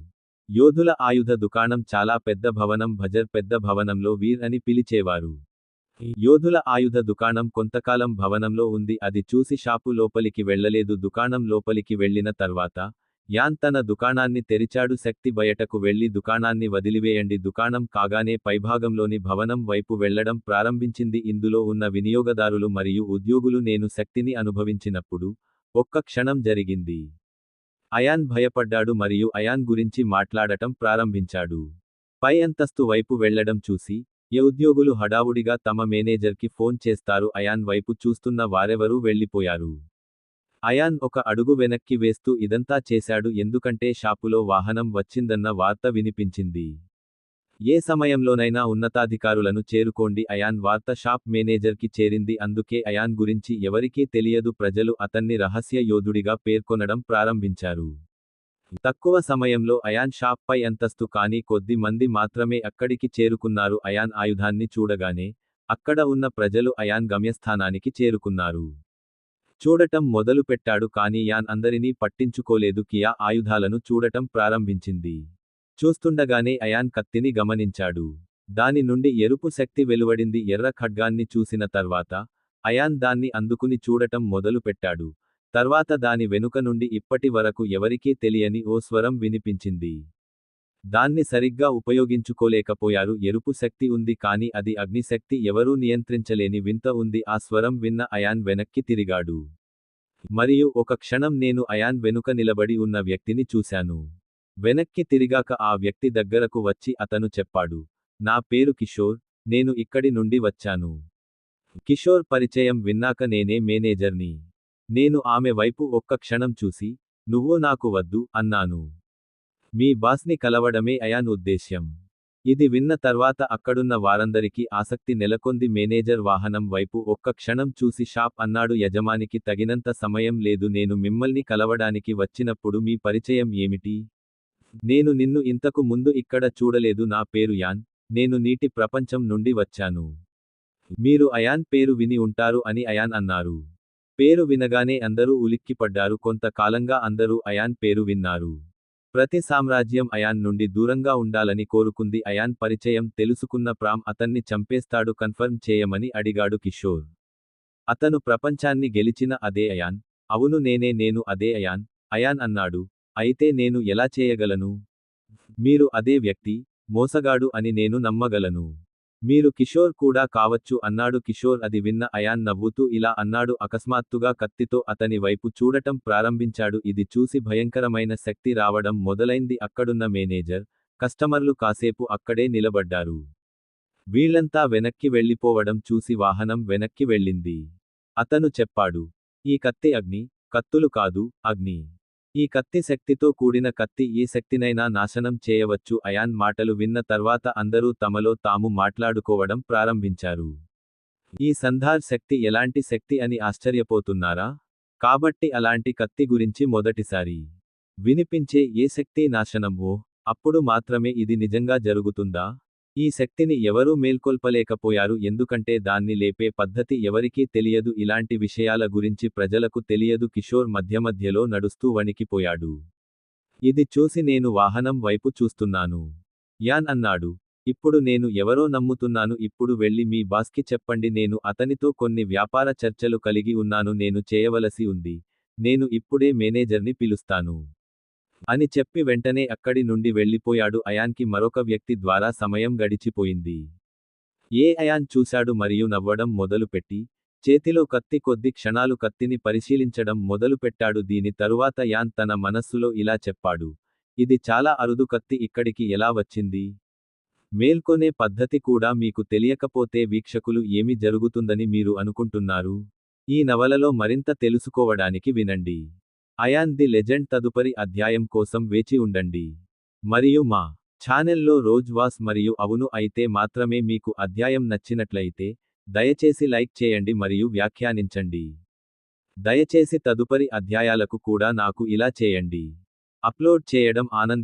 యోధుల ఆయుధ దుకాణం చాలా పెద్ద భవనం. బజర్ పెద్ద భవనంలో వీర్ అని పిలిచేవారు. యోధుల ఆయుధ దుకాణం కొంతకాలం భవనంలో ఉంది. అది చూసి షాపు లోపలికి వెళ్లలేదు. దుకాణం లోపలికి వెళ్లిన తర్వాత యాన్ తన దుకాణాన్ని తెరిచాడు. శక్తి బయటకు వెళ్లి దుకాణాన్ని వదిలివేయండి. దుకాణం కాగానే పైభాగంలోని భవనం వైపు వెళ్లడం ప్రారంభించింది. ఇందులో ఉన్న వినియోగదారులు మరియు ఉద్యోగులు నేను శక్తిని అనుభవించినప్పుడు ఒక్క క్షణం జరిగింది. అయాన్ భయపడ్డాడు మరియు అయాన్ గురించి మాట్లాడటం ప్రారంభించాడు. పై అంతస్తు వైపు వెళ్లడం చూసి ఉద్యోగులు హడావుడిగా తమ మేనేజర్కి ఫోన్ చేస్తారు. అయాన్ వైపు చూస్తున్న వారెవరూ వెళ్లిపోయారు. అయాన్ ఒక అడుగు వెనక్కి వేస్తూ ఇదంతా చేశాడు ఎందుకంటే షాపులో వాహనం వచ్చిందన్న వార్త వినిపించింది. ఏ సమయంలోనైనా ఉన్నతాధికారులను చేరుకోండి. అయాన్ వార్త షాప్ మేనేజర్కి చేరింది. అందుకే అయాన్ గురించి ఎవరికీ తెలియదు. ప్రజలు అతన్ని రహస్య యోధుడిగా పేర్కొనడం ప్రారంభించారు. తక్కువ సమయంలో అయాన్ షాప్ పై అంతస్తు కానీ కొద్ది మంది మాత్రమే అక్కడికి చేరుకున్నారు. అయాన్ ఆయుధాన్ని చూడగానే అక్కడ ఉన్న ప్రజలు అయాన్ గమ్యస్థానానికి చేరుకున్నారు. చూడటం మొదలుపెట్టాడు కానీ యాన్ అందరినీ పట్టించుకోలేదు. కియా ఆయుధాలను చూడటం ప్రారంభించింది. చూస్తుండగానే అయాన్ కత్తిని గమనించాడు. దాని నుండి ఎరుపు శక్తి వెలువడింది. ఎర్ర ఖడ్గాన్ని చూసిన తర్వాత అయాన్ దాన్ని అందుకుని చూడటం మొదలుపెట్టాడు. తర్వాత దాని వెనుక నుండి ఇప్పటి వరకు ఎవరికీ తెలియని ఓ స్వరం వినిపించింది. దాన్ని సరిగ్గా ఉపయోగించుకోలేకపోయారు. ఎరుపు శక్తి ఉంది కానీ అది అగ్నిశక్తి, ఎవరూ నియంత్రించలేని వింత ఉంది. ఆ స్వరం విన్న అయాన్ వెనక్కి తిరిగాడు. మరియు ఒక క్షణం నేను అయాన్ వెనుక నిలబడి ఉన్న వ్యక్తిని చూశాను. వెనక్కి తిరిగాక ఆ వ్యక్తి దగ్గరకు వచ్చి అతను చెప్పాడు, నా పేరు కిషోర్, నేను ఇక్కడి నుండి వచ్చాను. కిషోర్ పరిచయం విన్నాక నేనే మేనేజర్ని. నేను ఆమె వైపు ఒక్క క్షణం చూసి, నువ్వు నాకు వద్దు అన్నాను. మీ బాస్ని కలవడమే అయాన్ ఉద్దేశ్యం. ఇది విన్న తర్వాత అక్కడున్న వారందరికీ ఆసక్తి నెలకొంది. మేనేజర్ వాహనం వైపు ఒక్క క్షణం చూసి షాప్ అన్నాడు. యజమానికి తగినంత సమయం లేదు. నేను మిమ్మల్ని కలవడానికి వచ్చినప్పుడు మీ పరిచయం ఏమిటి? నేను నిన్ను ఇంతకు ముందు ఇక్కడ చూడలేదు. నా పేరు యాన్, నేను నీటి ప్రపంచం నుండి వచ్చాను. మీరు అయాన్ పేరు విని ఉంటారు అని అయాన్ అన్నారు. పేరు వినగానే అందరూ ఉలిక్కిపడ్డారు. కొంతకాలంగా అందరూ అయాన్ పేరు విన్నారు. ప్రతి సామ్రాజ్యం అయాన్ నుండి దూరంగా ఉండాలని కోరుకుంది. అయాన్ పరిచయం తెలుసుకున్న ప్రామ్ అతన్ని చంపేస్తాడు. కన్ఫర్మ్ చేయమని అడిగాడు కిషోర్. అతను ప్రపంచాన్ని గెలిచిన అదే అయాన్? అవును నేను అదే అయాన్, అయాన్ అన్నాడు. అయితే నేను ఎలా చేయగలను? మీరు అదే వ్యక్తి, మోసగాడు అని నేను నమ్మగలను. మీరు కిషోర్ కూడా కావచ్చు అన్నాడు కిషోర్. అది విన్న అయాన్ నవ్వుతూ ఇలా అన్నాడు. అకస్మాత్తుగా కత్తితో అతని వైపు చూడటం ప్రారంభించాడు. ఇది చూసి భయంకరమైన శక్తి రావడం మొదలైంది. అక్కడున్న మేనేజర్, కస్టమర్లు కాసేపు అక్కడే నిలబడ్డారు. వీళ్లంతా వెనక్కి వెళ్లిపోవడం చూసి వాహనం వెనక్కి వెళ్ళింది. అతను చెప్పాడు, ఈ కత్తి అగ్ని, కత్తులు కాదు, అగ్ని. ఈ కత్తి శక్తితో కూడిన కత్తి ఏ శక్తినైనా నాశనం చేయవచ్చు. అయాన్ మాటలు విన్న తర్వాత అందరూ తమలో తాము మాట్లాడుకోవడం ప్రారంభించారు. ఈ సంధార్ శక్తి ఎలాంటి శక్తి అని ఆశ్చర్యపోతున్నారా? కాబట్టి అలాంటి కత్తి గురించి మొదటిసారి వినిపించే ఏ శక్తి నాశనం అప్పుడు మాత్రమే ఇది నిజంగా జరుగుతుందా? ఈ శక్తిని ఎవరూ మేల్కొల్పలేకపోయారు ఎందుకంటే దాన్ని లేపే పద్ధతి ఎవరికీ తెలియదు. ఇలాంటి విషయాల గురించి ప్రజలకు తెలియదు. కిషోర్ మధ్యమధ్యలో నడుస్తూ వణికిపోయాడు. ఇది చూసి నేను వాహనం వైపు చూస్తున్నాను. యాన్ అన్నాడు. ఇప్పుడు నేను ఎవరో నమ్ముతున్నాను. ఇప్పుడు వెళ్ళి మీ బాస్కి చెప్పండి. నేను అతనితో కొన్ని వ్యాపార చర్చలు కలిగి ఉన్నాను. నేను చేయవలసి ఉంది. నేను ఇప్పుడే మేనేజర్ని పిలుస్తాను అని చెప్పి వెంటనే అక్కడి నుండి వెళ్లిపోయాడు. అయాన్కి మరొక వ్యక్తి ద్వారా సమయం గడిచిపోయింది. అయాన్ చూశాడు మరియు నవ్వడం మొదలుపెట్టి, చేతిలో కత్తి కొద్ది క్షణాలు కత్తిని పరిశీలించడం మొదలుపెట్టాడు. దీని తరువాత యాన్ తన మనస్సులో ఇలా చెప్పాడు, ఇది చాలా అరుదు కత్తి ఇక్కడికి ఎలా వచ్చింది? మేల్కొనే పద్ధతి కూడా మీకు తెలియకపోతే వీక్షకులు ఏమి జరుగుతుందని మీరు అనుకుంటున్నారు? ఈ నవలలో మరింత తెలుసుకోవడానికి వినండి. అయాన్ ది లెజెండ్ తదుపరి అధ్యాయం కోసం వేచి ఉండండి. మరియు మా ఛానెల్లో రోజ్ వాస్ మరియు అవును అయితే మాత్రమే మీకు అధ్యాయం నచ్చినట్లయితే దయచేసి లైక్ చేయండి మరియు వ్యాఖ్యానించండి. దయచేసి తదుపరి అధ్యాయాలకు కూడా నాకు ఇలా చేయండి. అప్లోడ్ చేయడం ఆనంద